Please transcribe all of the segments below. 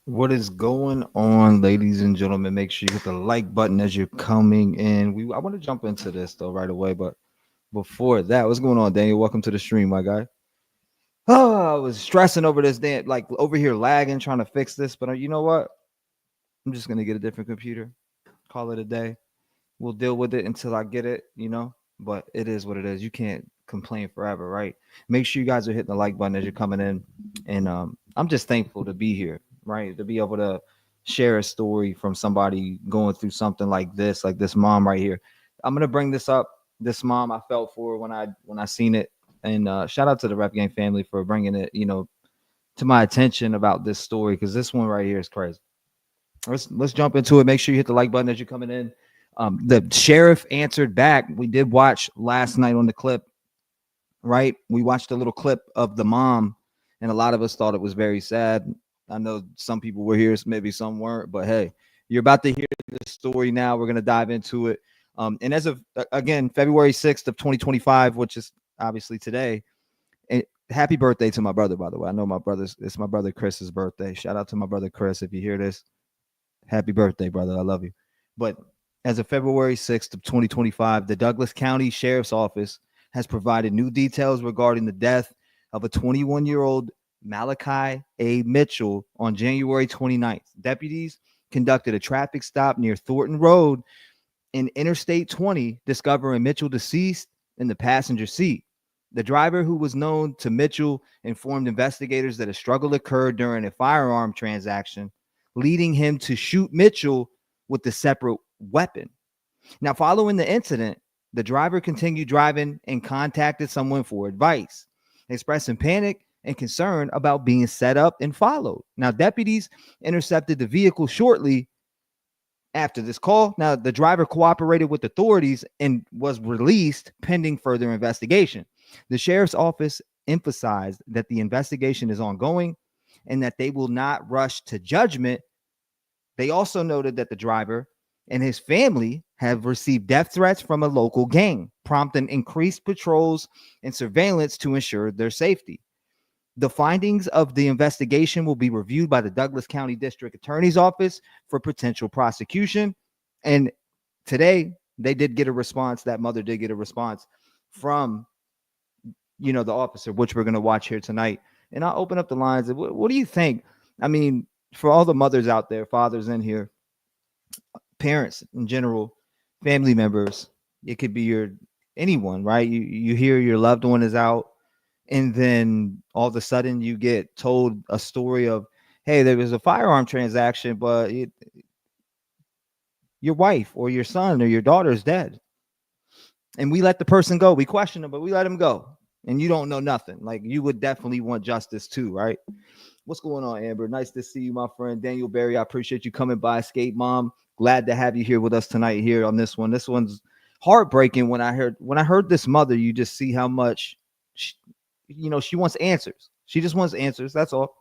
What is going on, ladies and gentlemen? Make sure you hit the like button as you're coming in. I want to jump into this though right away, but before that, what's going on, Daniel? Welcome to the stream, my guy. Oh, I was stressing over this damn, like over here lagging, trying to fix this, but you know what? I'm just gonna get a different computer. Call it a day. We'll deal with it until I get it, But it is what it is. You can't complain forever, right? Make sure you guys are hitting the like button as you're coming in, and I'm just thankful to be here, right? To be able to share a story from somebody going through something like this mom right here. I'm gonna bring this up. This mom I felt for when I seen it, and shout out to the Rep Game family for bringing it, to my attention about this story, because this one right here is crazy. Let's jump into it. Make sure you hit the like button as you're coming in. The sheriff answered back. We did watch last night on the clip, right? We watched a little clip of the mom, and a lot of us thought it was very sad. I know some people were here, maybe some weren't, but hey, you're about to hear the story now. We're going to dive into it. And as of, again, February 6th of 2025, which is obviously today, and happy birthday to my brother, by the way. I know it's my brother Chris's birthday. Shout out to my brother Chris if you hear this. Happy birthday, brother. I love you. But as of February 6th of 2025, the Douglas County Sheriff's Office has provided new details regarding the death of a 21-year-old Malachi A. Mitchell on January 29th. Deputies conducted a traffic stop near Thornton Road in Interstate 20, discovering Mitchell deceased in the passenger seat. The driver, who was known to Mitchell, informed investigators that a struggle occurred during a firearm transaction, leading him to shoot Mitchell with a separate weapon. Now, following the incident, the driver continued driving and contacted someone for advice, expressing panic and concern about being set up and followed. Now, deputies intercepted the vehicle shortly after this call. Now, the driver cooperated with authorities and was released pending further investigation. The sheriff's office emphasized that the investigation is ongoing and that they will not rush to judgment. They also noted that the driver and his family have received death threats from a local gang, prompting increased patrols and surveillance to ensure their safety. The findings of the investigation will be reviewed by the Douglas County District Attorney's Office for potential prosecution. And today, they did get a response. That mother did get a response from, the officer, which we're going to watch here tonight. And I'll open up the lines. What do you think? I mean, for all the mothers out there, fathers in here, parents in general, family members, it could be anyone, right? You hear your loved one is out, and then all of a sudden you get told a story of, hey, there was a firearm transaction, but your wife or your son or your daughter is dead. And we let the person go. We question them, but we let them go. And you don't know nothing. Like, you would definitely want justice too, right? What's going on, Amber? Nice to see you, my friend. Daniel Berry, I appreciate you coming by. Skate Mom, glad to have you here with us tonight here on this one. This one's heartbreaking. When I heard this mother, you just see how much she wants answers. She just wants answers. That's all.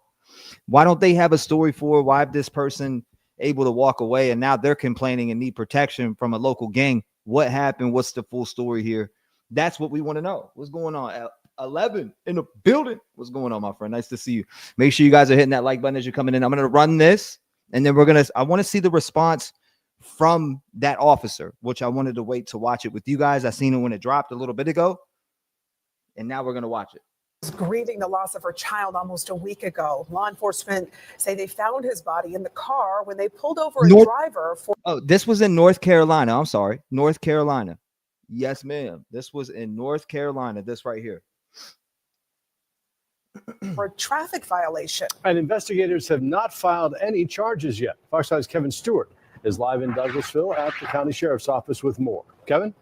Why don't they have a story for why this person able to walk away and now they're complaining and need protection from a local gang? What happened? What's the full story here? That's what we want to know. What's going on? 11 in the building. What's going on, my friend? Nice to see you. Make sure you guys are hitting that like button as you're coming in. I'm going to run this, and then I want to see the response from that officer, which I wanted to wait to watch it with you guys. I seen it when it dropped a little bit ago, and now we're going to watch it. Grieving the loss of her child almost a week ago. Law enforcement say they found his body in the car when they pulled over a driver for... Oh, this was in North Carolina. I'm sorry. North Carolina. Yes, ma'am. This was in North Carolina. This right here. For a traffic violation. And investigators have not filed any charges yet. Farside's Kevin Stewart is live in Douglasville at the county sheriff's office with more. Kevin?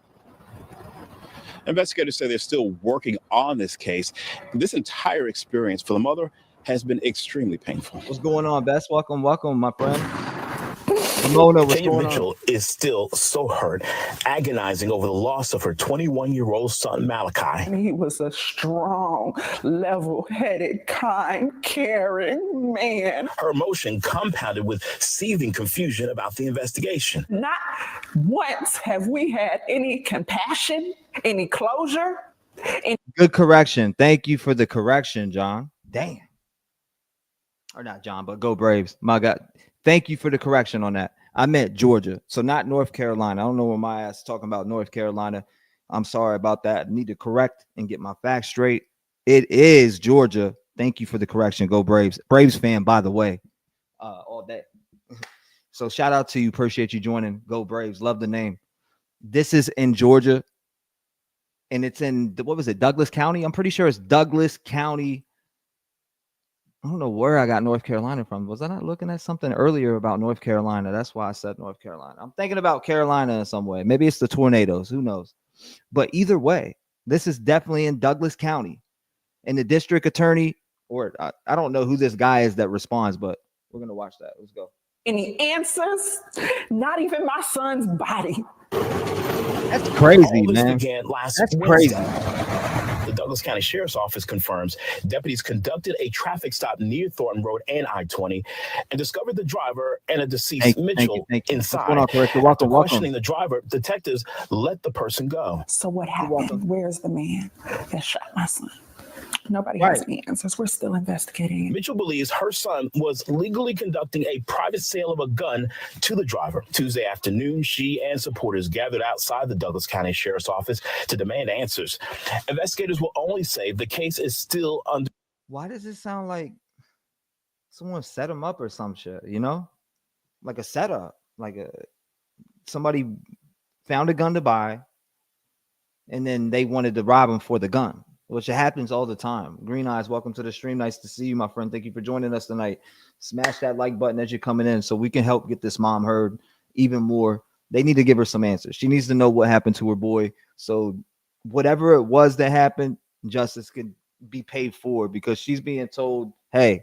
Investigators say they're still working on this case. This entire experience for the mother has been extremely painful. What's going on, Bess? Welcome, my friend. Ramona, what's Kenya going Mitchell on? is still so hurt, agonizing over the loss of her 21-year-old son, Malachi. And he was a strong, level-headed, kind, caring man. Her emotion compounded with seething confusion about the investigation. Not once have we had any compassion, any closure. Good correction. Thank you for the correction, John. Damn. Or not John, but go Braves. My God. Thank you for the correction on that. I meant Georgia, so not North Carolina. I don't know where my ass is talking about North Carolina. I'm sorry about that. I need to correct and get my facts straight. It is Georgia. Thank you for the correction. Go Braves. Braves fan, by the way, all day. So shout out to you. Appreciate you joining. Go Braves. Love the name. This is in Georgia, and it's in, what was it, Douglas County? I'm pretty sure it's Douglas County. I don't know where I got North Carolina from. Was I not looking at something earlier about North Carolina? That's why I said North Carolina. I'm thinking about Carolina in some way. Maybe it's the tornadoes. Who knows? But either way, this is definitely in Douglas County. And the district attorney, or I don't know who this guy is that responds, but we're going to watch that. Let's go. Any answers? Not even my son's body. That's crazy, All this man. began last That's Wednesday. crazy. The Douglas County Sheriff's Office confirms deputies conducted a traffic stop near Thornton Road and I-20 and discovered the driver and a deceased Mitchell inside. After questioning the driver, detectives let the person go. So what happened? Where's the man that shot my son? Nobody has any answers. We're still investigating. Mitchell believes her son was legally conducting a private sale of a gun to the driver. Tuesday afternoon, she and supporters gathered outside the Douglas County Sheriff's Office to demand answers. Investigators will only say the case is still under. Why does it sound like someone set him up or some shit, you know? Like a setup. Like somebody found a gun to buy, and then they wanted to rob him for the gun, which happens all the time. Green Eyes, welcome to the stream. Nice to see you, my friend. Thank you for joining us tonight. Smash that like button as you're coming in so we can help get this mom heard even more. They need to give her some answers. She needs to know what happened to her boy. So whatever it was that happened, justice could be paid for, because she's being told, hey,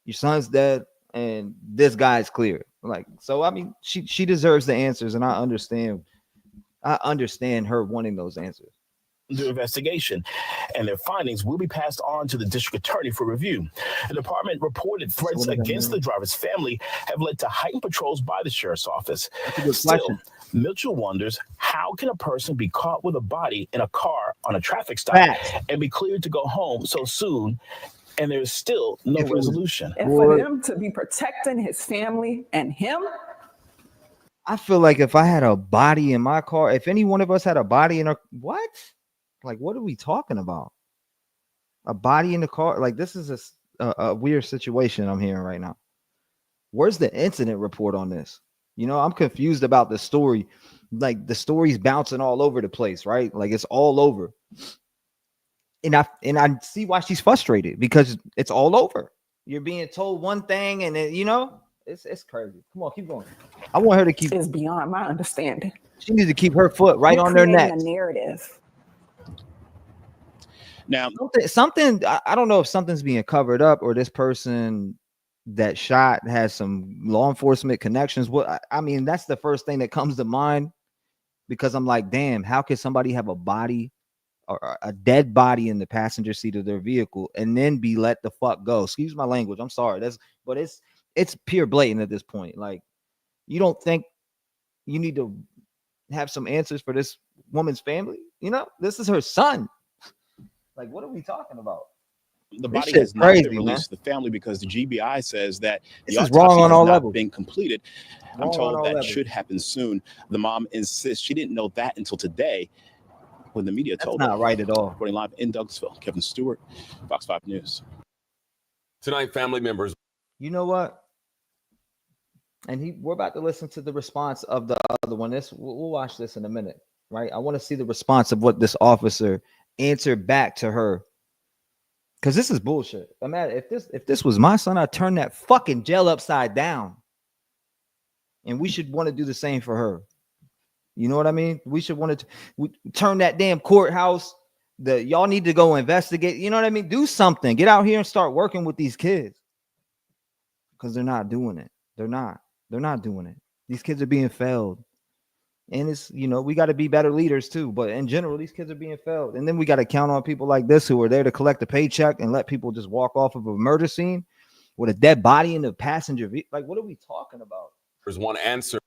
your son's dead and this guy's clear. Like, so I mean, she deserves the answers, and I understand her wanting those answers. The investigation, and their findings will be passed on to the district attorney for review. The department reported threats against the driver's family have led to heightened patrols by the sheriff's office. Still, Mitchell wonders, how can a person be caught with a body in a car on a traffic stop and be cleared to go home so soon, and there's still no resolution? And for them to be protecting his family and him, I feel like if I had a body in my car, if any one of us had a body in our, what? Like, what are we talking about? A body in the car? Like, this is a weird situation I'm hearing right now. Where's the incident report on this? You know, I'm confused about the story. Like, the story's bouncing all over the place, right? Like, it's all over. And I see why she's frustrated, because it's all over. You're being told one thing, and then, you know, it's crazy. Come on, keep going. I want her to keep. It's beyond my understanding. She needs to keep her foot right on their neck. A narrative. Now, something I don't know if something's being covered up, or this person that shot has some law enforcement connections. What I mean, that's the first thing that comes to mind, because I'm like, damn, how could somebody have a body or a dead body in the passenger seat of their vehicle and then be let the fuck go? Excuse my language. I'm sorry. But it's pure blatant at this point. Like, you don't think you need to have some answers for this woman's family? You know, this is her son. Like, what are we talking about? The body has not been released to the family because the GBI says that the autopsy has not been completed. I'm told that should happen soon. The mom insists she didn't know that until today, when the media told her. That's not right at all. Reporting live in Douglasville, Kevin Stewart, Fox 5 News. Tonight, family members. You know what? And we're about to listen to the response of the other one. We'll watch this in a minute, right? I want to see the response of what this officer answered back to her, because this is bullshit. I'm mad. If this was my son, I'd turn that fucking jail upside down, and we should want to do the same for her. You know what I mean? We should want to turn that damn courthouse. Y'all need to go investigate. You know what I mean? Do something. Get out here and start working with these kids. Because they're not doing it. They're not doing it. These kids are being failed. And it's, we got to be better leaders too. But in general, these kids are being failed. And then we got to count on people like this who are there to collect a paycheck and let people just walk off of a murder scene with a dead body in the passenger vehicle. Like, what are we talking about? There's one answer.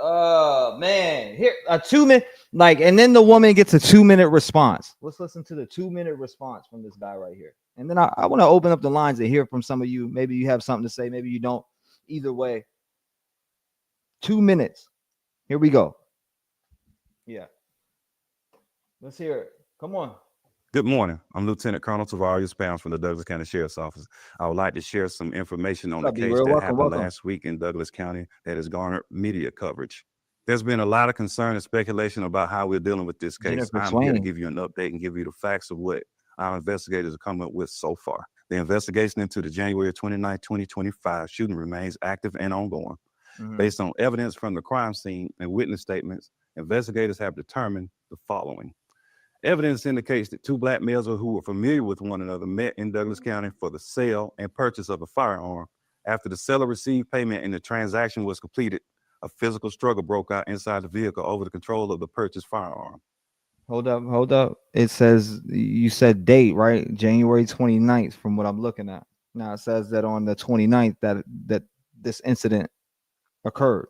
Oh man, here a 2-minute, and then the woman gets a 2-minute response. Let's listen to the 2-minute response from this guy right here. And then I want to open up the lines to hear from some of you. Maybe you have something to say, maybe you don't. Either way, 2 minutes. Here we go. Yeah. Let's hear it. Come on. Good morning. I'm Lieutenant Colonel Tavarius Pounds from the Douglas County Sheriff's Office. I would like to share some information on the case that happened last week in Douglas County that has garnered media coverage. There's been a lot of concern and speculation about how we're dealing with this case. I'm here to give you an update and give you the facts of what our investigators are coming up with so far. The investigation into the January 29, 2025 shooting remains active and ongoing. Based on evidence from the crime scene and witness statements, investigators have determined the following. Evidence indicates that two black males who were familiar with one another met in Douglas County for the sale and purchase of a firearm. After the seller received payment and the transaction was completed, a physical struggle broke out inside the vehicle over the control of the purchased firearm. Hold up. It says, you said date, right? January 29th from what I'm looking at. Now it says that on the 29th that this incident occurred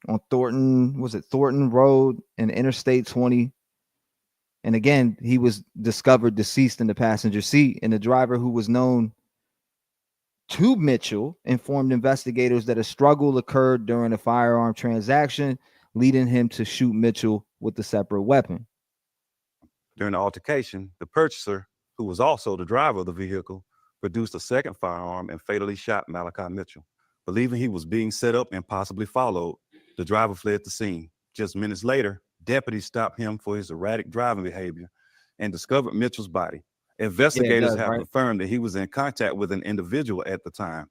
on Thornton Road and Interstate 20. And again, he was discovered deceased in the passenger seat, and the driver, who was known to Mitchell, informed investigators that a struggle occurred during a firearm transaction, leading him to shoot Mitchell with a separate weapon. During the altercation, the purchaser, who was also the driver of the vehicle, produced a second firearm and fatally shot Malachi Mitchell. Believing he was being set up and possibly followed, the driver fled the scene. Just minutes later, deputies stopped him for his erratic driving behavior and discovered Mitchell's body. Investigators have confirmed that he was in contact with an individual at the time,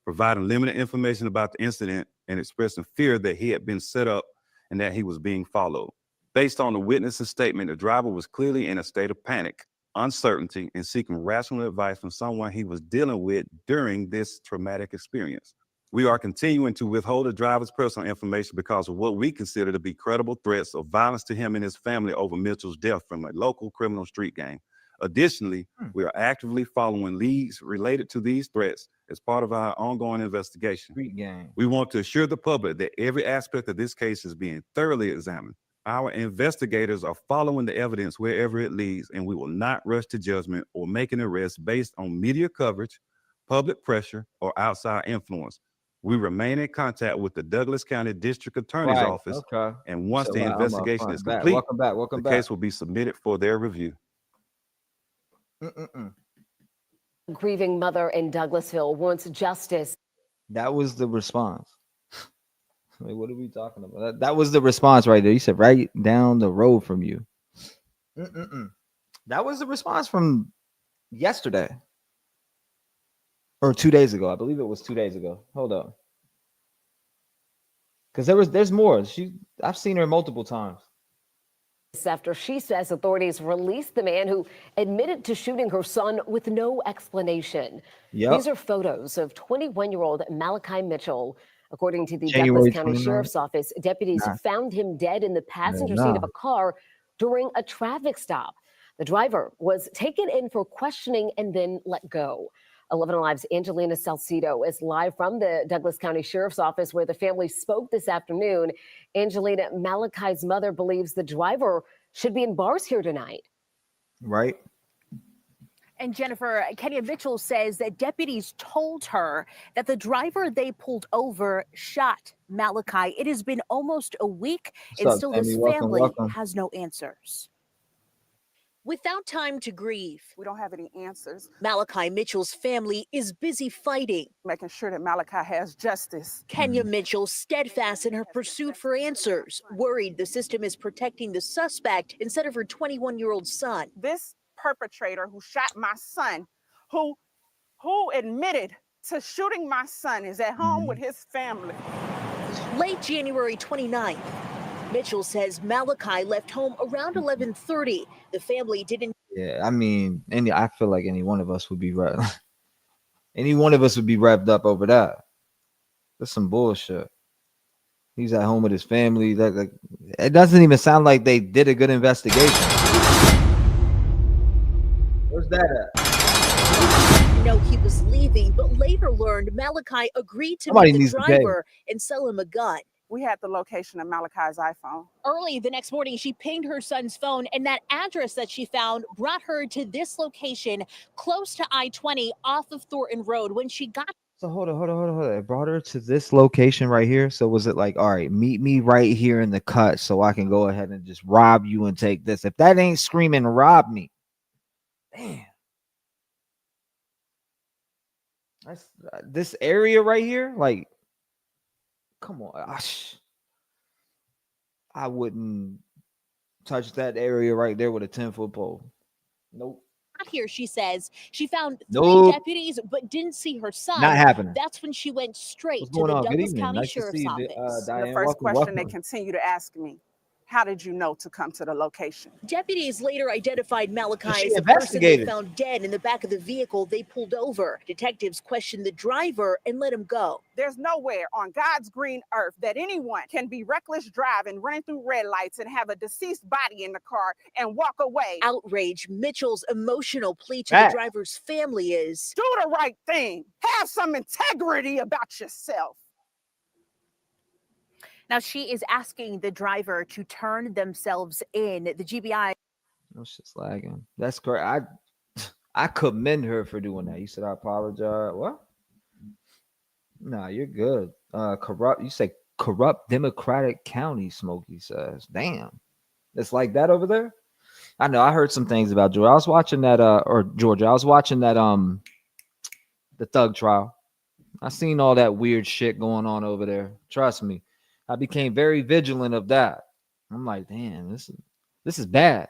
providing limited information about the incident and expressing fear that he had been set up and that he was being followed. Based on the witness's statement, the driver was clearly in a state of panic, uncertainty, and seeking rational advice from someone he was dealing with during this traumatic experience. We are continuing to withhold the driver's personal information because of what we consider to be credible threats of violence to him and his family over Mitchell's death from a local criminal street gang. Additionally, we are actively following leads related to these threats as part of our ongoing investigation. We want to assure the public that every aspect of this case is being thoroughly examined. Our investigators are following the evidence wherever it leads, and we will not rush to judgment or make an arrest based on media coverage, public pressure, or outside influence. We remain in contact with the Douglas County District Attorney's Office, and once the investigation is complete, the case will be submitted for their review. Grieving mother in Douglasville wants justice. That was the response. Like, what are we talking about? That was the response right there. You said right down the road from you. That was the response from yesterday. Or 2 days ago. I believe it was 2 days ago. Hold up. Because there's more. I've seen her multiple times. After she says authorities released the man who admitted to shooting her son with no explanation. These are photos of 21-year-old Malachi Mitchell. According to the Douglas County Sheriff's Office, deputies found him dead in the passenger seat of a car during a traffic stop. The driver was taken in for questioning and then let go. 11 Alive's Angelina Salcido is live from the Douglas County Sheriff's Office, where the family spoke this afternoon. Angelina, Malachi's mother believes the driver should be in bars here tonight. Right. And Jennifer, Kenya Mitchell says that deputies told her that the driver they pulled over shot Malachi. It has been almost a week, and still this family has no answers. Without time to grieve, We don't have any answers. Malachi Mitchell's family is busy fighting. Making sure that Malachi has justice. Kenya Mitchell steadfast in her pursuit for answers, worried the system is protecting the suspect instead of her 21-year-old son. This perpetrator who shot my son, who admitted to shooting my son, is at home with his family. Late January 29th, Mitchell says Malachi left home around 11:30. The family didn't. Yeah, I mean, I feel like any one of us would be any one of us would be wrapped up over that. That's some bullshit. He's at home with his family. That it doesn't even sound like they did a good investigation. Where's that at? No, he was leaving, but later learned Malachi agreed to meet the driver and sell him a gun. We had the location of Malachi's iPhone. Early the next morning, she pinged her son's phone, and that address that she found brought her to this location close to I-20 off of Thornton Road. When she got So hold on. It brought her to this location right here. So was it like, all right, meet me right here in the cut so I can go ahead and just rob you and take this? If that ain't screaming, rob me. Damn. That's this area right here. Like, come on. I wouldn't touch that area right there with a 10-foot pole. Nope. here, she says she found three deputies but didn't see her son. Not happening. That's when she went straight to the Douglas County Sheriff's Office. The first question they continue to ask me, how did you know to come to the location? Deputies later identified Malachi as the person they found dead in the back of the vehicle they pulled over. Detectives questioned the driver and let him go. There's nowhere on God's green earth that anyone can be reckless driving, running through red lights, and have a deceased body in the car and walk away. Outrage. Mitchell's emotional plea to the driver's family is, do the right thing. Have some integrity about yourself. Now, she is asking the driver to turn themselves in. The GBI. No shit's lagging. That's correct. I commend her for doing that. You said I apologize. What? Nah, you're good. Corrupt. You say corrupt Democratic County. Smokey says, "Damn, it's like that over there." I know. I heard some things about Georgia. I was watching that. Georgia. I was watching that. The Thug trial. I seen all that weird shit going on over there. Trust me. I became very vigilant of that. I'm like, damn, this is bad.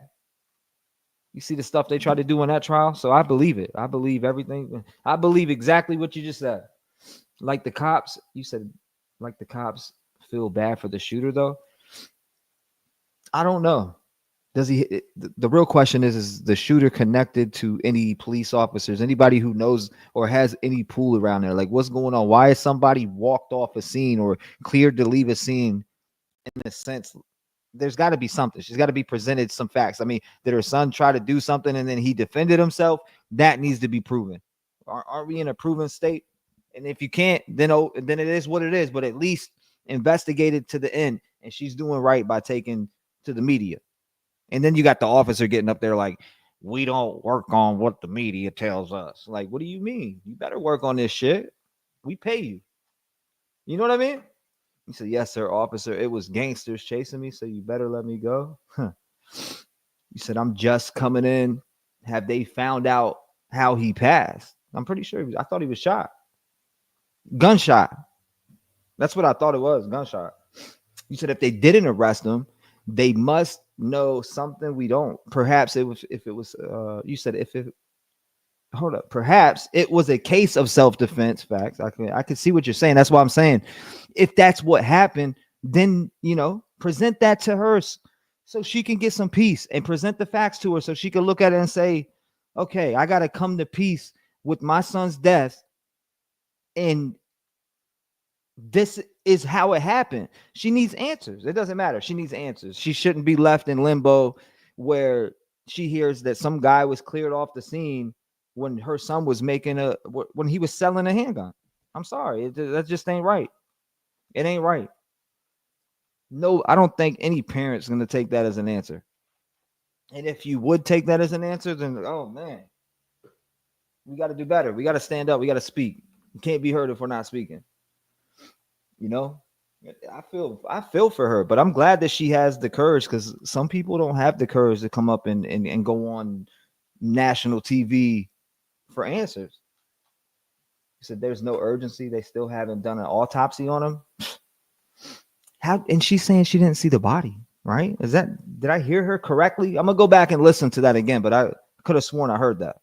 You see the stuff they try to do in that trial? So I believe it. I believe everything. I believe exactly what you just said. Like the cops, you said, like the cops feel bad for the shooter, though. I don't know. Does he? The real question is the shooter connected to any police officers, anybody who knows or has any pool around there? Like, what's going on? Why is somebody walked off a scene or cleared to leave a scene? In a sense, there's got to be something. She's got to be presented some facts. I mean, did her son try to do something and then he defended himself? That needs to be proven. Aren't we in a proven state? And if you can't, then it is what it is. But at least investigate it to the end. And she's doing right by taking to the media. And then you got the officer getting up there like, we don't work on what the media tells us. Like, what do you mean? You better work on this shit. We pay you. You know what I mean? He said, yes, sir, officer. It was gangsters chasing me, so you better let me go. Huh. You said, I'm just coming in. Have they found out how he passed? I'm pretty sure. I thought he was shot. Gunshot. That's what I thought it was, gunshot. You said if they didn't arrest him, they must know something we don't. Perhaps it was you said hold up. Perhaps it was a case of self-defense. Facts. I can see what you're saying. That's why I'm saying if that's what happened, then present that to her so she can get some peace and present the facts to her so she can look at it and say, okay, I gotta come to peace with my son's death. And this is how it happened. She needs answers. It doesn't matter. She needs answers. She shouldn't be left in limbo where she hears that some guy was cleared off the scene when her son was when he was selling a handgun. I'm sorry. That just ain't right. It ain't right. No, I don't think any parent's going to take that as an answer. And if you would take that as an answer, then, oh, man, we got to do better. We got to stand up. We got to speak. We can't be heard if we're not speaking. I feel for her, but I'm glad that she has the courage because some people don't have the courage to come up and go on national TV for answers. He said there's no urgency. They still haven't done an autopsy on him. And she's saying she didn't see the body, right? Did I hear her correctly? I'm gonna go back and listen to that again, but I could have sworn I heard that.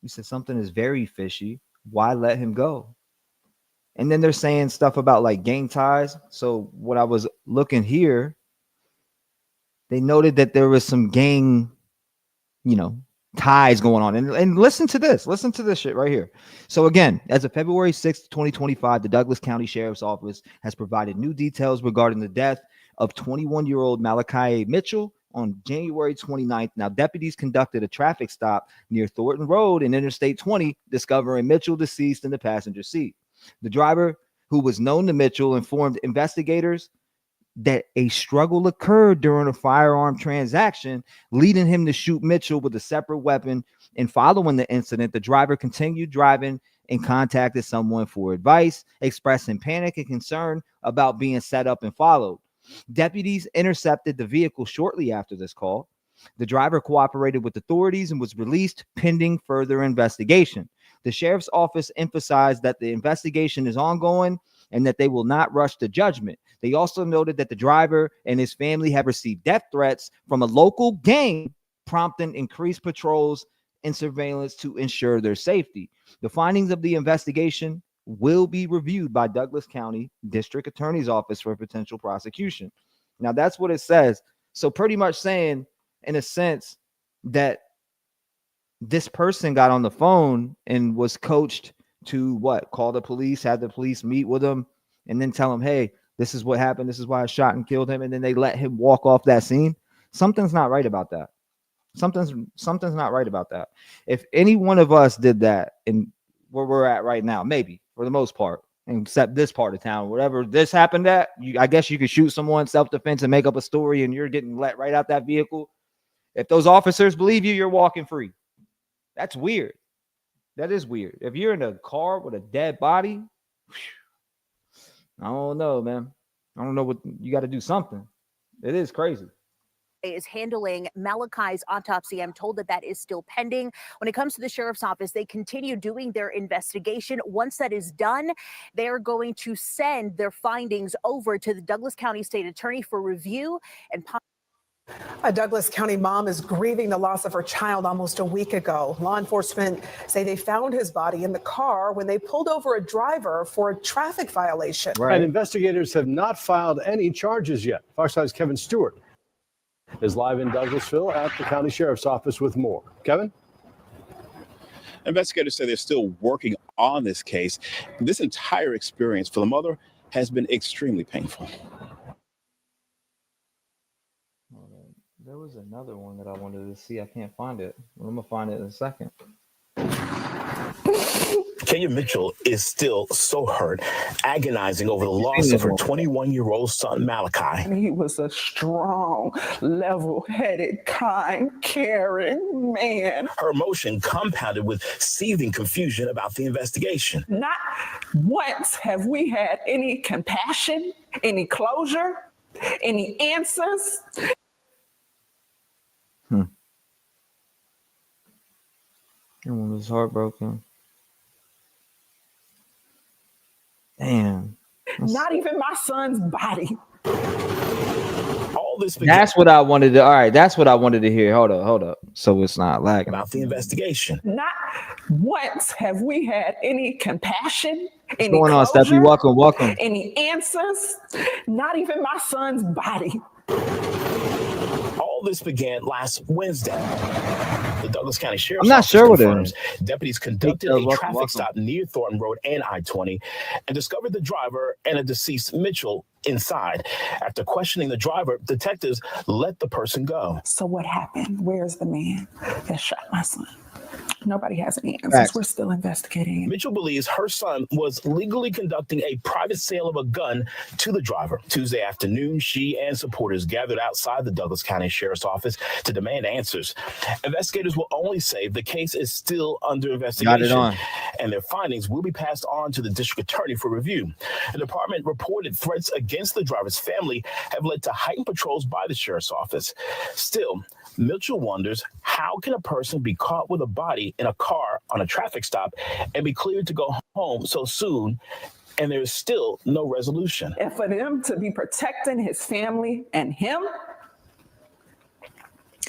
He said something is very fishy. Why let him go? And then they're saying stuff about like gang ties. So what I was looking here, they noted that there was some gang, ties going on. And listen to this shit right here. So again, as of February 6th, 2025, the Douglas County Sheriff's Office has provided new details regarding the death of 21-year-old Malachi Mitchell on January 29th. Now, deputies conducted a traffic stop near Thornton Road and Interstate 20, discovering Mitchell deceased in the passenger seat. The driver, who was known to Mitchell, informed investigators that a struggle occurred during a firearm transaction, leading him to shoot Mitchell with a separate weapon. And following the incident, the driver continued driving and contacted someone for advice, expressing panic and concern about being set up and followed. Deputies intercepted the vehicle shortly after this call. The driver cooperated with authorities and was released pending further investigation. The sheriff's office emphasized that the investigation is ongoing and that they will not rush to judgment. They also noted that the driver and his family have received death threats from a local gang, prompting increased patrols and surveillance to ensure their safety. The findings of the investigation will be reviewed by Douglas County District Attorney's Office for potential prosecution. Now, that's what it says. So pretty much saying, in a sense, that this person got on the phone and was coached to what? Call the police, have the police meet with him, and then tell him, hey, this is what happened. This is why I shot and killed him. And then they let him walk off that scene. Something's not right about that. Something's not right about that. If any one of us did that in where we're at right now, maybe for the most part, except this part of town, whatever this happened at, I guess you could shoot someone self-defense and make up a story and you're getting let right out that vehicle. If those officers believe you, you're walking free. That's weird. That is weird. If you're in a car with a dead body, I don't know, man. I don't know what you got to do something. It is crazy. Is handling Malachi's autopsy. I'm told that is still pending. When it comes to the sheriff's office, they continue doing their investigation. Once that is done, they're going to send their findings over to the Douglas County State Attorney for review and a Douglas County mom is grieving the loss of her child almost a week ago. Law enforcement say they found his body in the car when they pulled over a driver for a traffic violation. Right. And investigators have not filed any charges yet. Fox 5's Kevin Stewart is live in Douglasville at the county sheriff's office with more. Kevin? Investigators say they're still working on this case. This entire experience for the mother has been extremely painful. There was another one that I wanted to see. I can't find it. I'm going to find it in a second. Kenya Mitchell is still so hurt, agonizing over the loss of her 21-year-old son, Malachi. And he was a strong, level-headed, kind, caring man. Her emotion compounded with seething confusion about the investigation. Not once have we had any compassion, any closure, any answers. Everyone was heartbroken. Damn. Not even my son's body. All this. That's what I wanted to. All right, that's what I wanted to hear. Hold up. So it's not lagging. About the investigation. Not once have we had any compassion. What's going on, Stephanie? Welcome. Any answers? Not even my son's body. All this began last Wednesday. The Douglas County Sheriff's I'm not Office sure what it confirms is. Deputies conducted a traffic stop near Thornton Road and I-20 and discovered the driver and a deceased Mitchell inside. After questioning the driver, detectives let the person go. So what happened? Where's the man that shot my son? Nobody has any answers. We're still investigating it. Mitchell believes her son was legally conducting a private sale of a gun to the driver. Tuesday afternoon, she and supporters gathered outside the Douglas County Sheriff's Office to demand answers. Investigators will only say the case is still under investigation, and their findings will be passed on to the district attorney for review. The department reported threats against the driver's family have led to heightened patrols by the sheriff's office. Still, Mitchell wonders, how can a person be caught with a body in a car on a traffic stop and be cleared to go home so soon, and there's still no resolution? And for them to be protecting his family and him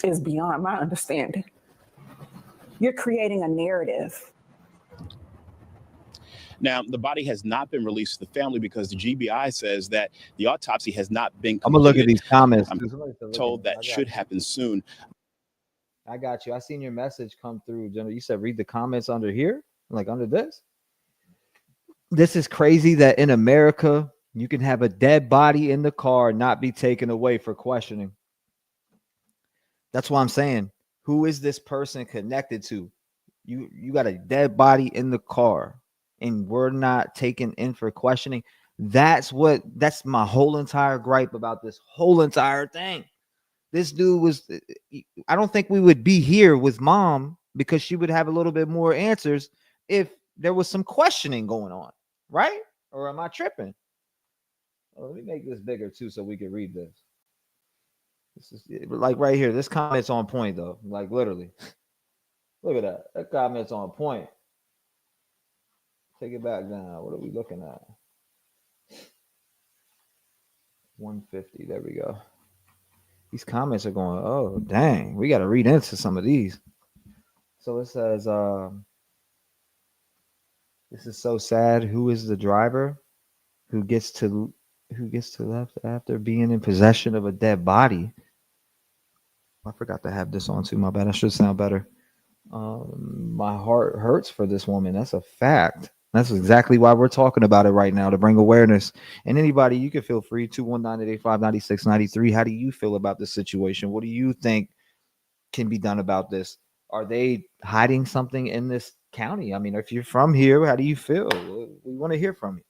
is beyond my understanding. You're creating a narrative. Now, the body has not been released to the family because the GBI says that the autopsy has not been completed. I'm gonna look at these comments. I'm told that should happen soon. I got you. I seen your message come through, Jenna. You said read the comments under here, like under this. This is crazy that in America you can have a dead body in the car and not be taken away for questioning. That's why I'm saying, who is this person connected to? You got a dead body in the car and we're not taken in for questioning. That's my whole entire gripe about this whole entire thing. This dude was, I don't think we would be here with mom because she would have a little bit more answers if there was some questioning going on, right? Or am I tripping? Let me make this bigger too so we can read this. This is like right here. This comment's on point though. Like literally. Look at that. That comment's on point. Take it back down. What are we looking at? 150. There we go. These comments are going, oh, dang. We got to read into some of these. So it says, this is so sad. Who is the driver who gets to left after being in possession of a dead body? I forgot to have this on too. My bad. I should sound better. My heart hurts for this woman. That's a fact. That's exactly why we're talking about it right now, to bring awareness. And anybody, you can feel free, 219-885-9693. How do you feel about this situation? What do you think can be done about this? Are they hiding something in this county? I mean, if you're from here, how do you feel? We want to hear from you.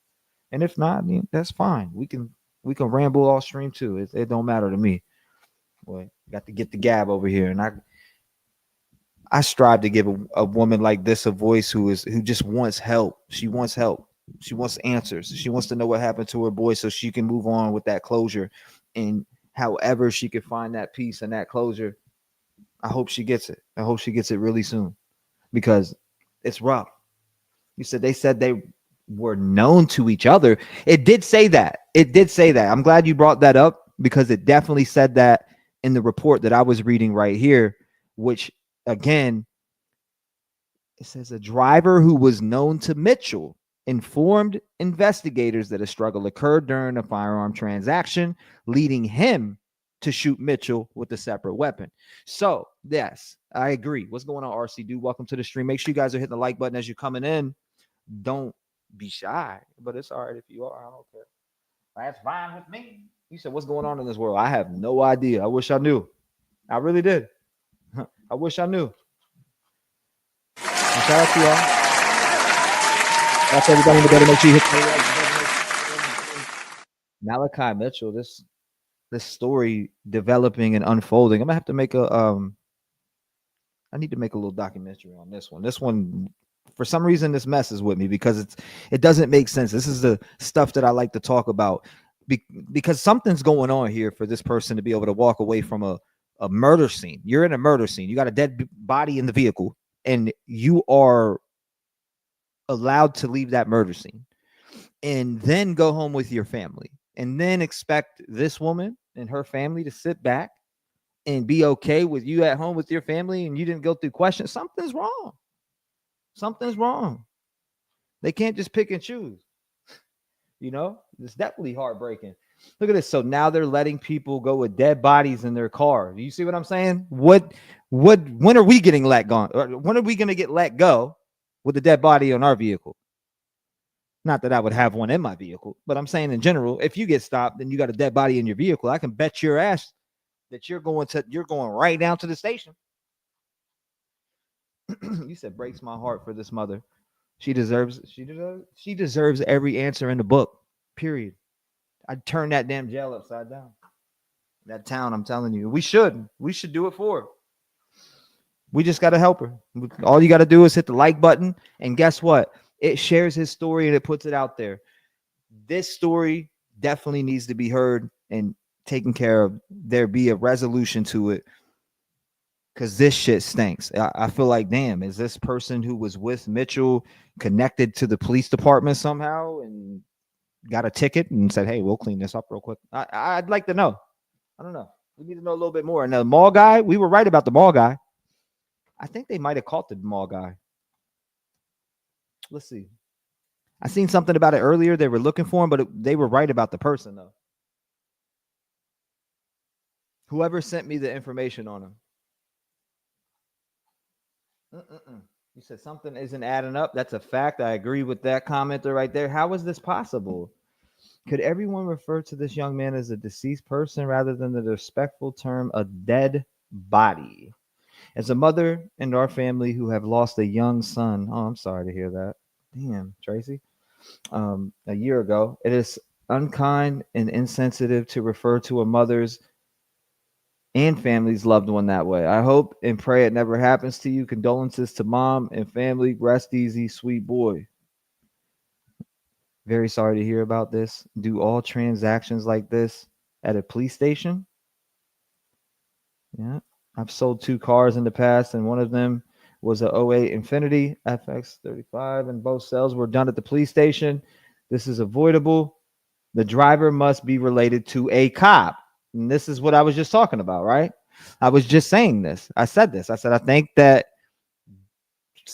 And if not, I mean, that's fine. We can ramble all stream too. It don't matter to me. Boy, got to get the gab over here. And I strive to give a woman like this a voice who just wants help. She wants help. She wants answers. She wants to know what happened to her boy so she can move on with that closure. And however she can find that peace and that closure, I hope she gets it. I hope she gets it really soon because it's rough. You said they said they were known to each other. It did say that. I'm glad you brought that up because it definitely said that in the report that I was reading right here, which again, it says a driver who was known to Mitchell informed investigators that a struggle occurred during a firearm transaction, leading him to shoot Mitchell with a separate weapon. So, yes, I agree. What's going on, RC Dude? Welcome to the stream. Make sure you guys are hitting the like button as you're coming in. Don't be shy, but it's all right if you are. I don't care. That's fine with me. You said, what's going on in this world? I have no idea. I wish I knew. I really did. I wish I knew. And shout out to y'all. That's everybody in the building. Make sure you hit the Malachi Mitchell. This story developing and unfolding. I'm gonna have to make I need to make a little documentary on this one. This one, for some reason, this messes with me because it doesn't make sense. This is the stuff that I like to talk about because something's going on here for this person to be able to walk away from a murder scene. You're in a murder scene. You got a dead body in the vehicle and you are allowed to leave that murder scene and then go home with your family and then expect this woman and her family to sit back and be okay with you at home with your family and you didn't go through questions. Something's wrong. Something's wrong. They can't just pick and choose. You know, it's definitely heartbreaking. Look at this. So now they're letting people go with dead bodies in their car. Do you see what I'm saying? When are we getting let go? When are we going to get let go with a dead body on our vehicle? Not that I would have one in my vehicle, but I'm saying in general, if you get stopped and you got a dead body in your vehicle, I can bet your ass that you're going right down to the station. You said breaks my heart for this mother. She deserves every answer in the book. Period. I'd turn that damn jail upside down. That town, I'm telling you. We should do it for her. We just got to help her. All you got to do is hit the like button. And guess what? It shares his story and it puts it out there. This story definitely needs to be heard and taken care of. There be a resolution to it. Because this shit stinks. I feel like, damn, is this person who was with Mitchell connected to the police department somehow and got a ticket and said, hey, we'll clean this up real quick? I'd like to know. I don't know. We need to know a little bit more. And the mall guy, we were right about the mall guy. I think they might have caught the mall guy. Let's see. I seen something about it earlier. They were looking for him, but they were right about the person, though. Whoever sent me the information on him. You said something isn't adding up. That's a fact. I agree with that commenter right there. How is this possible? Could everyone refer to this young man as a deceased person rather than the respectful term a dead body? As a mother in our family who have lost a young son, oh, I'm sorry to hear that. Damn, Tracy. A year ago, it is unkind and insensitive to refer to a mother's and family's loved one that way. I hope and pray it never happens to you. Condolences to mom and family. Rest easy, sweet boy. Very sorry to hear about this. Do all transactions like this at a police station? Yeah. I've sold 2 cars in the past, and one of them was a 08 Infinity FX35, and both sales were done at the police station. This is avoidable. The driver must be related to a cop. And this is what I was just talking about, right? I was just saying this. I said this. I said, I think that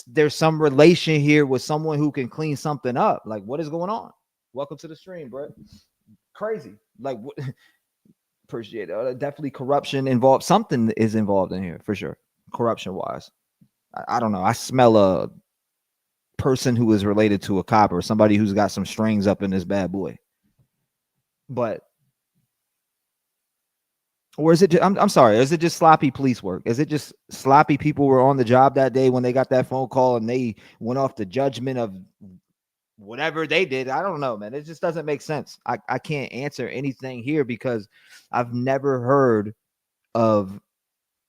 there's some relation here with someone who can clean something up. Like, what is going on? Welcome to the stream, bro. Crazy. Like, what? Appreciate it. Definitely corruption involved. Something is involved in here for sure. Corruption wise. I don't know. I smell a person who is related to a cop or somebody who's got some strings up in this bad boy. But or is it just, I'm sorry, is it just sloppy police work? Is it just sloppy people were on the job that day when they got that phone call and they went off the judgment of whatever they did? I don't know, man. It just doesn't make sense. I can't answer anything here because I've never heard of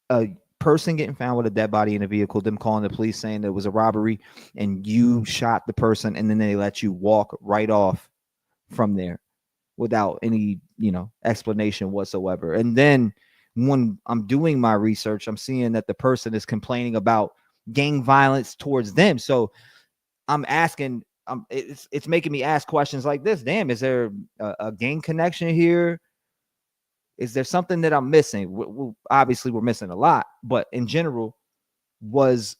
a person getting found with a dead body in a vehicle, them calling the police saying that it was a robbery and you shot the person and then they let you walk right off from there without any, explanation whatsoever. And then when I'm doing my research, I'm seeing that the person is complaining about gang violence towards them. So I'm asking, it's making me ask questions like this. Damn, is there a gang connection here? Is there something that I'm missing? Obviously, we're missing a lot, but in general, was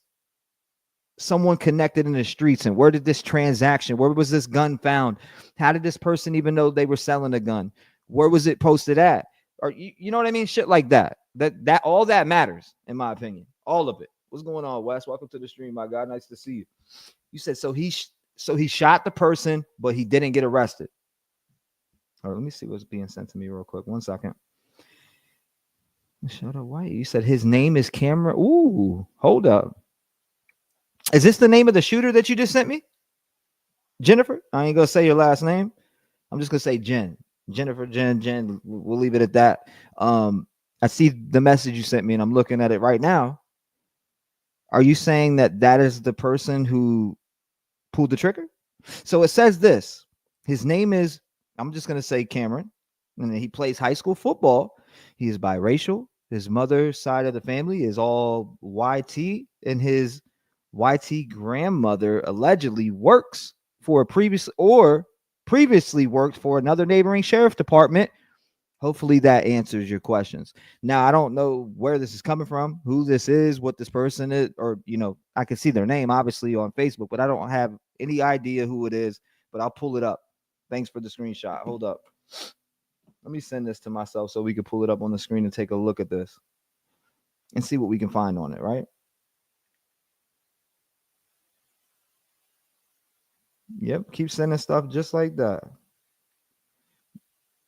someone connected in the streets? And where did this transaction, where was this gun found? How did this person even know they were selling a gun? Where was it posted at? Or you know what I mean? Shit like that. That all that matters, in my opinion. All of it. What's going on, Wes? Welcome to the stream, my guy. Nice to see you. You said so he shot the person, but he didn't get arrested. All right, let me see what's being sent to me real quick. 1 second. Shut up, White. You said his name is Cameron. Ooh, hold up. Is this the name of the shooter that you just sent me? Jennifer? I ain't gonna say your last name. I'm just gonna say Jen. Jennifer, Jen. We'll leave it at that. I see the message you sent me, and I'm looking at it right now. Are you saying that is the person who pulled the trigger? So it says this. His name is, I'm just gonna say Cameron, and he plays high school football. He is biracial. His mother's side of the family is all YT, and his YT grandmother allegedly works for a previously worked for another neighboring sheriff department. Hopefully that answers your questions. Now, I don't know where this is coming from, who this is, what this person is, or, I can see their name obviously on Facebook, but I don't have any idea who it is, but I'll pull it up. Thanks for the screenshot. Hold up. Let me send this to myself so we can pull it up on the screen and take a look at this and see what we can find on it, right? Yep, keep sending stuff just like that.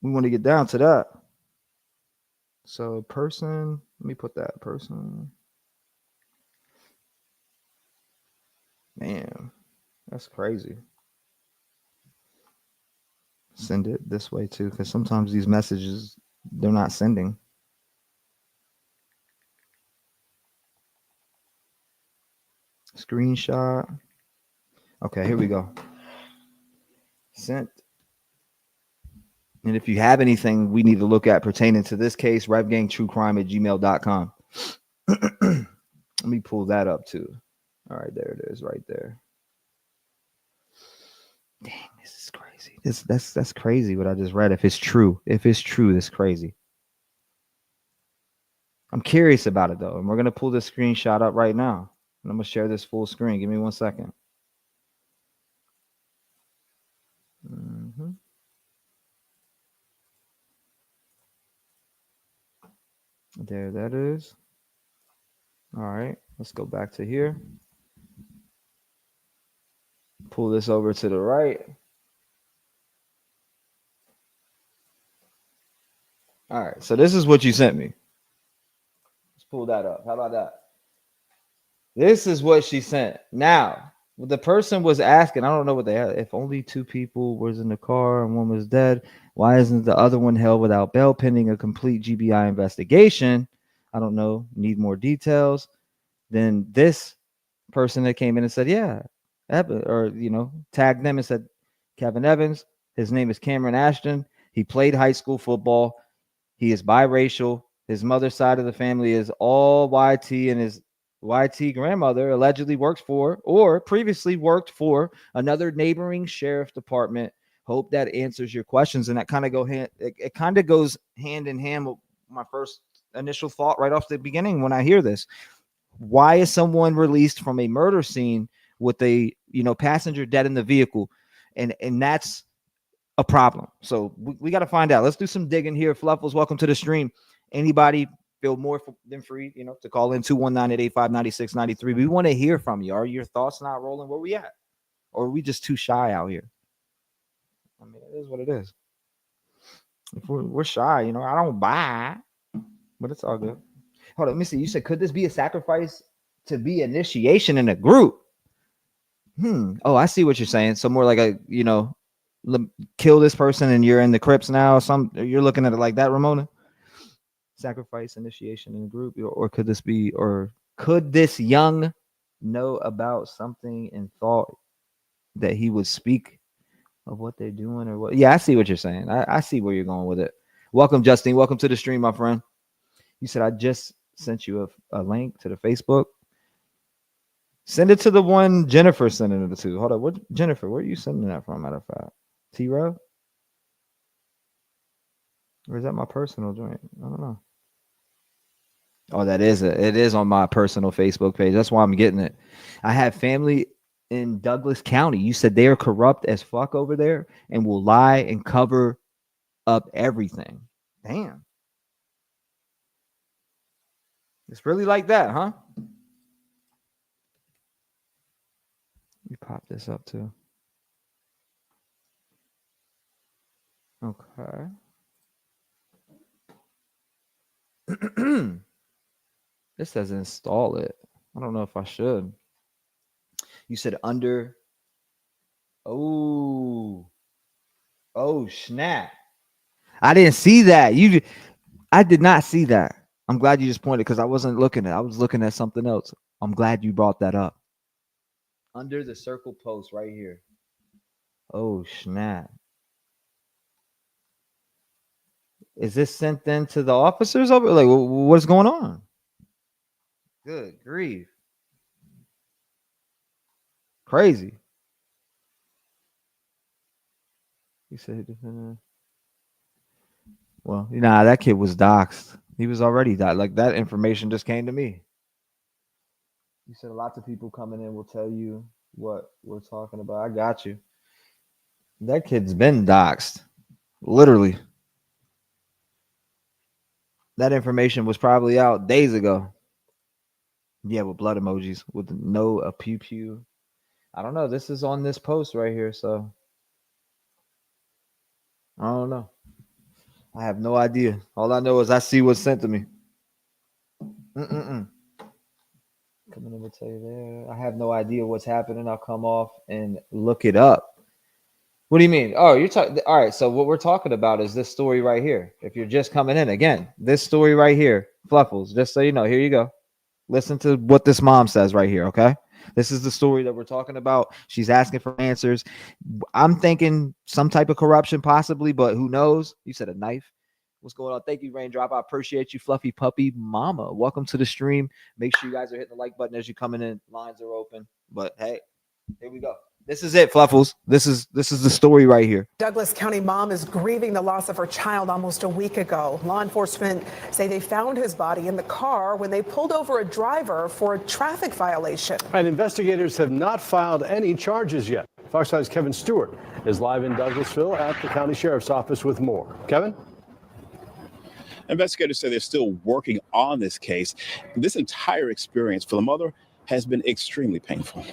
We want to get down to that. So person, let me put that person. Man, that's crazy. Send it this way too, because sometimes these messages, they're not sending. Screenshot. Okay, here we go. Sent. And if you have anything we need to look at pertaining to this case, revgangtruecrime@gmail.com. Let me pull that up too. All right, there it is right there. Dang, this is crazy. That's crazy what I just read. If it's true, that's crazy. I'm curious about it though. And we're gonna pull this screenshot up right now. And I'm gonna share this full screen. Give me 1 second. There that is. All right, let's go back to here. Pull this over to the right. All right, so this is what you sent me. Let's pull that up. How about that? This is what she sent. Now, the person was asking, I don't know what they had. If only 2 people was in the car and one was dead, why isn't the other one held without bail pending a complete GBI investigation? I don't know. Need more details. Then this person that came in and said, yeah, or, tagged them and said, Kevin Evans, his name is Cameron Ashton. He played high school football. He is biracial. His mother's side of the family is all YT, and his YT grandmother allegedly works for or previously worked for another neighboring sheriff department. Hope that answers your questions. And that kind of goes hand in hand with my first initial thought right off the beginning when I hear this. Why is someone released from a murder scene with a passenger dead in the vehicle? And that's a problem. So we got to find out. Let's do some digging here. Fluffles, welcome to the stream. Anybody feel more than free, to call in 219-885-9693. We want to hear from you. Are your thoughts not rolling? Where we at? Or are we just too shy out here? I mean, it is what it is. If we're shy, I don't buy, but it's all good. Hold on, let me see. You said, could this be a sacrifice to be initiation in a group? Oh, I see what you're saying. So more like a, kill this person and you're in the Crips now. You're looking at it like that, Ramona? Sacrifice initiation in a group, or could this young know about something and thought that he would speak of what they're doing or what? Yeah, I see what you're saying. I see where you're going with it. Welcome, Justine. Welcome to the stream, my friend. You said I just sent you a link to the Facebook. Send it to the one Jennifer sending it to. Hold on. Jennifer, where are you sending that from, matter of fact? T-Rev? Or is that my personal joint? I don't know. Oh, it is on my personal Facebook page. That's why I'm getting it. I have family in Douglas County. You said they are corrupt as fuck over there and will lie and cover up everything. Damn. It's really like that, huh? Let me pop this up too. Okay. This says install it. I don't know if I should. You said under. Oh, snap. I didn't see that. I did not see that. I'm glad you just pointed because I wasn't looking at it. I was looking at something else. I'm glad you brought that up. Under the circle post right here. Oh, snap. Is this sent then to the officers over? Like, what's going on? Good grief. Crazy. You said, well, that kid was doxxed. He was already doxxed. Like, that information just came to me. You said lots of people coming in will tell you what we're talking about. I got you. That kid's been doxxed. Literally. That information was probably out days ago. Yeah, with blood emojis, with a pew pew. I don't know. This is on this post right here, so I don't know. I have no idea. All I know is I see what's sent to me. Coming in to tell you there. I have no idea what's happening. I'll come off and look it up. What do you mean? Oh, you're talking. All right. So what we're talking about is this story right here. If you're just coming in, again, this story right here, Fluffles. Just so you know, here you go. Listen to what this mom says right here. Okay. This is the story that we're talking about. She's asking for answers. I'm thinking some type of corruption possibly, but who knows? You said a knife. What's going on? Thank you, Raindrop. I appreciate you, Fluffy Puppy Mama. Welcome to the stream. Make sure you guys are hitting the like button as you're coming in. Lines are open. But hey, here we go. This is it, Fluffles. This is the story right here. Douglas County mom is grieving the loss of her child almost a week ago. Law enforcement say they found his body in the car when they pulled over a driver for a traffic violation. And investigators have not filed any charges yet. Fox 5's Kevin Stewart is live in Douglasville at the county sheriff's office with more. Kevin? Investigators say they're still working on this case. This entire experience for the mother has been extremely painful.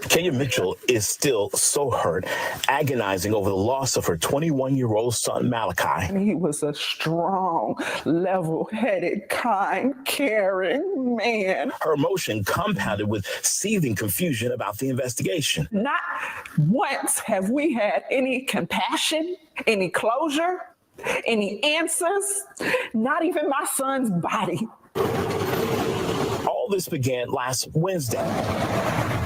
Kenya Mitchell is still so hurt, agonizing over the loss of her 21-year-old son, Malachi. And he was a strong, level-headed, kind, caring man. Her emotion compounded with seething confusion about the investigation. Not once have we had any compassion, any closure, any answers, not even my son's body. All this began last Wednesday.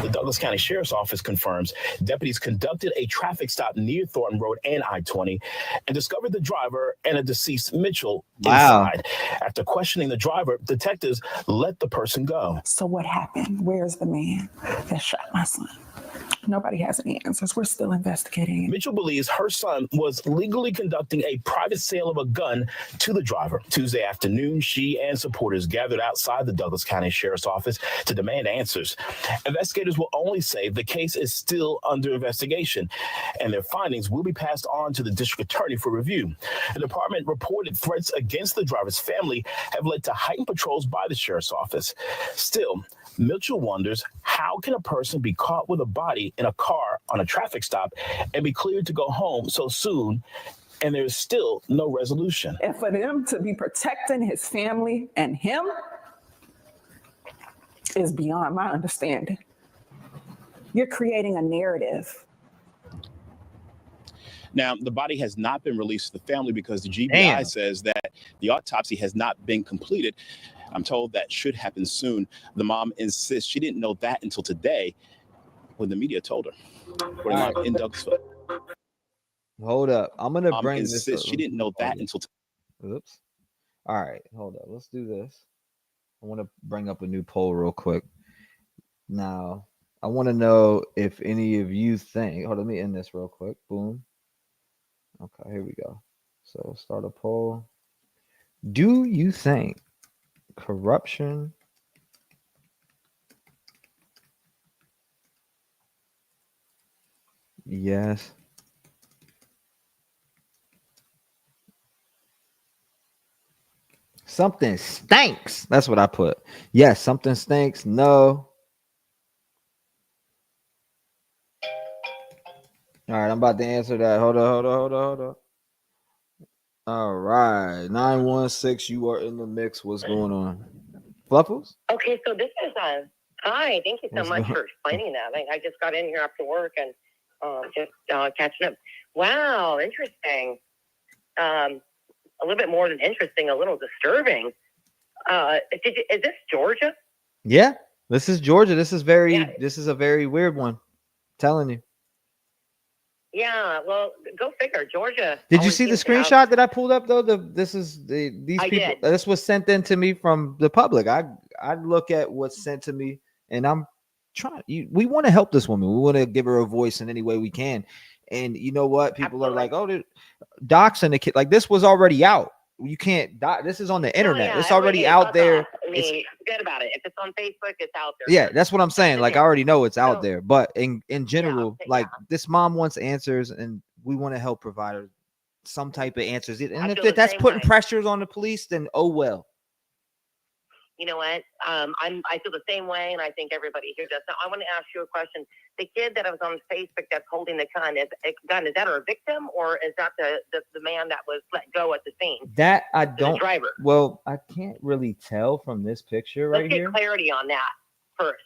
The Douglas County Sheriff's Office confirms deputies conducted a traffic stop near Thornton Road and I-20 and discovered the driver and a deceased Mitchell inside. After questioning the driver, detectives let the person go. So what happened? Where's the man that shot my son? Nobody has any answers. We're still investigating. Mitchell believes her son was legally conducting a private sale of a gun to the driver. Tuesday afternoon, she and supporters gathered outside the Douglas County Sheriff's Office to demand answers. Investigators will only say the case is still under investigation, and their findings will be passed on to the district attorney for review. The department reported threats against the driver's family have led to heightened patrols by the sheriff's office. Still, Mitchell wonders, how can a person be caught with a body in a car on a traffic stop and be cleared to go home so soon, and there's still no resolution? And for them to be protecting his family and him is beyond my understanding. You're creating a narrative. Now, the body has not been released to the family because the GBI says that the autopsy has not been completed. I'm told that should happen soon. The mom insists she didn't know that until today when the media told her. In Douglasville. Hold up. I'm going to bring this up. She didn't know that until Oops. All right. Hold up. Let's do this. I want to bring up a new poll real quick. Now, I want to know if any of you think. Hold on, let me end this real quick. Boom. Okay, here we go. So start a poll. Do you think corruption yes something stinks? That's what I put. Yes, something stinks. No. All right, I'm about to answer that. Hold on. All right, 916, you are in the mix. What's going on? Fluffles? Okay, so this is hi. Thank you so much for explaining that. I just got in here after work and just catching up. Wow, interesting. A little bit more than interesting, a little disturbing. Is this Georgia? Yeah, this is Georgia. This is a very weird one. I'm telling you. Yeah, well, go figure. Georgia. Did you see the screenshot that I pulled up though? These people. Did. This was sent in to me from the public. I look at what's sent to me, and I'm trying. We want to help this woman. We want to give her a voice in any way we can. And you know what? People are like, "Oh, they're doxing the kid." Like this was already out. You can't. This is on the internet. It's already out there. I mean, forget about it. If it's on Facebook, it's out there. Yeah, that's what I'm saying. Like I already know it's out there. But in general, this mom wants answers, and we want to help provide her some type of answers. And if that's putting pressures on the police, then oh well. You know what? I feel the same way, and I think everybody here does. Now, I want to ask you a question. The kid that was on Facebook that's holding the gun, is that a victim, or is that the man that was let go at the scene? That I don't. The driver. Well, I can't really tell from this picture right here. Let's get clarity on that first.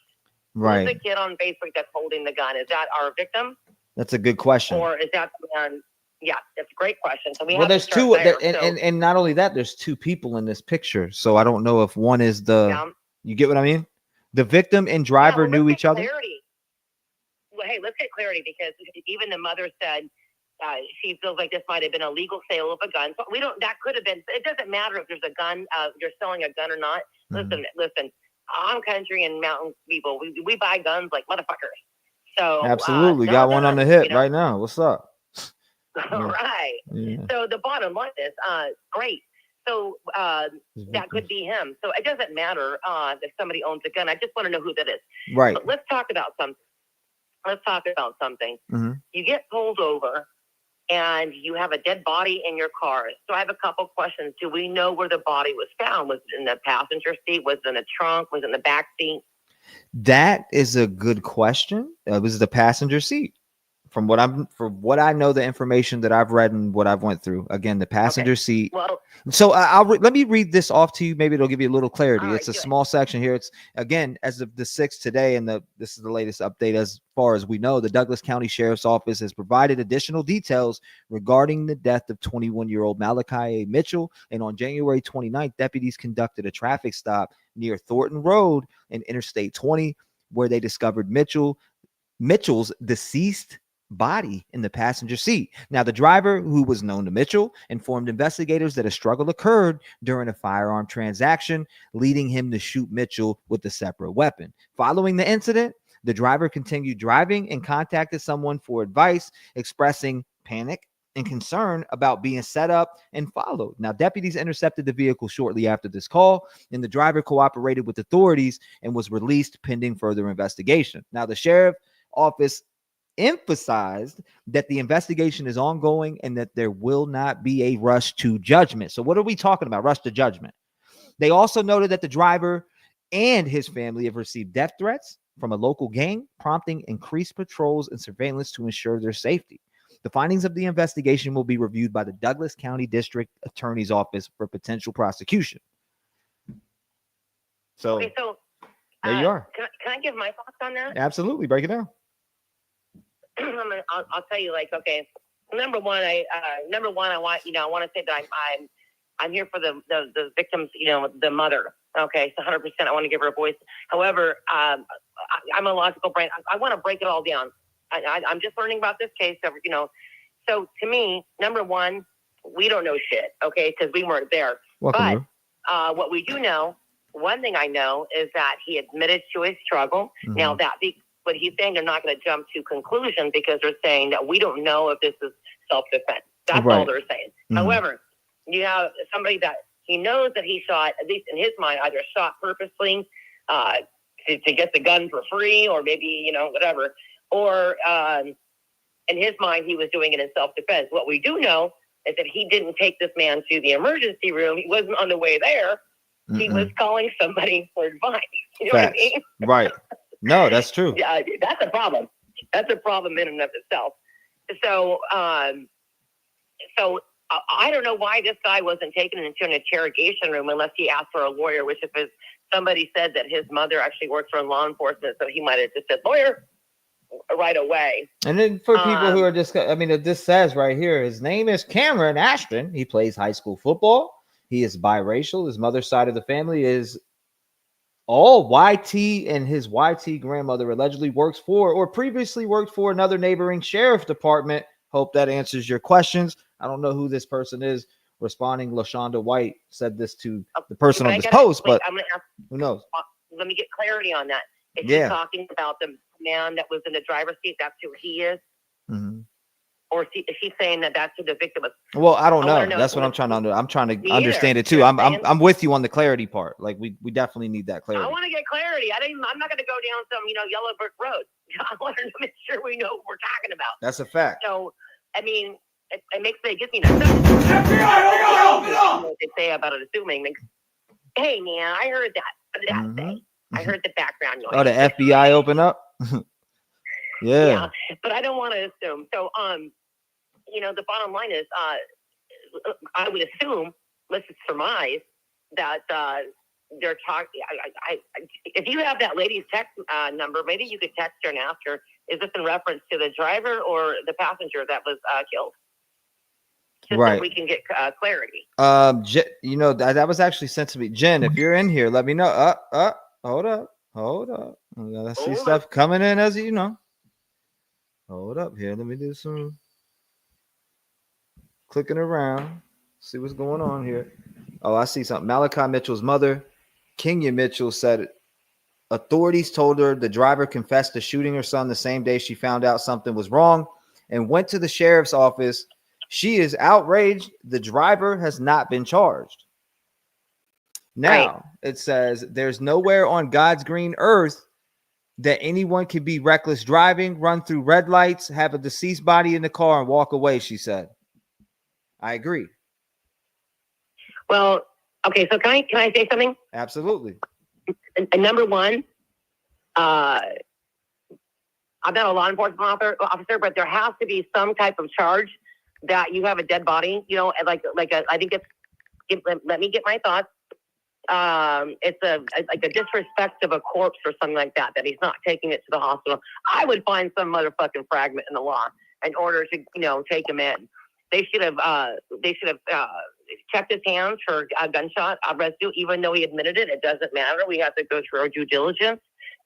Right. Who's the kid on Facebook that's holding the gun? Is that our victim? That's a good question. Or is that the man? Yeah, that's a great question. So there's two, and not only that, there's two people in this picture. So I don't know if one is you get what I mean? The victim and driver knew each other. Well, hey, let's get clarity because even the mother said she feels like this might have been a legal sale of a gun. So that could have been. It doesn't matter if there's a gun, you're selling a gun or not. Listen. I'm country and mountain people. We buy guns like motherfuckers. So absolutely, got one on the hip right now. What's up? All right. Yeah. So the bottom line is, great. So that could be him. So it doesn't matter if somebody owns a gun. I just want to know who that is. Right. But let's talk about something. Mm-hmm. You get pulled over, and you have a dead body in your car. So I have a couple questions. Do we know where the body was found? Was it in the passenger seat? Was it in the trunk? Was it in the back seat? That is a good question. It was the passenger seat. From what I know, the information that I've read and what I've went through. Again, the passenger seat. Well, so let me read this off to you. Maybe it'll give you a little clarity. It's a small section here. It's again as of the 6th today, and this is the latest update as far as we know. The Douglas County Sheriff's Office has provided additional details regarding the death of 21-year-old Malachi Mitchell. And on January 29th, deputies conducted a traffic stop near Thornton Road and Interstate 20, where they discovered Mitchell's deceased body in the passenger seat. Now, the driver, who was known to Mitchell, informed investigators that a struggle occurred during a firearm transaction, leading him to shoot Mitchell with a separate weapon. Following the incident, the driver continued driving and contacted someone for advice, expressing panic and concern about being set up and followed. Now, deputies intercepted the vehicle shortly after this call, and the driver cooperated with authorities and was released pending further investigation. Now, the sheriff's office emphasized that the investigation is ongoing and that there will not be a rush to judgment. So what are we talking about? Rush to judgment. They also noted that the driver and his family have received death threats from a local gang, prompting increased patrols and surveillance to ensure their safety. The findings of the investigation will be reviewed by the Douglas County District Attorney's Office for potential prosecution. So, okay, so there you are. Can I give my thoughts on that? Absolutely. Break it down. I'll tell you, like, okay, number one, I want to say that I'm here for the victims, the mother. Okay, so 100%, I want to give her a voice. However, I'm a logical brain. I want to break it all down. I'm just learning about this case, So to me, number one, we don't know shit, okay, because we weren't there. Welcome, but what we do know, one thing I know is that he admitted to his struggle. Mm-hmm. Now but he's saying they're not going to jump to conclusion because they're saying that we don't know if this is self-defense. That's all they're saying. Mm-hmm. However, you have somebody that he knows that he shot, at least in his mind, either shot purposely to get the gun for free or maybe, whatever. Or in his mind, he was doing it in self-defense. What we do know is that he didn't take this man to the emergency room. He wasn't on the way there. Mm-mm. He was calling somebody for advice. You know what I mean? Right. No, that's true. Yeah, that's a problem. That's a problem in and of itself. So, I don't know why this guy wasn't taken into an interrogation room unless he asked for a lawyer, which if somebody said that his mother actually works for law enforcement, so he might have just said lawyer right away. And then for people who are just, this says right here, his name is Cameron Ashton. He plays high school football. He is biracial. His mother's side of the family is all YT, and his YT grandmother allegedly works for or previously worked for another neighboring sheriff department. Hope that answers your questions. I don't know who this person is. Responding, LaShonda White said this to the person on this post, but I'm gonna ask, who knows? Let me get clarity on that. Is he talking about the man that was in the driver's seat? That's who he is? Mm-hmm. Or is he saying that that's who the victim is? Well, I don't know. That's what I'm trying to do. I'm trying to understand it too. I'm with you on the clarity part. Like we definitely need that clarity. I want to get clarity. I'm not going to go down some yellow brick road. I want to make sure we know what we're talking about. That's a fact. So it gets me nuts. What they say about it assuming. Like, hey man, I heard that thing. I heard the background noise. Oh, the FBI open up. Yeah, but I don't want to assume. So the bottom line is, I would assume, let's surmise that they're talking. If you have that lady's text number, maybe you could text her and ask her, is this in reference to the driver or the passenger that was killed? Just so we can get clarity. That was actually sent to me. Jen, if you're in here, let me know. Hold up. I see stuff coming in as you know. Hold up here. Let me do some clicking around. See what's going on here. Oh, I see something. Malachi Mitchell's mother, Kenya Mitchell, said authorities told her the driver confessed to shooting her son the same day she found out something was wrong and went to the sheriff's office. She is outraged. The driver has not been charged. Now, It says there's nowhere on God's green earth that anyone could be reckless driving, run through red lights, have a deceased body in the car, and walk away, she said. I agree. Well, okay, so can I say something? Absolutely. Number one, I'm not a law enforcement officer, but there has to be some type of charge that you have a dead body, you know, I think let me get my thoughts. It's like a disrespect of a corpse or something like that he's not taking it to the hospital. I would find some motherfucking fragment in the law in order to, you know, take him in. They should have checked his hands for a gunshot residue, even though he admitted it. It doesn't matter. We have to go through our due diligence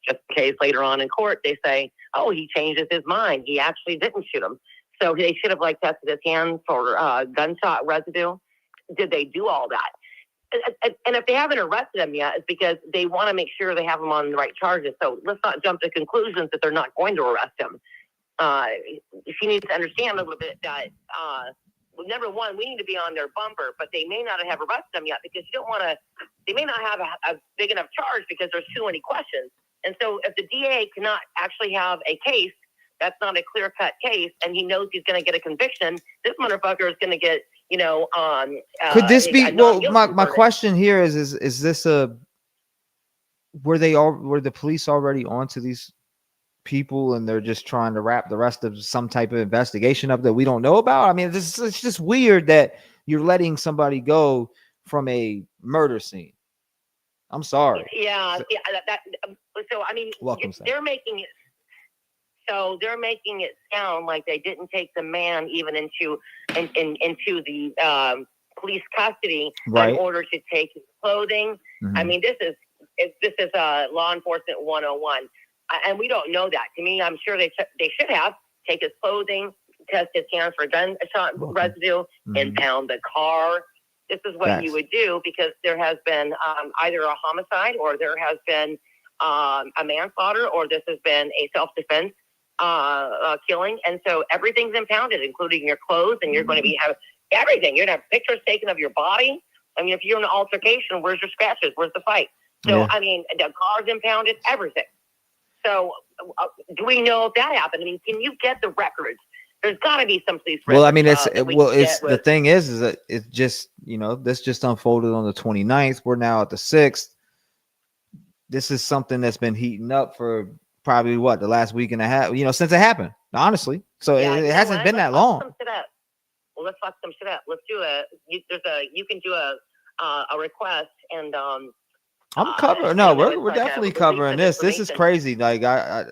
just in case later on in court they say, oh, he changes his mind. He actually didn't shoot him. So they should have tested his hands for gunshot residue. Did they do all that? And if they haven't arrested him yet, it's because they want to make sure they have him on the right charges. So let's not jump to conclusions that they're not going to arrest him. She needs to understand a little bit that, number one, we need to be on their bumper, but they may not have arrested him yet because you don't want to, they may not have a big enough charge because there's too many questions. And so if the DA cannot actually have a case, that's not a clear-cut case, and he knows he's going to get a conviction, this motherfucker is going to get, you know, could this be, well, my question here is this were the police already onto these people and they're just trying to wrap the rest of some type of investigation up that we don't know about? I mean, it's just weird that you're letting somebody go from a murder scene. I'm sorry. Yeah. So I mean, they're making it. So they're making it sound like they didn't take the man even into the police custody in order to take his clothing. I mean, this is law enforcement 101, and we don't know that. To me, I'm sure they should have take his clothing, test his hands for gunshot residue, impound the car. This is what you would do because there has been either a homicide or there has been a manslaughter or this has been a self-defense killing. And so everything's impounded, including your clothes, and you're going to have everything. You're going to have pictures taken of your body. I mean, if you're in an altercation, where's your scratches? Where's the fight? So, I mean, the car's impounded, everything. So do we know if that happened? I mean, can you get the records? There's got to be some police records. Well, I mean, the thing is that it's just, you know, this just unfolded on the 29th. We're now at the 6th. This is something that's been heating up for probably the last week and a half, you know, since it happened, honestly. So it hasn't been that long. Well, let's fuck some shit up. Let's do you can do a request and I'm covering. No, we're definitely covering this. This is crazy. Like I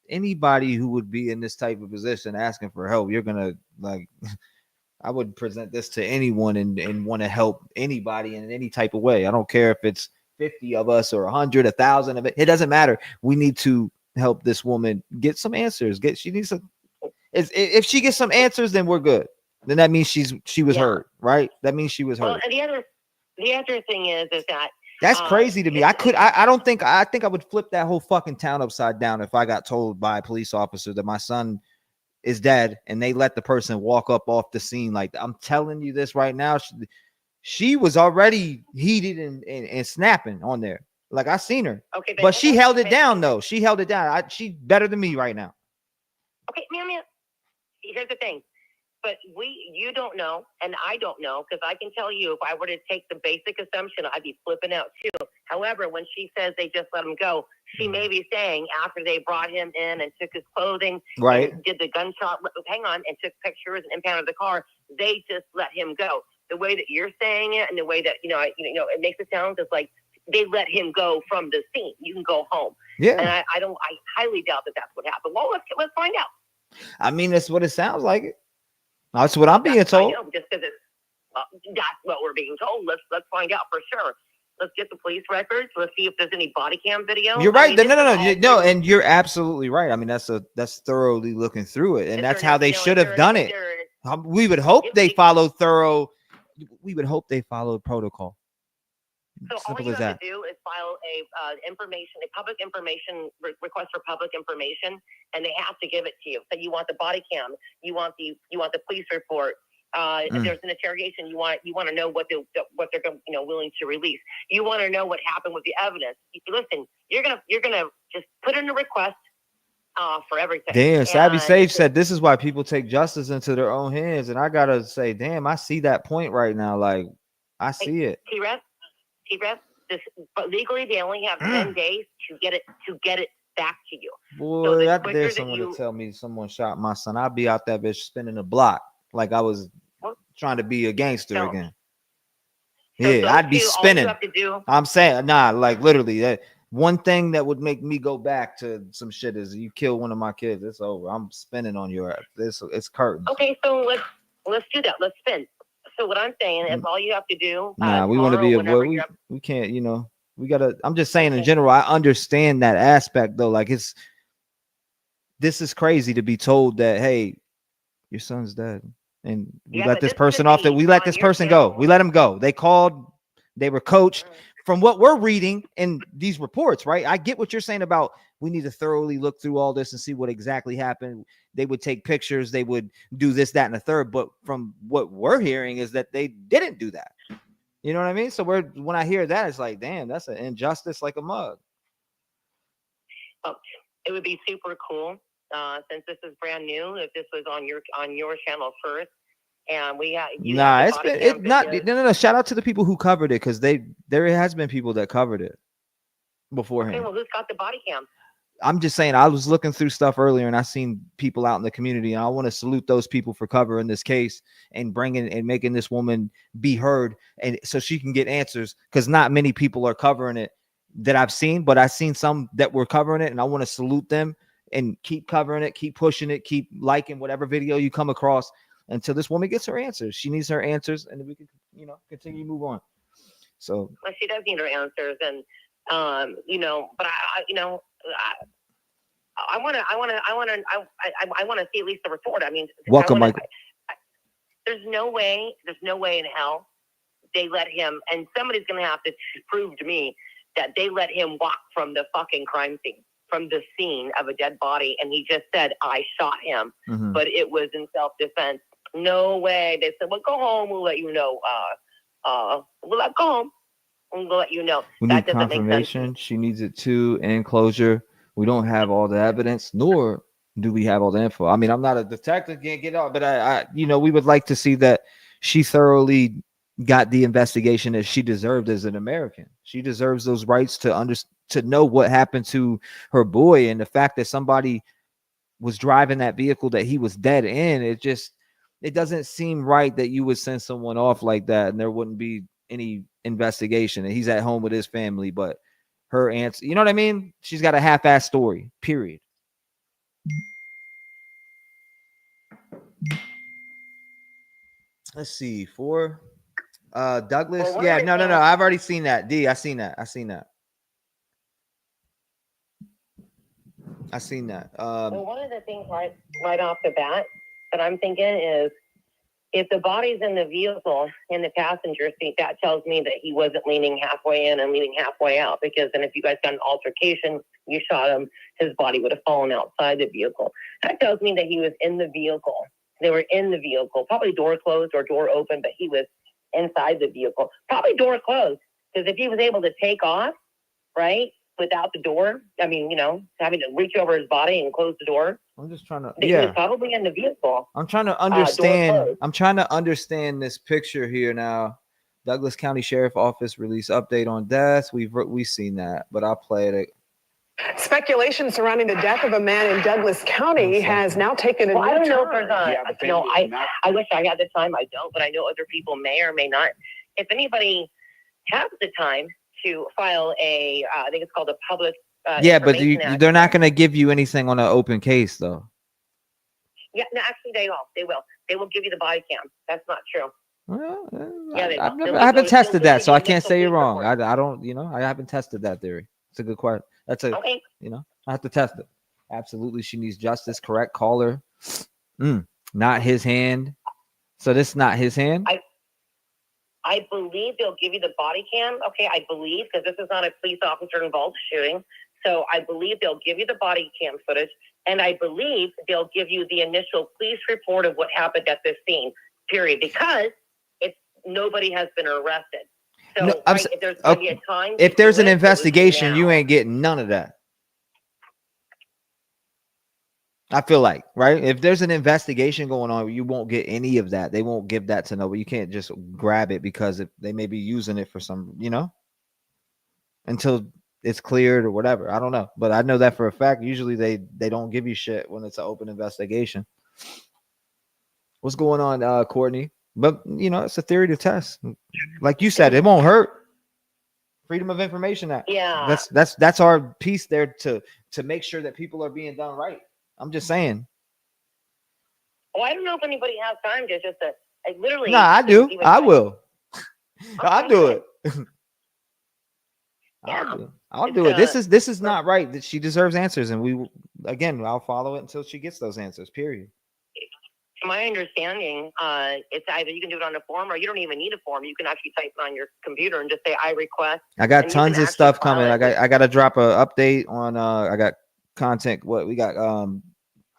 anybody who would be in this type of position asking for help, you're gonna I would present this to anyone and want to help anybody in any type of way. I don't care if it's 50 of us or 100, 1,000 of it. It doesn't matter. We need to help this woman get some answers. She needs some. If she gets some answers, then we're good. Then that means she was hurt, right? That means she was hurt. Well, and the other thing is that that's crazy to me. I think I would flip that whole fucking town upside down if I got told by a police officer that my son is dead and they let the person walk up off the scene. Like, I'm telling you this right now. She was already heated and snapping on there. Like, I seen her. Okay, but she held it down though. She held it down. She's better than me right now. Okay, man. Here's the thing. But you don't know, and I don't know, because I can tell you if I were to take the basic assumption, I'd be flipping out too. However, when she says they just let him go, she may be saying after they brought him in and took his clothing, and did the gunshot, and took pictures and impounded the car, they just let him go. The way that you're saying it, and the way that it makes it sound just like they let him go from the scene. You can go home. Yeah, and I highly doubt that that's what happened. Well, let's find out. I mean, that's what it sounds like. That's what I'm being told. I know, just because that's what we're being told. Let's find out for sure. Let's get the police records. Let's see if there's any body cam video. You're right. No, and you're absolutely right. I mean, that's thoroughly looking through it, and that's how they should have done it. We would hope they followed thorough. We would hope they followed protocol. So all you have to do is file a public information request for public information, and they have to give it to you. So you want the body cam, you want the police report, There's an interrogation. You want to know what they're willing to release. You want to know what happened with the evidence. Listen, you're gonna just put in a request for everything. Damn, Savvy Sage said this is why people take justice into their own hands, and I gotta say, damn, I see that point right now. Like, I see it. T-Rev, but legally they only have 10 days to get it back to you. Boy, so I dare someone to tell me someone shot my son. I'd be out that bitch spinning the block like I was trying to be a gangster again. Yeah, I'd be spinning. I'm saying, nah, like literally that. One thing that would make me go back to some shit is you kill one of my kids. It's over. I'm spinning on your ass. It's curtains. Okay, so let's do that. Let's spin. So what I'm saying is all you have to do. Nah, we want to be a boy. We can't, we gotta. I'm just saying in general. I understand that aspect though. Like this is crazy to be told that, hey, your son's dead, and we let this person off. That we let this person go. We let him go. They called. They were coached. From what we're reading in these reports, right? I get what you're saying about we need to thoroughly look through all this and see what exactly happened. They would take pictures. They would do this, that, and the third. But from what we're hearing is that they didn't do that. You know what I mean? So when I hear that, it's like, damn, that's an injustice like a mug. It would be super cool since this is brand new. If this was on your channel first. And we got no. Shout out to the people who covered it because there has been people that covered it beforehand. Okay, well, who's got the body cam? I'm just saying I was looking through stuff earlier and I seen people out in the community, and I want to salute those people for covering this case and bringing and making this woman be heard, and so she can get answers because not many people are covering it that I've seen, but I've seen some that were covering it, and I want to salute them and keep covering it, keep pushing it, keep liking whatever video you come across. Until this woman gets her answers. She needs her answers, and we can, continue to move on. So well, she does need her answers, and but I want to see at least the report. I mean, welcome, Michael. There's no way in hell they let him, and somebody's gonna have to prove to me that they let him walk from the fucking crime scene, from the scene of a dead body, and he just said, "I shot him," but it was in self-defense. No way. They said, well, go home. We'll let you know. Go home. We'll let you know. We need confirmation. She needs it too, and closure. We don't have all the evidence, nor do we have all the info. I mean, I'm not a detective, can't get out, but I we would like to see that she thoroughly got the investigation that she deserved as an American. She deserves those rights to know what happened to her boy, and the fact that somebody was driving that vehicle that he was dead in. It doesn't seem right that you would send someone off like that and there wouldn't be any investigation, and he's at home with his family, but her answer, you know what I mean? She's got a half-ass story, period. Let's see, for Douglas. Well, yeah, no. I've already seen that. I seen that. Well, one of the things right off the bat that I'm thinking is if the body's in the vehicle in the passenger seat, that tells me that he wasn't leaning halfway in and leaning halfway out, because then if you guys got an altercation, you shot him, his body would have fallen outside the vehicle. That tells me that he was in the vehicle. They were in the vehicle, probably door closed or door open, but he was inside the vehicle, probably door closed, because if he was able to take off, right, without the door, I mean, having to reach over his body and close the door. I'm just trying to. He was probably in the vehicle. I'm trying to understand. I'm trying to understand this picture here now. Douglas County Sheriff Office release update on deaths. We've seen that, but I'll play it. Speculation surrounding the death of a man in Douglas County has now taken a new I don't know turn. if there's I wish I had the time. I don't, but I know other people may or may not. If anybody has the time to file I think it's called a public. Yeah, but they're not going to give you anything on an open case, though. Yeah, no, actually, they will. They will give you the body cam. That's not true. Well, yeah, I haven't tested that, so I can't say you're wrong. I don't, I haven't tested that theory. It's a good question. That's okay. I have to test it. Absolutely, she needs justice. Correct. Call her. Not his hand. So this is not his hand. I believe they'll give you the body cam. Okay, I believe, because this is not a police officer involved shooting. So I believe they'll give you the body cam footage, and I believe they'll give you the initial police report of what happened at this scene. period, because nobody has been arrested. So No, if there's going to be a time, if there's an investigation, you ain't getting none of that. I feel like, right? If there's an investigation going on, you won't get any of that. They won't give that to nobody. You can't just grab it because they may be using it for some, until it's cleared or whatever. I don't know. But I know that for a fact. Usually they don't give you shit when it's an open investigation. What's going on, Courtney? But, it's a theory to test. Like you said, it won't hurt. Freedom of Information Act. Yeah. That's our piece there to make sure that people are being done right. I'm just saying. Well, I don't know if anybody has time to just literally. No, I do. I will. I'll do it. I'll do it. This is not right. That she deserves answers, and I'll follow it until she gets those answers. Period. To my understanding, it's either you can do it on a form or you don't even need a form. You can actually type it on your computer and just say, "I request." I got tons of stuff coming. I got to drop a update on. I got content. What we got?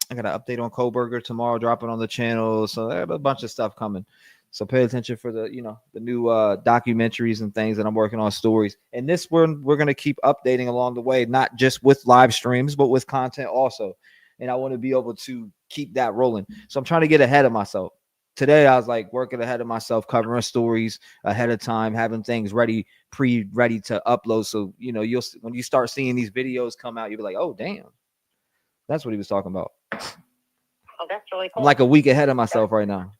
I got an update on Koberger tomorrow, dropping on the channel. So I have a bunch of stuff coming. So pay attention for the new documentaries and things that I'm working on, stories. And this we're gonna keep updating along the way, not just with live streams, but with content also. And I want to be able to keep that rolling. So I'm trying to get ahead of myself. Today I was like working ahead of myself, covering stories ahead of time, having things ready to upload. So when you start seeing these videos come out, you'll be like, oh damn, that's what he was talking about. Oh, that's really cool. I'm like a week ahead of myself right now.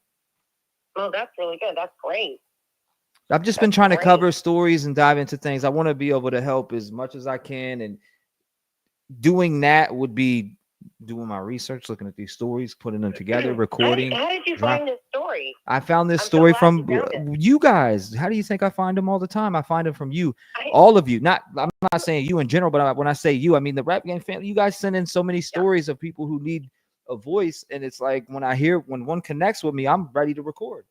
Oh, that's really good. That's great. I've just been trying to cover stories and dive into things. I want to be able to help as much as I can. And doing that would be doing my research, looking at these stories, putting them together, recording. How did you find this story? I found this story from you guys. How do you think I find them all the time? I find them from you, all of you. I'm not saying you in general, but when I say you, I mean the rap game family. You guys send in so many stories of people who need a voice, and it's like when one connects with me, I'm ready to record.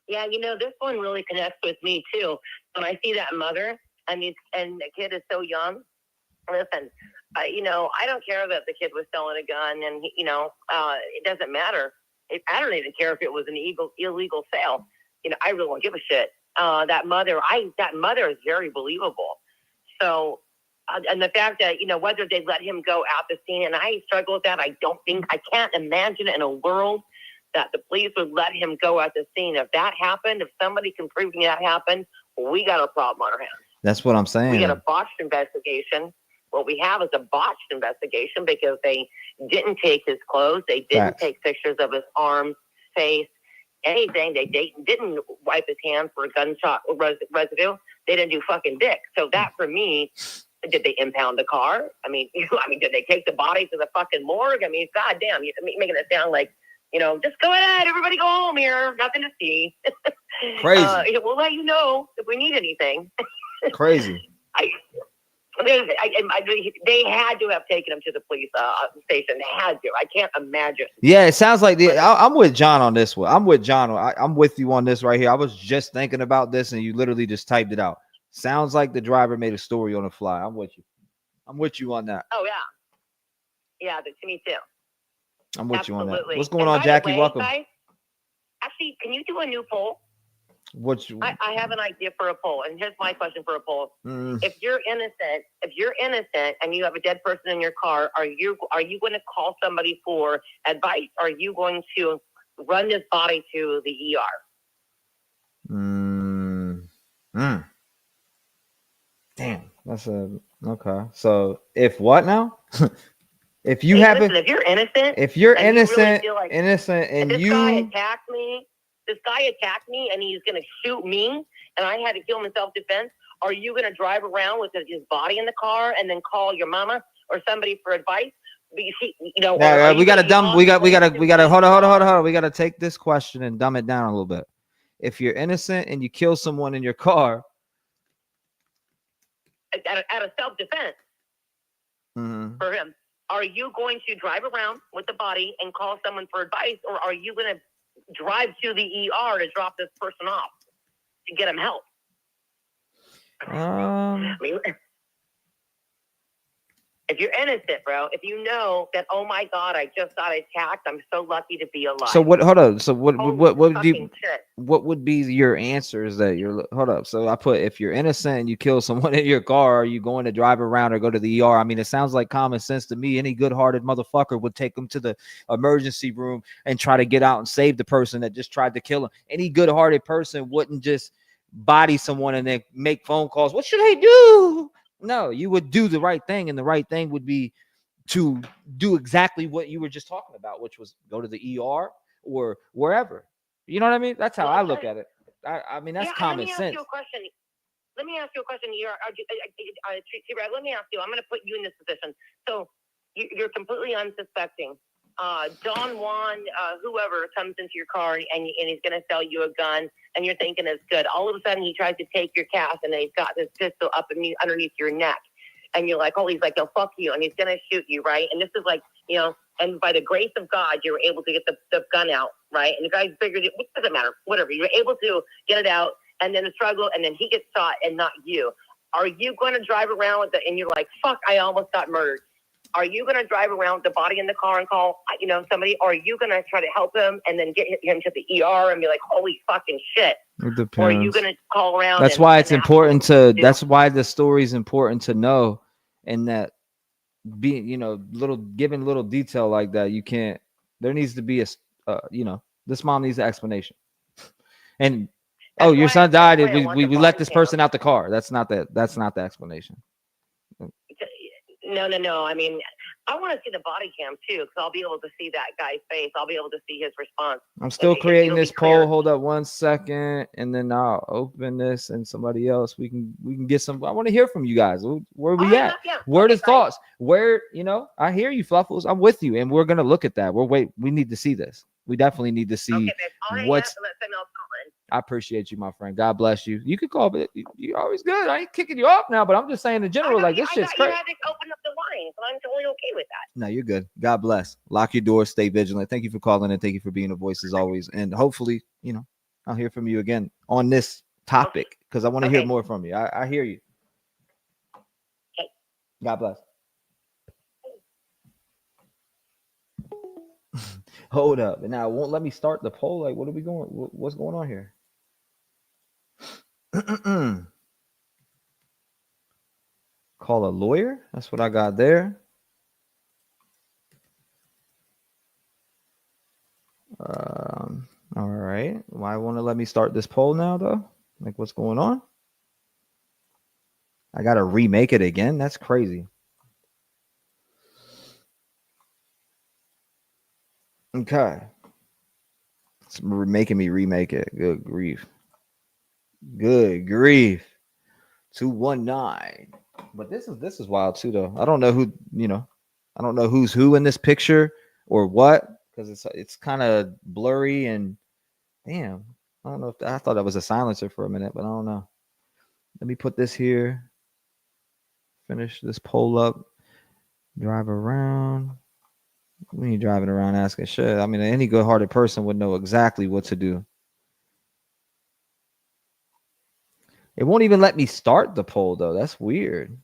Yeah, this one really connects with me too. When I see that mother, and the kid is so young. Listen, I don't care that the kid was selling a gun, and it doesn't matter. I don't even care if it was an illegal sale. I really won't give a shit. That mother is very believable. So. And the fact that, whether they let him go out the scene, and I struggle with that. I can't imagine in a world that the police would let him go out the scene. If that happened, if somebody can prove that happened, we got a problem on our hands. That's what I'm saying. We got a botched investigation. What we have is a botched investigation because they didn't take his clothes. They didn't take pictures of his arms, face, anything. They didn't wipe his hands for gunshot residue. They didn't do fucking dick. So that, for me... Did they impound the car? I mean, did they take the body to the fucking morgue? I mean, goddamn, you're making it sound like, just go ahead, everybody go home here, nothing to see. Crazy. We'll let you know if we need anything. Crazy. They had to have taken him to the police station. They had to. I can't imagine. Yeah, it sounds like I'm with John on this one. I'm with John. I'm with you on this right here. I was just thinking about this, and you literally just typed it out. Sounds like the driver made a story on the fly. I'm with you. I'm with you on that. Oh, yeah. Yeah, to me too. I'm with you on that. What's going on, Jackie? Welcome. Guys, actually, can you do a new poll? I have an idea for a poll, and here's my question for a poll. If you're innocent and you have a dead person in your car, are you going to call somebody for advice? Are you going to run this body to the ER? Damn, that's okay. So if what now? If you if you're innocent, and this guy attacked me and he's gonna shoot me and I had to kill him in self-defense, are you gonna drive around with his body in the car and then call your mama or somebody for advice? We gotta hold on. We gotta take this question and dumb it down a little bit. If you're innocent and you kill someone in your car out of self-defense for him, are you going to drive around with the body and call someone for advice, or are you going to drive to the ER to drop this person off to get him help? If you're innocent, bro, if you know that, oh my God, I just got attacked, I'm so lucky to be alive. So what? Hold up. So what would you? Shit. What would be your answers that you're? Hold up. So I put, if you're innocent and you kill someone in your car, are you going to drive around or go to the ER? I mean, it sounds like common sense to me. Any good-hearted motherfucker would take them to the emergency room and try to get out and save the person that just tried to kill him. Any good-hearted person wouldn't just body someone and then make phone calls. What should I do? No, you would do the right thing, and the right thing would be to do exactly what you were just talking about, which was go to the ER or wherever. You know what I mean? That's how I look at it. I mean, that's common sense. Let me ask you a question. T-Rev, let me ask you. I'm going to put you in this position. So you're completely unsuspecting. Don Juan, whoever comes into your car and he's going to sell you a gun, and you're thinking it's good. All of a sudden, he tries to take your cash, and then he's got this pistol up underneath your neck. And you're like, oh, he's like, he'll fuck you, and he's going to shoot you, right? And this is like, you know, and by the grace of God, you were able to get the gun out, right? And the guy figured it doesn't matter, whatever. You were able to get it out, and then the struggle, and then he gets shot and not you. Are you going to drive around with it, and you're like, fuck, I almost got murdered? Are you going to drive around with the body in the car and call, you know, somebody? Or are you going to try to help him and then get him to the ER and be like, holy fucking shit? It depends. Or are you going to call around? That's why it's important to, that's why the story is important to know. And that being, you know, giving little detail like that, you can't, there needs to be a, you know, this mom needs an explanation. And, oh, your son died. We let this person out the car. That's not the explanation. No. I mean, I want to see the body cam too, because I'll be able to see that guy's face. I'll be able to see his response. I'm still creating this poll. Hold up 1 second, and then I'll open this, and somebody else. We can get some. I want to hear from you guys. Where we at? Yeah. Where the thoughts? Where, you know? I hear you, Fluffles. I'm with you, and we're gonna look at that. We need to see this. We definitely need to see what's. I appreciate you, my friend. God bless you. You could call, but you're always good. I ain't kicking you off now, but I'm just saying in general, like this shit's crazy. You had to open up the line, so I'm totally okay with that. No, you're good. God bless. Lock your doors. Stay vigilant. Thank you for calling and thank you for being a voice as always. And hopefully, you know, I'll hear from you again on this topic because I want to hear more from you. I hear you. Okay. God bless. Hold up. And now it won't let me start the poll. Like, what are we going? What's going on here? Call a lawyer. That's what I got there. All right. Why won't it let me start this poll now, though? Like, what's going on? I got to remake it again. That's crazy. Okay. It's making me remake it. Good grief. Good grief. 219. But this is wild too, though. I don't know who, you know, I don't know who's who in this picture or what, because it's kind of blurry and damn. I don't know if I thought that was a silencer for a minute, but I don't know. Let me put this here. Finish this poll up. Drive around. We ain't driving around asking shit. I mean, any good-hearted person would know exactly what to do. It won't even let me start the poll, though. That's weird.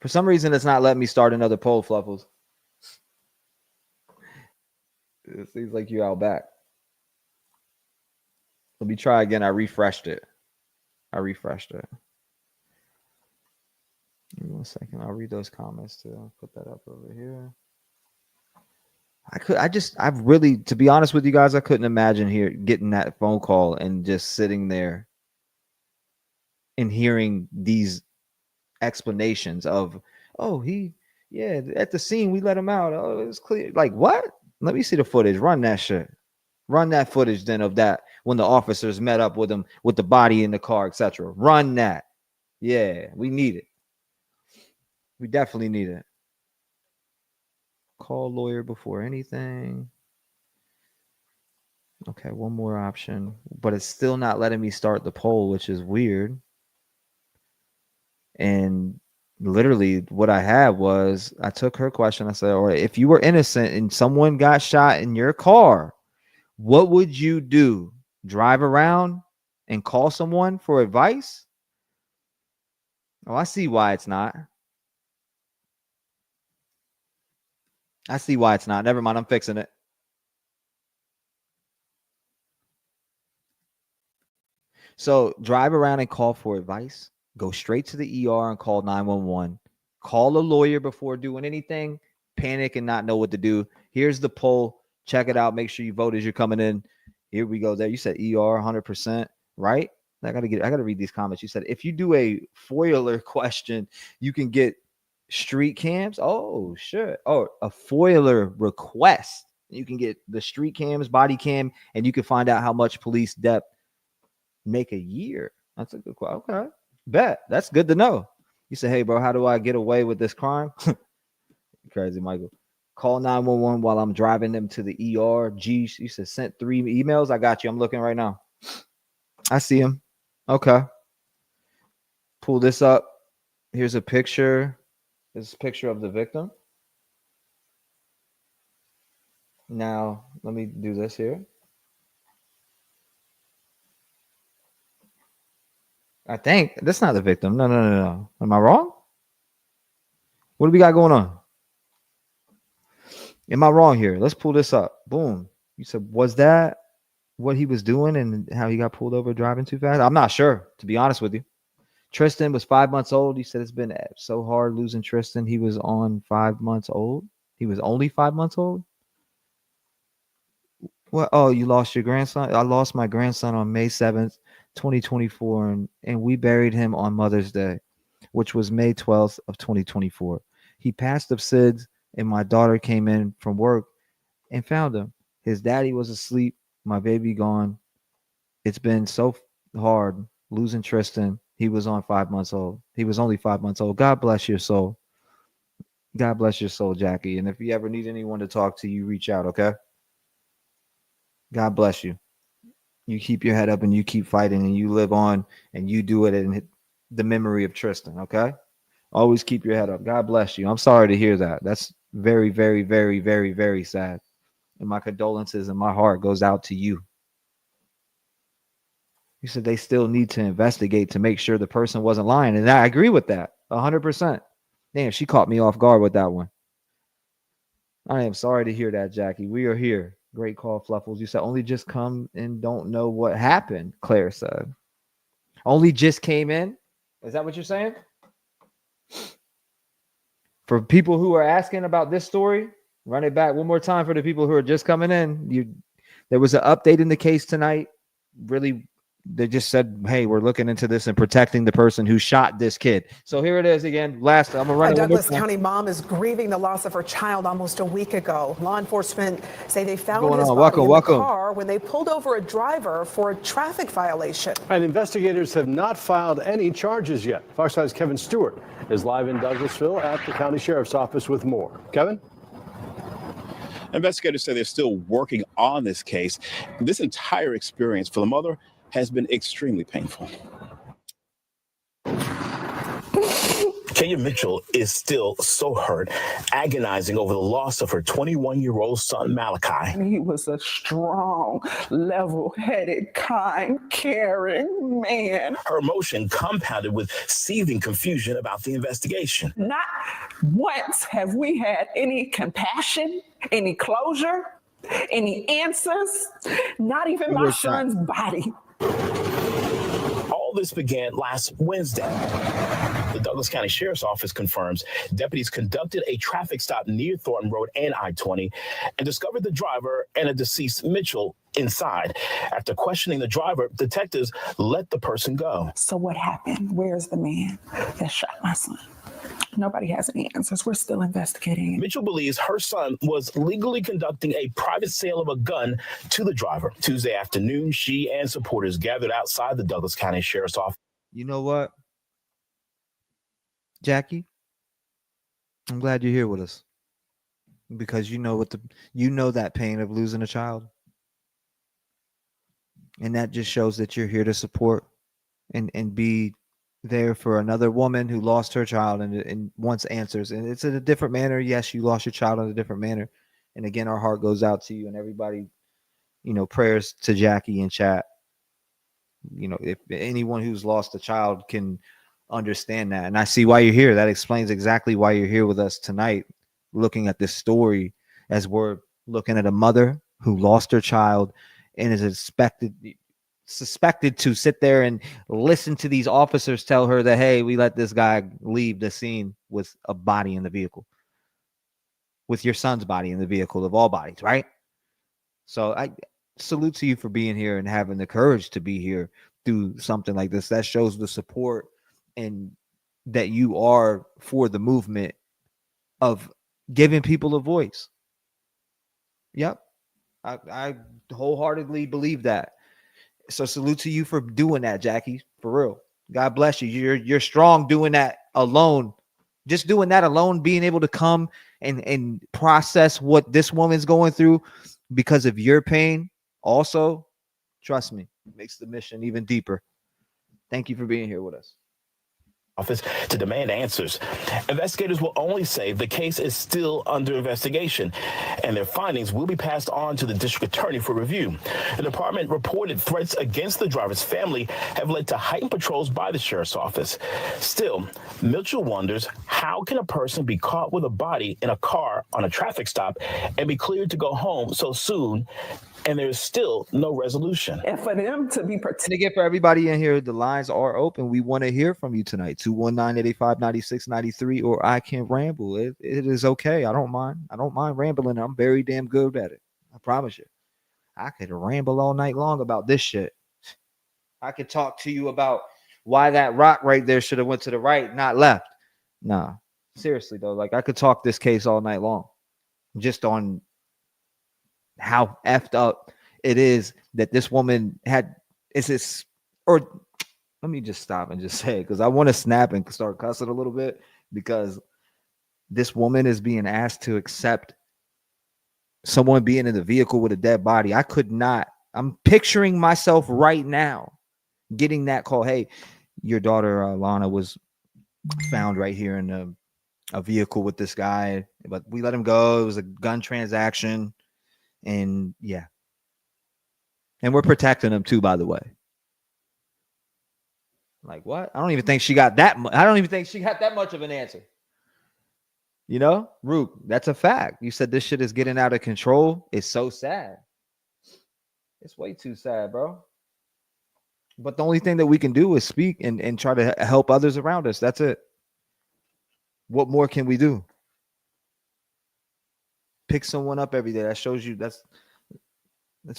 For some reason, it's not letting me start another poll, Fluffles. It seems like you're out back. Let me try again. I refreshed it. Give me 1 second. I'll read those comments too. I'll put that up over here. I really, to be honest with you guys, I couldn't imagine getting that phone call and just sitting there and hearing these explanations of, oh, at the scene, we let him out. Oh, it's clear. Like, what? Let me see the footage. Run that shit. Run that footage then of that when the officers met up with him with the body in the car, etc. Run that. Yeah, we need it. We definitely need it. Call lawyer before anything. Okay, one more option, but it's still not letting me start the poll, which is weird. And literally what I had was, I took her question. I said, all right, if you were innocent and someone got shot in your car, what would you do? Drive around and call someone for advice? Oh, I see why it's not. I see why it's not. Never mind. I'm fixing it. So drive around and call for advice. Go straight to the ER and call 911. Call a lawyer before doing anything. Panic and not know what to do. Here's the poll. Check it out. Make sure you vote as you're coming in. Here we go. There. You said ER 100%, right? I gotta read these comments. You said if you do a foiler question, you can get street cams. Oh, sure. Oh, a foiler request. You can get the street cams, body cam, and you can find out how much police depth make a year. That's a good question. Okay. Bet. That's good to know. You say, hey, bro, how do I get away with this crime? Crazy, Michael. Call 911 while I'm driving them to the ER. Geez, you said sent 3 emails. I got you. I'm looking right now. I see him. Okay. Pull this up. Here's a picture. This is a picture of the victim. Now, let me do this here. I think that's not the victim. No. Am I wrong? What do we got going on? Am I wrong here? Let's pull this up. Boom. You said, was that what he was doing and how he got pulled over driving too fast? I'm not sure, to be honest with you. Tristan was 5 months old. He said it's been so hard losing Tristan. He was on 5 months old. He was only 5 months old. Well, oh, you lost your grandson? I lost my grandson on May 7th, 2024, and we buried him on Mother's Day, which was May 12th of 2024. He passed of SIDS, and my daughter came in from work and found him. His daddy was asleep. My baby gone. It's been so hard losing Tristan. He was on 5 months old. He was only 5 months old. God bless your soul. God bless your soul, Jackie. And if you ever need anyone to talk to, you reach out, okay? God bless you. You keep your head up and you keep fighting and you live on and you do it in the memory of Tristan, okay? Always keep your head up. God bless you. I'm sorry to hear that. That's very, very, very, very, very sad. And my condolences and my heart goes out to you. You said they still need to investigate to make sure the person wasn't lying. And I agree with that 100%. Damn, she caught me off guard with that one. I am sorry to hear that, Jackie. We are here. Great call, Fluffles. You said only just come and don't know what happened, Claire said. Only just came in? Is that what you're saying? For people who are asking about this story, run it back one more time for the people who are just coming in. There was an update in the case tonight. Really, they just said, hey, we're looking into this and protecting the person who shot this kid. So here it is again. Last, I'm going to run it. A Douglas County mom is grieving the loss of her child almost a week ago. Law enforcement say they found his body in the car when they pulled over a driver for a traffic violation. And investigators have not filed any charges yet. Fox 5's Kevin Stewart is live in Douglasville at the county sheriff's office with more. Kevin? Investigators say they're still working on this case. This entire experience for the mother has been extremely painful. Kenya Mitchell is still so hurt, agonizing over the loss of her 21-year-old son, Malachi. He was a strong, level-headed, kind, caring man. Her emotion compounded with seething confusion about the investigation. Not once have we had any compassion, any closure, any answers, not even my son's body. All this began last Wednesday. The Douglas County Sheriff's Office confirms deputies conducted a traffic stop near Thornton Road and I-20 and discovered the driver and a deceased Mitchell inside. After questioning the driver, detectives let the person go. So what happened? Where's the man that shot my son? Nobody has any answers. We're still investigating. Mitchell believes her son was legally conducting a private sale of a gun to the driver. Tuesday afternoon, she and supporters gathered outside the Douglas County Sheriff's Office. You know what, Jackie? I'm glad you're here with us because you know that pain of losing a child. And that just shows that you're here to support and be there for another woman who lost her child and wants answers. And it's in a different manner. Yes, you lost your child in a different manner. And again, our heart goes out to you and everybody, prayers to Jackie in chat. You know, if anyone who's lost a child can understand that. And I see why you're here. That explains exactly why you're here with us tonight, looking at this story as we're looking at a mother who lost her child and is suspected to sit there and listen to these officers tell her that, hey, we let this guy leave the scene with a body in the vehicle, with your son's body in the vehicle of all bodies, right? So I salute to you for being here and having the courage to be here through something like this. That shows the support and that you are for the movement of giving people a voice. Yep. I wholeheartedly believe that. So salute to you for doing that, Jackie. For real. God bless you. You're strong doing that alone. Just doing that alone, being able to come and process what this woman's going through because of your pain. Also, trust me, makes the mission even deeper. Thank you for being here with us. Office to demand answers. Investigators will only say the case is still under investigation, and their findings will be passed on to the district attorney for review. The department reported threats against the driver's family have led to heightened patrols by the sheriff's office. Still, Mitchell wonders, how can a person be caught with a body in a car on a traffic stop and be cleared to go home so soon, and there's still no resolution? And for them to be protected. And again, for everybody in here, the lines are open. We want to hear from you tonight. 219-885-9693, or I Can Ramble. It is okay. I don't mind. I don't mind rambling. I'm very damn good at it. I promise you. I could ramble all night long about this shit. I could talk to you about why that rock right there should have went to the right, not left. Nah, seriously though. Like, I could talk this case all night long, just on how effed up it is that this woman had. Is this, or let me just stop and just say it, because I want to snap and start cussing a little bit, because this woman is being asked to accept someone being in the vehicle with a dead body. I could not. I'm picturing myself right now getting that call. Hey, your daughter Lana was found right here in a vehicle with this guy, but we let him go. It was a gun transaction. And yeah, and we're protecting him too, by the way. Like, what? I don't even think she got that. I don't even think she got that much of an answer. You know, Rook, that's a fact. You said this shit is getting out of control. It's so sad. It's way too sad, bro. But the only thing that we can do is speak and try to help others around us. That's it. What more can we do? Pick someone up every day. That shows you that's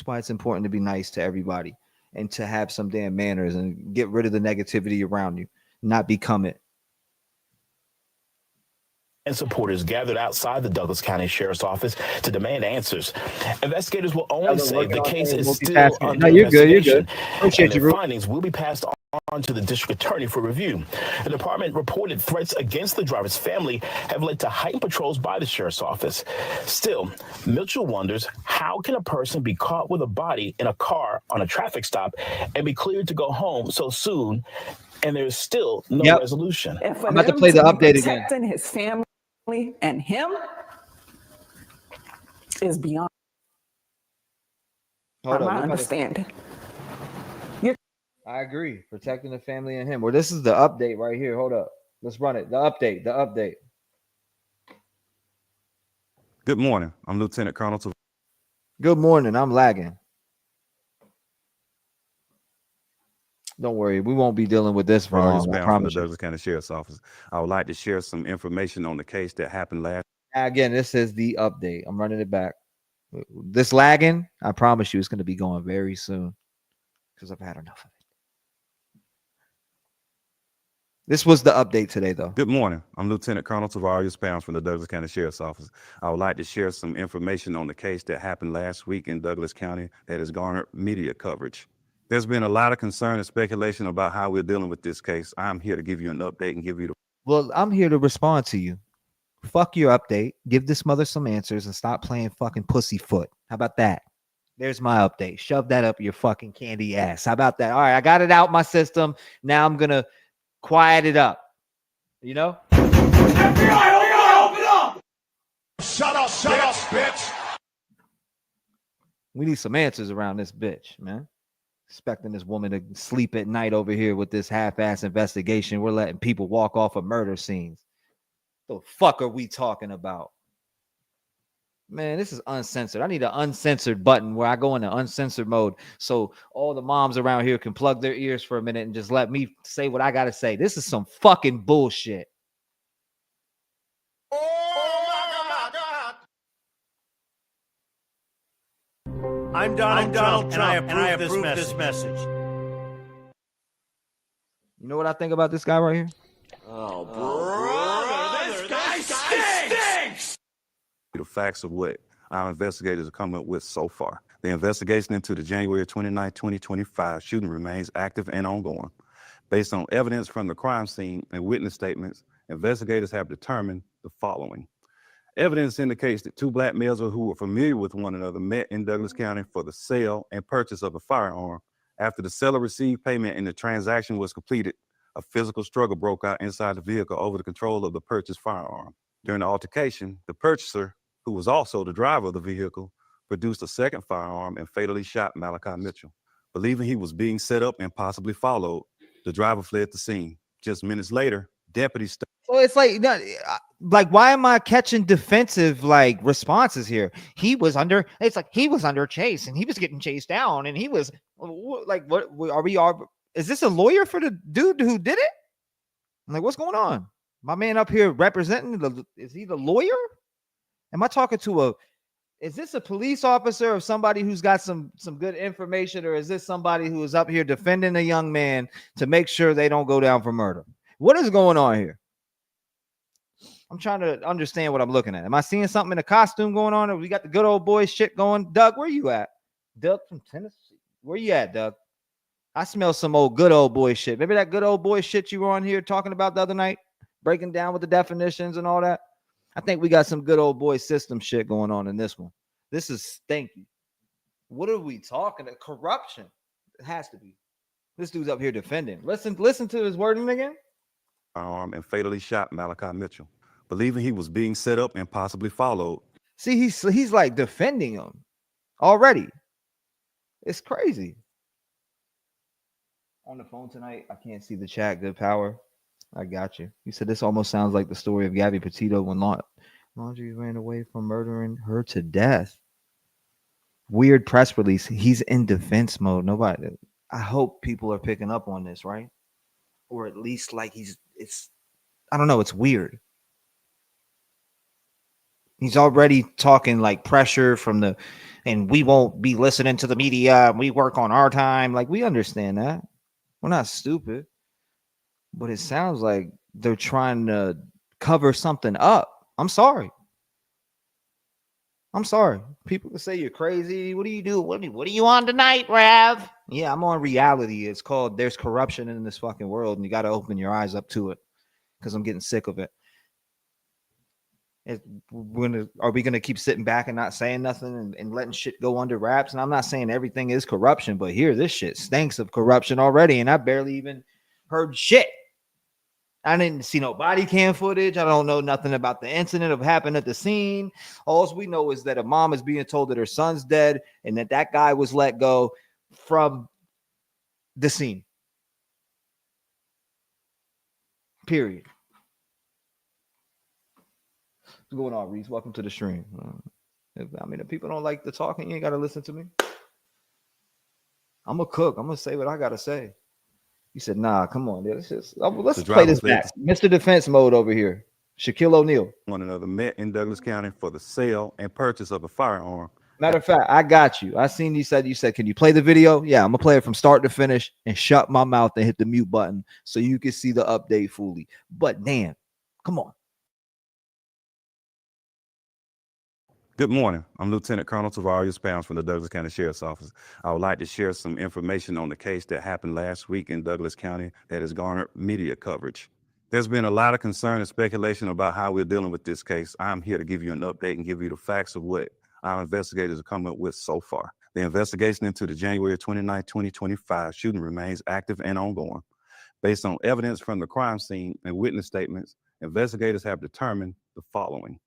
why it's important to be nice to everybody and to have some damn manners and get rid of the negativity around you, not become it. And supporters gathered outside the Douglas County Sheriff's Office to demand answers. Investigators will only say the case is still under investigation. And their findings will be passed on to the district attorney for review. The department reported threats against the driver's family have led to heightened patrols by the sheriff's office. Still, Mitchell wonders, how can a person be caught with a body in a car on a traffic stop and be cleared to go home so soon, and there's still no resolution? And for I'm about to play the update again. His family and him is beyond my understanding. I agree. Protecting the family and him. Well, this is the update right here. Hold up. Let's run it. The update. Good morning. I'm Lieutenant Colonel. Good morning. I'm lagging. Don't worry. We won't be dealing with this for long. I promise you. Douglas County Sheriff's Office. I would like to share some information on the case that happened last. Again, this is the update. I'm running it back. This lagging, I promise you, it's going to be going very soon because I've had enough of it. This was the update today, though. Good morning. I'm Lieutenant Colonel Tavarius Pounds from the Douglas County Sheriff's Office. I would like to share some information on the case that happened last week in Douglas County that has garnered media coverage. There's been a lot of concern and speculation about how we're dealing with this case. I'm here to give you an update and give you the... Well, I'm here to respond to you. Fuck your update. Give this mother some answers and stop playing fucking pussyfoot. How about that? There's my update. Shove that up your fucking candy ass. How about that? All right, I got it out my system. Now I'm going to quiet it up. You know? FBI, open up! Shut up, bitch. We need some answers around this bitch, man. Expecting this woman to sleep at night over here with this half-ass investigation. We're letting people walk off of murder scenes. The fuck are we talking about? Man, this is uncensored. I need an uncensored button where I go into uncensored mode so all the moms around here can plug their ears for a minute and just let me say what I got to say. This is some fucking bullshit. I'm Donald Trump, and I approve this message. You know what I think about this guy right here? Oh, brother, this guy stinks! The facts of what our investigators are coming up with so far. The investigation into the January 29, 2025 shooting remains active and ongoing. Based on evidence from the crime scene and witness statements, investigators have determined the following. Evidence indicates that two black males who were familiar with one another met in Douglas County for the sale and purchase of a firearm. After the seller received payment and the transaction was completed, a physical struggle broke out inside the vehicle over the control of the purchased firearm. During the altercation, the purchaser, who was also the driver of the vehicle, produced a second firearm and fatally shot Malachi Mitchell. Believing he was being set up and possibly followed, the driver fled the scene. Just minutes later, deputies... So it's like, why am I catching defensive like responses here? He was under chase and he was getting chased down and he was like, what are we all? Is this a lawyer for the dude who did it? I'm like, what's going on? My man up here representing is he the lawyer? Am I talking to is this a police officer or somebody who's got some good information, or is this somebody who is up here defending a young man to make sure they don't go down for murder? What is going on here? I'm trying to understand what I'm looking at. Am I seeing something in the costume going on? Or we got the good old boy shit going? Doug, where you at? Doug from Tennessee. Where you at, Doug? I smell some old good old boy shit. Maybe that good old boy shit you were on here talking about the other night, breaking down with the definitions and all that. I think we got some good old boy system shit going on in this one. This is stinky. What are we talking about? Corruption. It has to be. This dude's up here defending. Listen to his wording again. Firearm and fatally shot Malachi Mitchell, believing he was being set up and possibly followed. See, he's like defending him already. It's crazy. On the phone tonight, I can't see the chat. Good power. I got you. You said this almost sounds like the story of Gabby Petito when Laundrie ran away from murdering her to death. Weird press release. He's in defense mode. Nobody. I hope people are picking up on this, right? Or at least like I don't know. It's weird. He's already talking like pressure from and we won't be listening to the media. We work on our time. Like, we understand that. We're not stupid. But it sounds like they're trying to cover something up. I'm sorry. People can say you're crazy. What do you do? What are you on tonight, Rav? Yeah, I'm on reality. It's called There's Corruption in this fucking world, and you got to open your eyes up to it because I'm getting sick of it. Are we going to keep sitting back and not saying nothing and letting shit go under wraps? And I'm not saying everything is corruption, but here, this shit stinks of corruption already, and I barely even heard shit. I didn't see no body cam footage. I don't know nothing about the incident of happened at the scene. All we know is that a mom is being told that her son's dead and that guy was let go from the scene. Period. What's going on, Reese? Welcome to the stream. If people don't like the talking, you ain't got to listen to me. I'm a cook. I'm going to say what I got to say. You said, nah, come on. Let's play this back. Mr. Defense mode over here. Shaquille O'Neal. One another met in Douglas County for the sale and purchase of a firearm. Matter of fact, I got you. I seen you said, can you play the video? Yeah, I'm going to play it from start to finish and shut my mouth and hit the mute button so you can see the update fully. But damn, come on. Good morning. I'm Lieutenant Colonel Tavarius Pounds from the Douglas County Sheriff's Office. I would like to share some information on the case that happened last week in Douglas County that has garnered media coverage. There's been a lot of concern and speculation about how we're dealing with this case. I'm here to give you an update and give you the facts of what our investigators are coming up with so far. The investigation into the January 29, 2025 shooting remains active and ongoing. Based on evidence from the crime scene and witness statements, investigators have determined the following.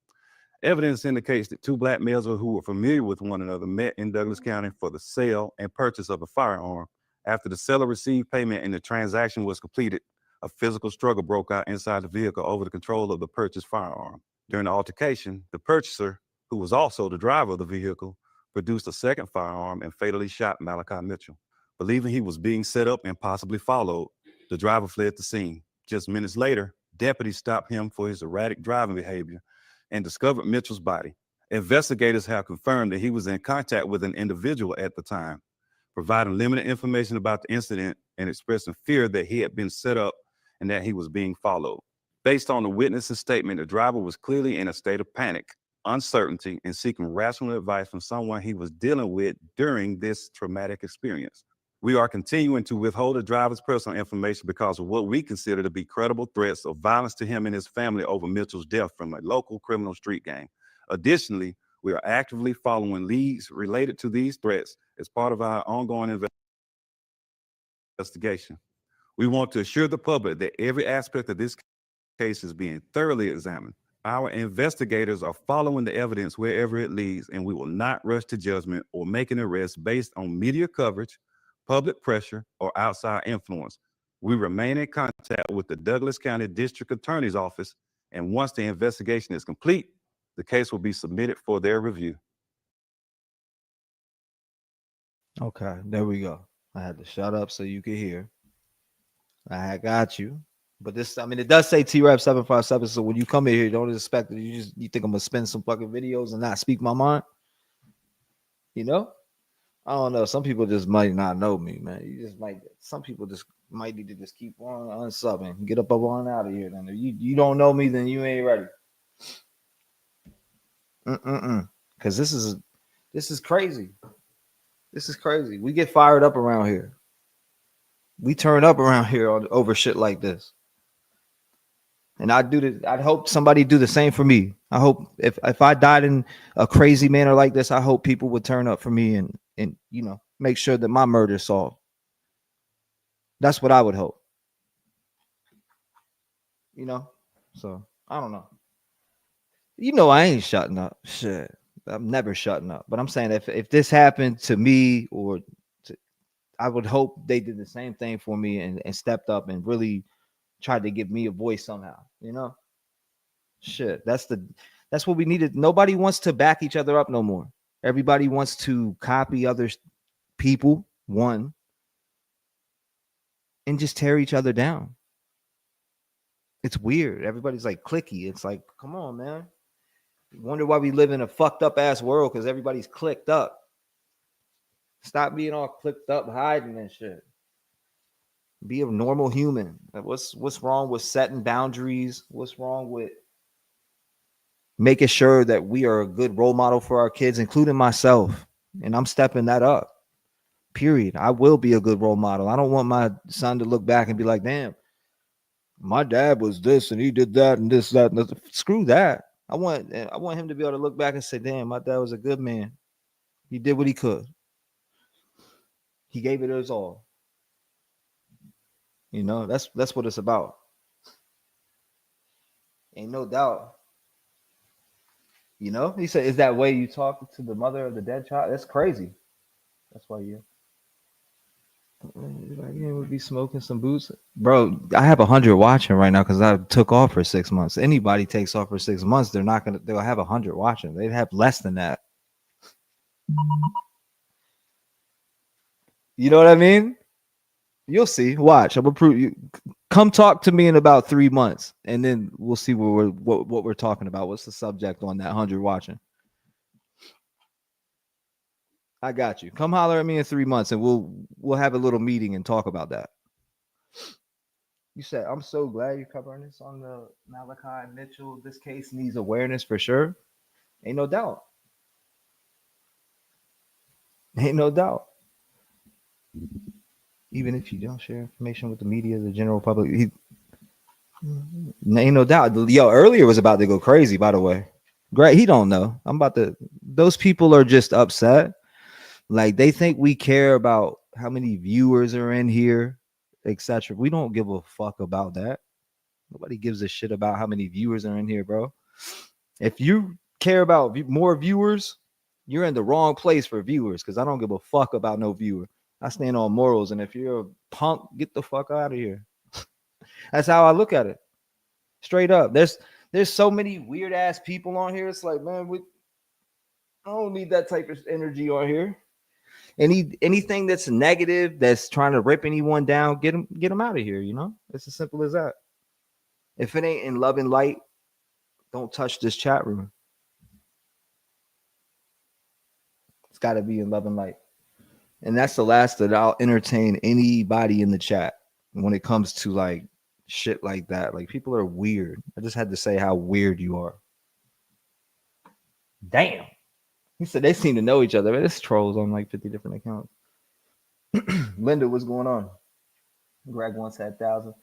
Evidence indicates that two black males who were familiar with one another met in Douglas County for the sale and purchase of a firearm. After the seller received payment and the transaction was completed, a physical struggle broke out inside the vehicle over the control of the purchased firearm. During the altercation, the purchaser, who was also the driver of the vehicle, produced a second firearm and fatally shot Malachi Mitchell. Believing he was being set up and possibly followed, the driver fled the scene. Just minutes later, deputies stopped him for his erratic driving behavior and discovered Mitchell's body. Investigators have confirmed that he was in contact with an individual at the time, providing limited information about the incident and expressing fear that he had been set up and that he was being followed. Based on the witness's statement, the driver was clearly in a state of panic, uncertainty, and seeking rational advice from someone he was dealing with during this traumatic experience. We are continuing to withhold the driver's personal information because of what we consider to be credible threats of violence to him and his family over Mitchell's death from a local criminal street gang. Additionally, we are actively following leads related to these threats as part of our ongoing investigation. We want to assure the public that every aspect of this case is being thoroughly examined. Our investigators are following the evidence wherever it leads, and we will not rush to judgment or make an arrest based on media coverage, public pressure, or outside influence. We remain in contact with the Douglas County District Attorney's Office, and once the investigation is complete, the case will be submitted for their review. Okay, there we go. I had to shut up so you could hear. I got you. But this, I mean, it does say T-Rev 757. So when you come in here, don't expect that you think I'm gonna spend some fucking videos and not speak my mind. You know? I don't know. Some people just might not know me, man. You just might. Some people just might need to just keep on unsubbing. Get up on out of here. Then if you don't know me, then you ain't ready. Because this is crazy. This is crazy. We get fired up around here. We turn up around here over shit like this. And I'd hope somebody do the same for me. I hope if I died in a crazy manner like this, I hope people would turn up for me and you know, make sure that my murder is solved. That's what I would hope. You know? So I don't know. You know, I ain't shutting up. Shit. I'm never shutting up. But I'm saying if this happened to me I would hope they did the same thing for me and stepped up and really tried to give me a voice somehow, you know? Shit, that's what we needed. Nobody wants to back each other up no more. Everybody wants to copy other people, and just tear each other down. It's weird. Everybody's like cliquey. It's like, come on, man. You wonder why we live in a fucked up ass world, because everybody's clicked up. Stop being all clicked up, hiding and shit. Be a normal human. What's wrong with setting boundaries? What's wrong with making sure that we are a good role model for our kids, including myself? And I'm stepping that up. Period. I will be a good role model. I don't want my son to look back and be like, damn, my dad was this and he did that and this, that, and this. Screw that. I want him to be able to look back and say, damn, my dad was a good man. He did what he could. He gave it his all. You know, that's what it's about. Ain't no doubt. You know, he said, is that way you talk to the mother of the dead child? That's crazy. That's why you would be smoking some boots. Bro, I have 100 watching right now because I took off for 6 months. Anybody takes off for 6 months, they'll have 100 watching. They'd have less than that. You know what I mean? You'll see. Watch. I'm gonna prove you. Come talk to me in about 3 months, and then we'll see what we're talking about. What's the subject on that 100 watching? I got you. Come holler at me in 3 months, and we'll have a little meeting and talk about that. You said, I'm so glad you're covering this on the Malachi Mitchell. This case needs awareness for sure. Ain't no doubt. Ain't no doubt. Even if you don't share information with the media, the general public, ain't no doubt. Yo, earlier was about to go crazy, by the way. Great, he don't know. Those people are just upset. Like, they think we care about how many viewers are in here, etc. We don't give a fuck about that. Nobody gives a shit about how many viewers are in here, bro. If you care about more viewers, you're in the wrong place for viewers, because I don't give a fuck about no viewer. I stand on morals, and if you're a punk, get the fuck out of here. That's how I look at it. Straight up. There's so many weird ass people on here. It's like, man, I don't need that type of energy on here. Anything that's negative, that's trying to rip anyone down, get them out of here. You know, it's as simple as that. If it ain't in love and light, don't touch this chat room. It's got to be in love and light. And that's the last that I'll entertain anybody in the chat when it comes to like shit like that. Like, people are weird. I just had to say how weird you are. Damn. He said they seem to know each other. It's trolls on like 50 different accounts. Linda, what's going on? Greg once had 1,000.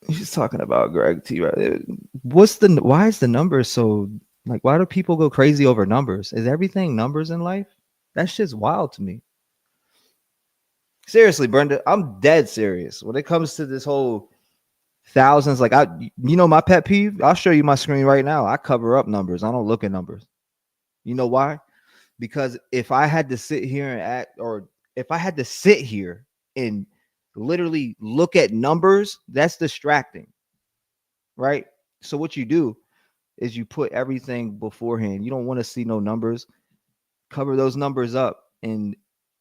He's talking about Greg T-Rev. Why is the number so like, why do people go crazy over numbers? Is everything numbers in life? That shit's wild to me. Seriously, Brenda, I'm dead serious. When it comes to this whole thousands, like, my pet peeve, I'll show you my screen right now. I cover up numbers. I don't look at numbers. You know why? Because if I had to sit here and and literally look at numbers, that's distracting, right? So what you do is you put everything beforehand. You don't want to see no numbers. Cover those numbers up, and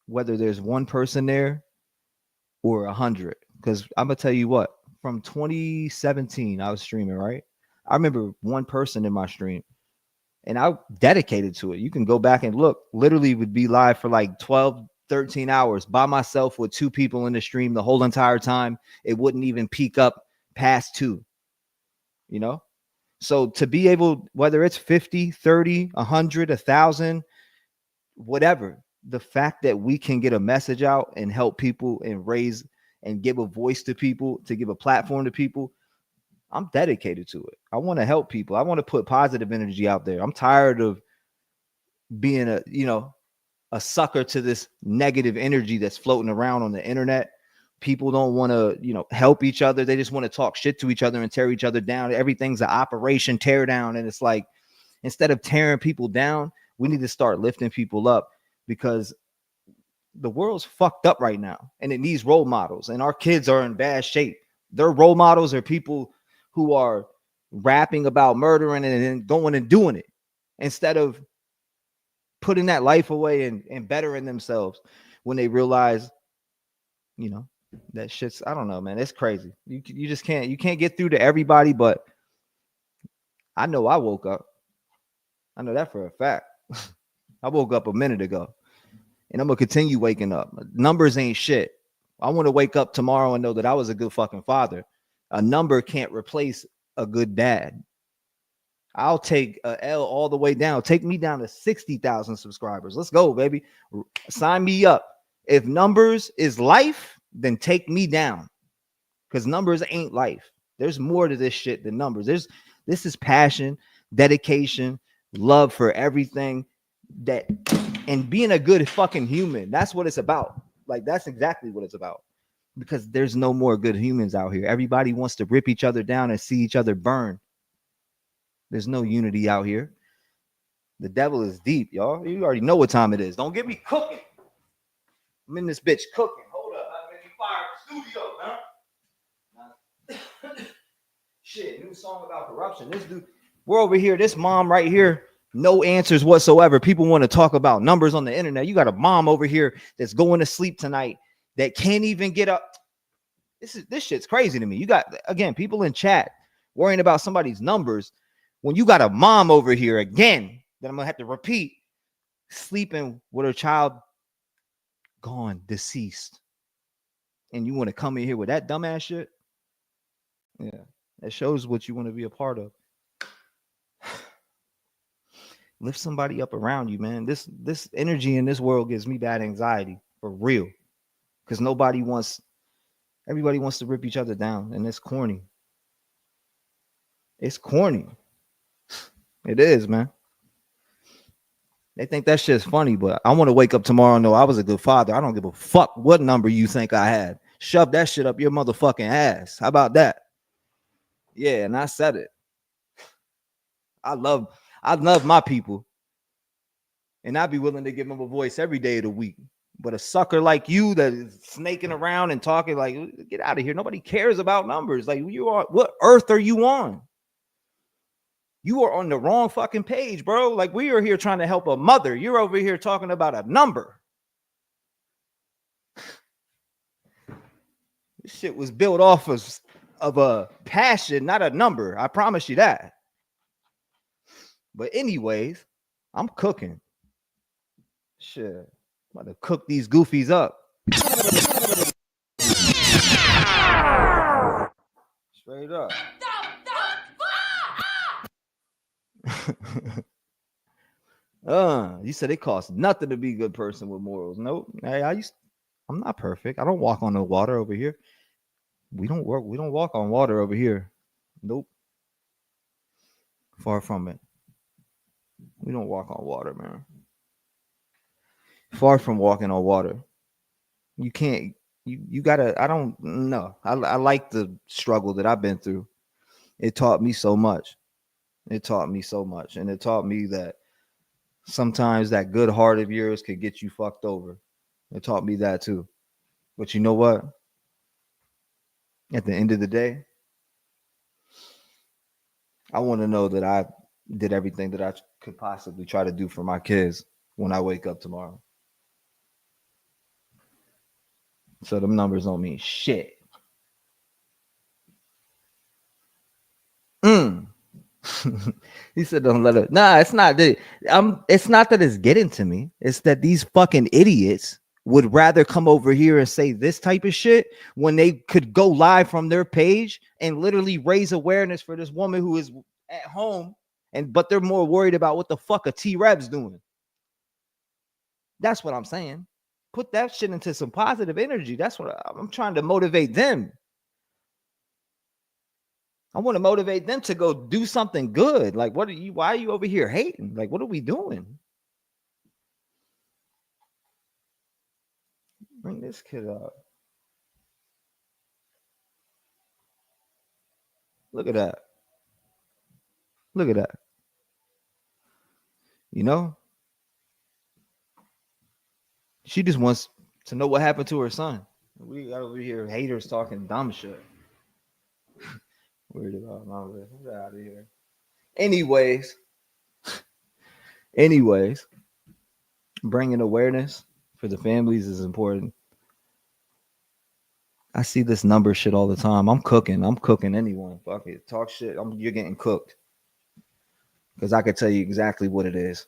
whether there's one person there or 100, because I'm gonna tell you what, from 2017 I was streaming, right? I remember one person in my stream, and I dedicated to it. You can go back and look. Literally would be live for like 12, 13 hours by myself with 2 people in the stream the whole entire time. It wouldn't even peak up past 2, you know? So to be able, whether it's 50, 30, 100, 1,000, whatever, the fact that we can get a message out and help people and raise and give a voice to people, to give a platform to people, I'm dedicated to it. I want to help people. I want to put positive energy out there. I'm tired of being a sucker to this negative energy that's floating around on the internet. People don't want to, help each other. They just want to talk shit to each other and tear each other down. Everything's an operation tear down. And it's like, instead of tearing people down, we need to start lifting people up, because the world's fucked up right now and it needs role models, and our kids are in bad shape. Their role models are people who are rapping about murdering and then going and doing it, instead of putting that life away and bettering themselves when they realize, that shit's, I don't know, man, it's crazy. You just can't get through to everybody, but I know I woke up. I know that for a fact. I woke up a minute ago, and I'm going to continue waking up. Numbers ain't shit. I want to wake up tomorrow and know that I was a good fucking father. A number can't replace a good dad. I'll take a L all the way down. Take me down to 60,000 subscribers. Let's go, baby. Sign me up. If numbers is life, then take me down, because numbers ain't life. There's more to this shit than numbers. This is passion, dedication, love for everything, and being a good fucking human. That's what it's about. Like, that's exactly what it's about, because there's no more good humans out here. Everybody wants to rip each other down and see each other burn. There's no unity out here. The devil is deep, y'all. You already know what time it is. Don't get me cooking. I'm in this bitch cooking. Hold up. I'm making fire in the studio, man. Shit, new song about corruption. This dude, we're over here. This mom right here, no answers whatsoever. People want to talk about numbers on the internet. You got a mom over here that's going to sleep tonight that can't even get up. This shit's crazy to me. You got, again, people in chat worrying about somebody's numbers when you got a mom over here, again, that I'm gonna have to repeat, sleeping with her child gone, deceased, and you want to come in here with that dumbass shit? Yeah, that shows what you want to be a part of. Lift somebody up around you, man. This energy in this world gives me bad anxiety, for real, because everybody wants to rip each other down, and it's corny. It's corny. It is, man. They think that shit's funny, but I want to wake up tomorrow and know I was a good father. I don't give a fuck what number you think I had. Shove that shit up your motherfucking ass. How about that? Yeah, and I said it. I love my people, and I'd be willing to give them a voice every day of the week. But a sucker like you that is snaking around and talking like, get out of here. Nobody cares about numbers. Like, you are, what earth are you on? You are on the wrong fucking page, bro. Like, we are here trying to help a mother. You're over here talking about a number. This shit was built off of a passion, not a number. I promise you that. But anyways, I'm cooking. Shit. I'm about to cook these goofies up. Straight up. You said it costs nothing to be a good person with morals. Nope. Hey, I'm not perfect. I don't walk on the water over here. We don't walk on water over here. Nope. Far from it. We don't walk on water, man. Far from walking on water. You can't, you gotta, I don't know. I like the struggle that I've been through. It taught me so much. It taught me so much. And it taught me that sometimes that good heart of yours could get you fucked over. It taught me that too. But you know what? At the end of the day, I want to know that I did everything that I could possibly try to do for my kids when I wake up tomorrow. So them numbers don't mean shit. He said, "Don't let it." Nah, it's not that. It's not that it's getting to me. It's that these fucking idiots would rather come over here and say this type of shit when they could go live from their page and literally raise awareness for this woman who is at home, but they're more worried about what the fuck a T-Rev's doing. That's what I'm saying. Put that shit into some positive energy. That's what I'm trying to motivate them. I want to motivate them to go do something good. Like, why are you over here hating? Like, what are we doing? Bring this kid up. Look at that. Look at that. You know? She just wants to know what happened to her son. We got over here haters talking dumb shit. Weird about my list. Get out of here. Anyways, bringing awareness for the families is important. I see this number shit all the time. I'm cooking anyone. Fuck it. Talk shit. You're getting cooked. Because I could tell you exactly what it is.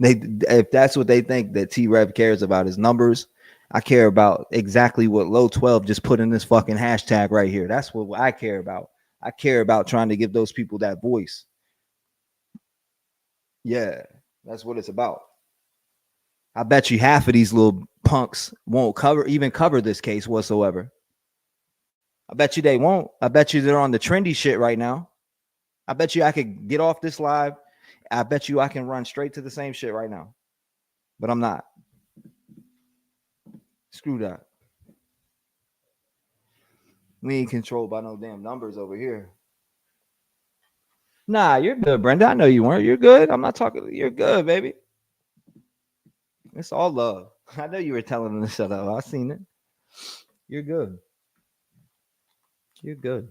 If that's what they think that T-Rev cares about is numbers, I care about exactly what Low 12 just put in this fucking hashtag right here. That's what I care about. I care about trying to give those people that voice. Yeah, that's what it's about. I bet you half of these little punks won't cover this case whatsoever. I bet you they won't. I bet you they're on the trendy shit right now. I bet you I could get off this live. I bet you I can run straight to the same shit right now. But I'm not. Screw that. We ain't controlled by no damn numbers over here. Nah, you're good, Brenda. I know you weren't. You're good. I'm not talking. You're good, baby. It's all love. I know you were telling them to shut up. I seen it. You're good. You're good.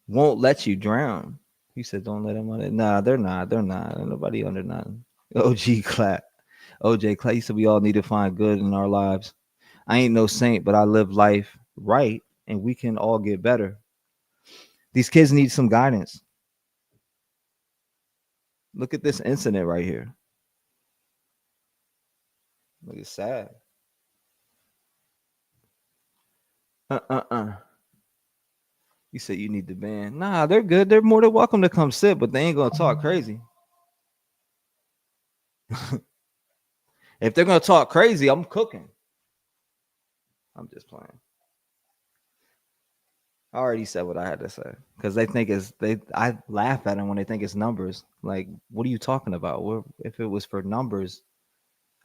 Won't let you drown. He said, don't let them on it. Nah, they're not. They're not. Ain't nobody under nothing. OG Clap. OJ Clay said we all need to find good in our lives. I ain't no saint, but I live life right, and we can all get better. These kids need some guidance. Look at this incident right here. Look, it's sad. You said you need the band. Nah, they're good. They're more than welcome to come sit, but they ain't gonna talk crazy. If they're gonna talk crazy, I'm cooking. I'm just playing. I already said what I had to say because they think I laugh at them when they think it's numbers. Like, what are you talking about? Well, if it was for numbers,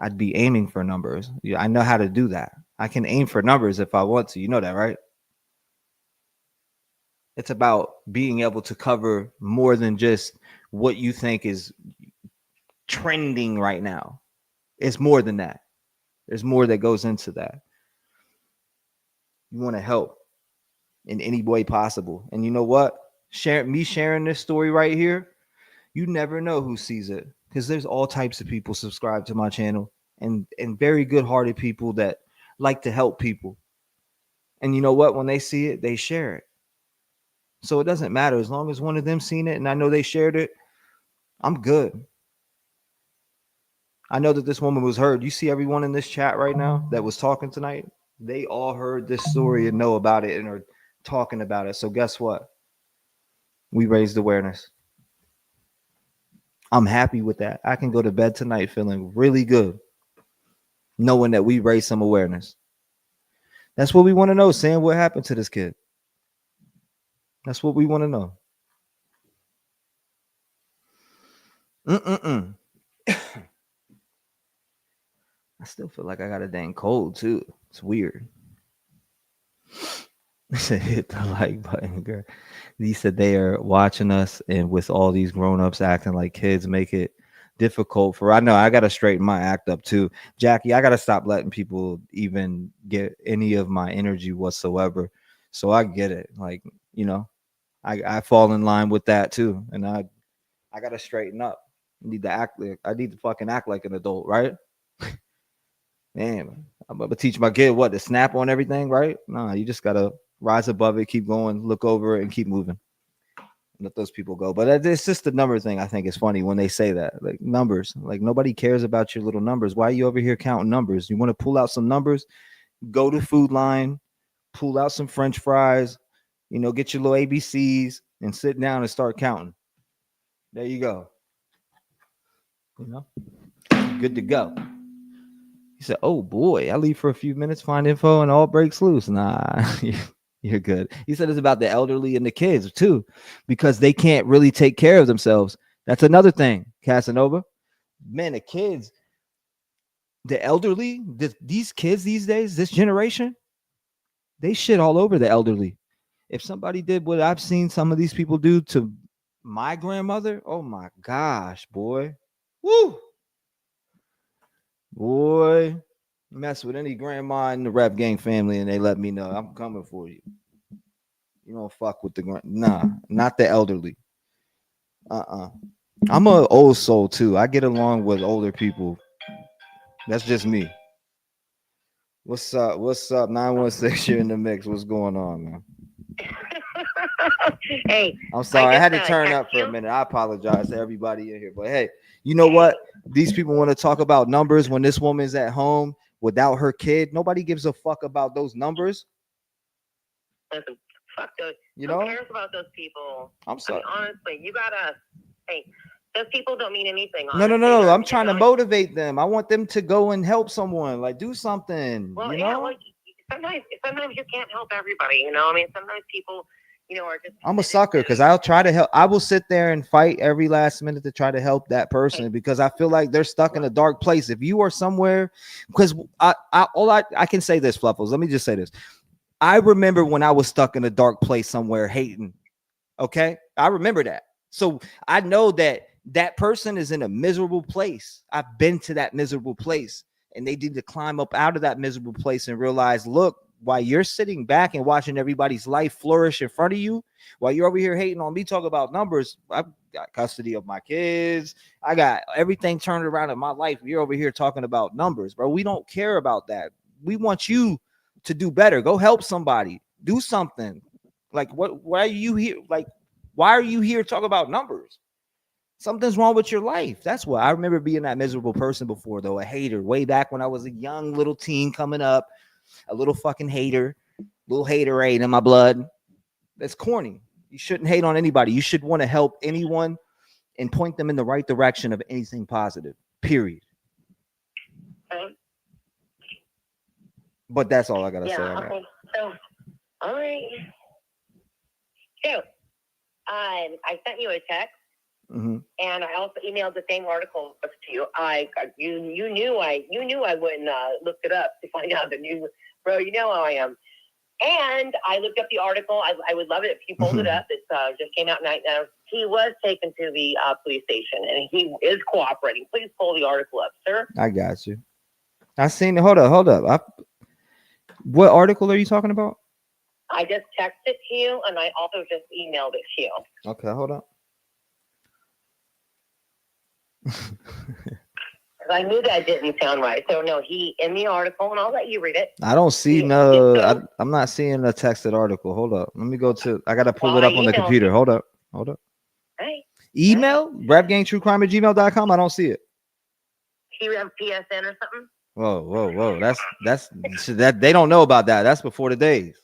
I'd be aiming for numbers. Yeah, I know how to do that. I can aim for numbers if I want to. You know that, right? It's about being able to cover more than just what you think is trending right now. It's more than that. There's more that goes into that. You want to help in any way possible. And you know what? Sharing this story right here, you never know who sees it, because there's all types of people subscribe to my channel, and very good-hearted people that like to help people. And you know what? When they see it, they share it. So it doesn't matter. As long as one of them seen it and I know they shared it, I'm good. I know that this woman was heard. You see everyone in this chat right now that was talking tonight, they all heard this story and know about it and are talking about it. So guess what? We raised awareness. I'm happy with that. I can go to bed tonight feeling really good, knowing that we raised some awareness. That's what we want to know, Sam. What happened to this kid? That's what we want to know. I still feel like I got a dang cold too. It's weird. I said hit the like button, girl. He said they are watching us, and with all these grown-ups acting like kids make it difficult for. I know I gotta straighten my act up too. Jackie, I gotta stop letting people even get any of my energy whatsoever. So I get it. Like, you know, I fall in line with that too. And I gotta straighten up. I need to fucking act like an adult, right? Man, I'm about to teach my kid what to snap on everything, right? Nah, you just gotta rise above it, keep going, look over it, and keep moving. Let those people go. But it's just the number thing. I think it's funny when they say that, like numbers. Like nobody cares about your little numbers. Why are you over here counting numbers? You want to pull out some numbers? Go to Food Line, pull out some French fries. You know, get your little ABCs and sit down and start counting. There you go. You know, good to go. He said, "Oh boy, I leave for a few minutes, find info, and all breaks loose." Nah, you're good. He said it's about the elderly and the kids too, because they can't really take care of themselves. That's another thing, Casanova. Man, the kids, the elderly, these kids these days, this generation, they shit all over the elderly. If somebody did what I've seen some of these people do to my grandmother, oh my gosh, boy, woo, boy. Mess with any grandma in the rap gang family and they let me know, I'm coming for you. You don't fuck with not the elderly. I'm an old soul too. I get along with older people. That's just me. What's up? 916, you're in the mix. What's going on, man? Hey, I'm sorry. I had to turn up for a minute. I apologize to everybody in here. But hey, you know what? These people want to talk about numbers when this woman's at home without her kid. Nobody gives a fuck about those numbers. Listen, fuck those. You Who know? cares about those people? I'm sorry. I mean, honestly, you gotta. Hey, those people don't mean anything. No. I'm trying to motivate them. I want them to go and help someone. Like, do something. Well, you yeah. know? Well, sometimes you can't help everybody. You know, I mean, sometimes people, you know, are just. I'm a sucker because I'll try to help. I will sit there and fight every last minute to try to help that person because I feel like they're stuck in a dark place. If you are somewhere, because I can say this, Fluffles. Let me just say this. I remember when I was stuck in a dark place somewhere hating. Okay, I remember that. So I know that person is in a miserable place. I've been to that miserable place, and they need to climb up out of that miserable place and realize, look, while you're sitting back and watching everybody's life flourish in front of you, while you're over here hating on me, talk about numbers, I've got custody of my kids. I got everything turned around in my life. You're over here talking about numbers, bro. We don't care about that. We want you to do better. Go help somebody. Do something. Like, why are you here? Like, why are you here talking about numbers? Something's wrong with your life. That's why I remember being that miserable person before, though, a hater way back when I was a young little teen coming up, a little fucking hater, little haterade in my blood. That's corny. You shouldn't hate on anybody. You should want to help anyone and point them in the right direction of anything positive, period. But that's all I got to say on that. Okay. So, all right. So, I sent you a text, and I also emailed the same article to you. You knew I wouldn't look it up to find out the news, bro. You know how I am. And I looked up the article. I would love it if you pulled it up. It just came out tonight. Now, he was taken to the police station, and he is cooperating. Please pull the article up, sir. I got you. I seen it. Hold up. What article are you talking about? I just texted it to you, and I also just emailed it to you. Okay, hold up. I knew that didn't sound right. So, no, he in the article, and I'll let you read it. I don't see I'm not seeing a texted article. Hold up. Let me go to. I gotta pull it up on the computer. Hold up. Hey. Email rapgangtruecrime@gmail.com. I don't see it. T-Rev PSN or something. Whoa. That's that they don't know about that. That's before the days.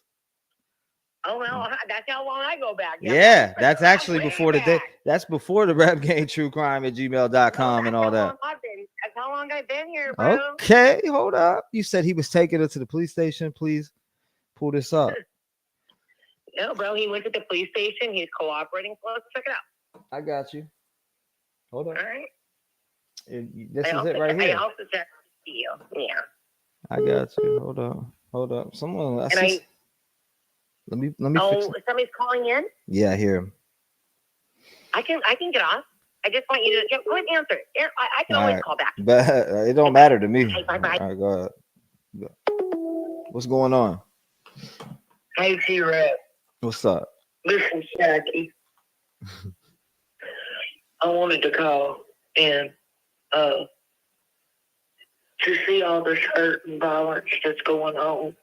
Oh well, that's how long I go back. Yeah, that's actually before the day. That's before the rapgangtruecrime@gmail.com and all that. That's how long I've been here, bro. Okay, hold up. You said he was taking her to the police station. Please pull this up. No, bro, he went to the police station. He's cooperating. So let's check it out. I got you. Hold on. All right. This is it right here. I also checked you. Yeah. I got you. Hold up. Someone. Let me. Oh, somebody's calling in. Yeah, I hear him. I can get off. I just want you to go ahead and answer it. I can always call back. But it don't matter to me. Okay, bye. All right, go ahead. What's going on? Hey, T-Rev. What's up? Listen, Jackie. I wanted to call and to see all this hurt and violence that's going on.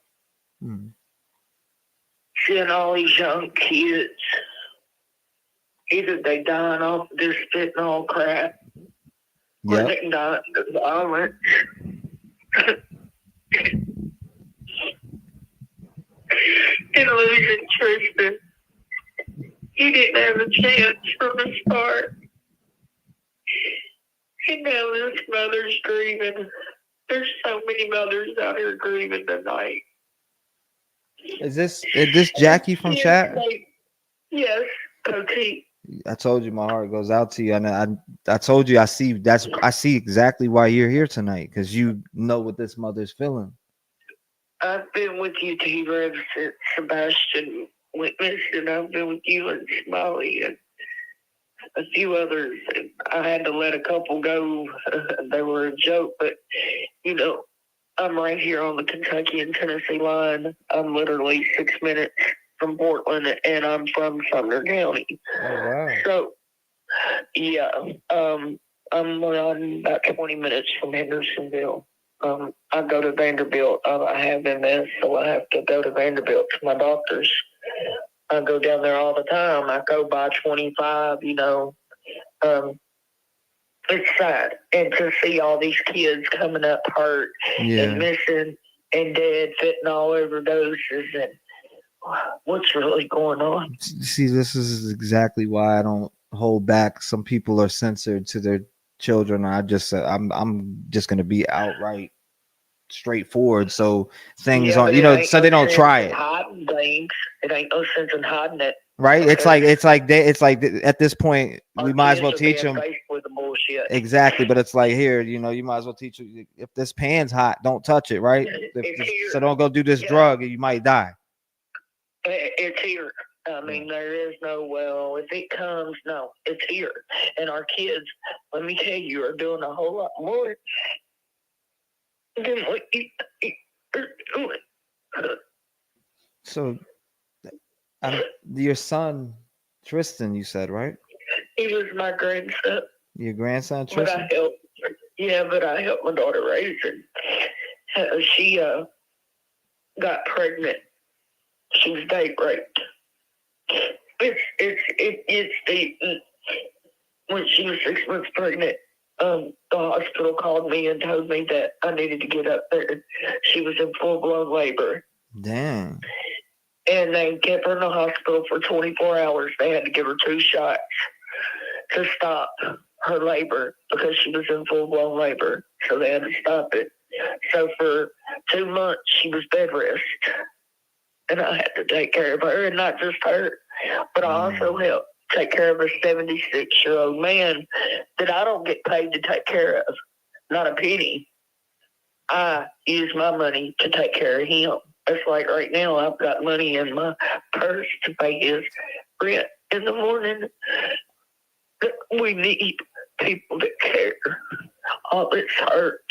Seeing all these young kids, either they dying off this fentanyl crap, or they dying of violence. And losing Tristan. He didn't have a chance from the start. And now this mother's grieving. There's so many mothers out here grieving tonight. Is this Jackie from chat? Yes, Coach. I told you my heart goes out to you, and I told you I see exactly why you're here tonight, because you know what this mother's feeling. I've been with you, T-Rev, since Sebastian witnessed, and I've been with you and Smiley and a few others. And I had to let a couple go. They were a joke, but, you know, I'm right here on the Kentucky and Tennessee line. I'm literally 6 minutes from Portland, and I'm from Sumner County. Oh, wow. So, yeah, I'm around about 20 minutes from Hendersonville. I go to Vanderbilt. I have MS, so I have to go to Vanderbilt to my doctors. I go down there all the time. I go by 25, you know. It's sad. And to see all these kids coming up hurt and missing and dead, fentanyl overdoses, and what's really going on? See, this is exactly why I don't hold back. Some people are censored to their children. I'm just gonna be outright straightforward. So things aren't, so they don't try it. Hiding things. It ain't no sense in hiding it. Right? It's like at this point we might as well teach them. With the bullshit. Exactly, but it's like here, you might as well teach you, if this pan's hot, don't touch it, right? So don't go do this drug, and you might die. It's here. I mean, there is no, well, if it comes, no, it's here. And our kids, let me tell you, are doing a whole lot more than what you're doing. So, your son, Tristan, you said, right? He was my grandson. Your grandson, Tristan? But I helped my daughter raise her. She got pregnant. She was date raped. It's deep. When she was 6 months pregnant, the hospital called me and told me that I needed to get up there. She was in full-blown labor. Damn. And they kept her in the hospital for 24 hours. They had to give her 2 shots to stop her labor because she was in full-blown labor. So they had to stop it. So for 2 months, she was bed rest. And I had to take care of her, and not just her, but I also helped take care of a 76-year-old man that I don't get paid to take care of, not a penny. I use my money to take care of him. It's like right now I've got money in my purse to pay his rent in the morning. We need people that care. All it's hurt.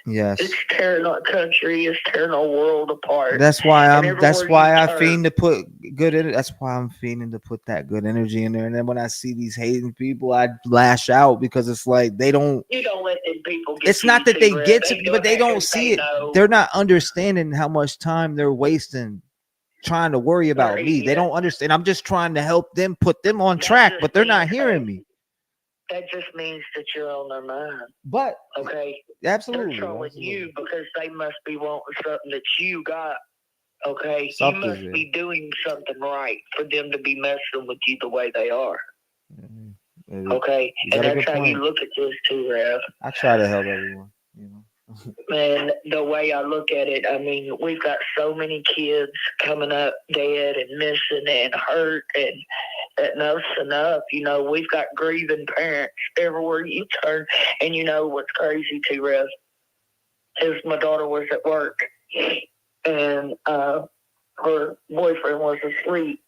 Yes. It's tearing our country. It's tearing our world apart. That's why I turn, fiend to put good in it. That's why I'm fiending to put that good energy in there. And then when I see these hating people, I lash out because it's like they don't. You don't let them people get. It's not that they get to, but they don't see it. They're not understanding how much time they're wasting trying to worry about me. They don't understand. I'm just trying to help them, put them on track, but they're not hearing me. That just means that you're on their mind. But okay, absolutely, they're trolling you because they must be wanting something that you got. Okay, Something, you must be doing something right for them to be messing with you the way they are. Okay, and that's how you look at this too, Rev. I try to help everyone, you know. And the way I look at it, I mean, we've got so many kids coming up dead and missing and hurt, and enough's enough. You know, we've got grieving parents everywhere you turn. And you know what's crazy, T-Rev, is my daughter was at work, and her boyfriend was asleep.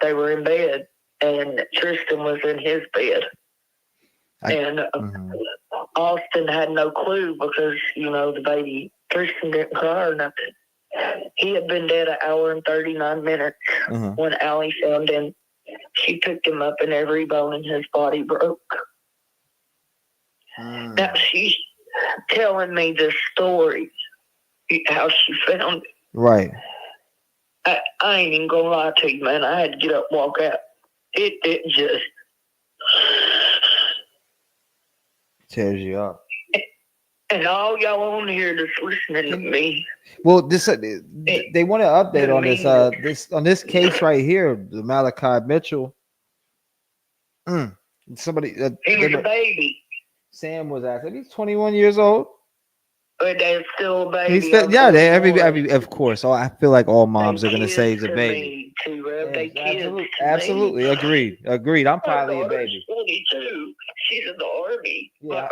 They were in bed, and Tristan was in his bed. Austin had no clue because, you know, the baby, Tristan didn't cry or nothing. He had been dead 1 hour and 39 minutes when Allie found him. She picked him up and every bone in his body broke. Now she's telling me this story, how she found it. Right. I ain't even gonna lie to you, man. I had to get up and walk out. It just tears you up. And all y'all on here that's listening to me. Well, this they want to update on this case right here, the Malachi Mitchell. Somebody he was a baby. Sam was asking. He's 21 years old. But they're still a baby. He's still, every of course. I feel like all moms are gonna say he's a baby. Absolutely, agreed. I'm probably a baby. 22. She's in the army. Yeah,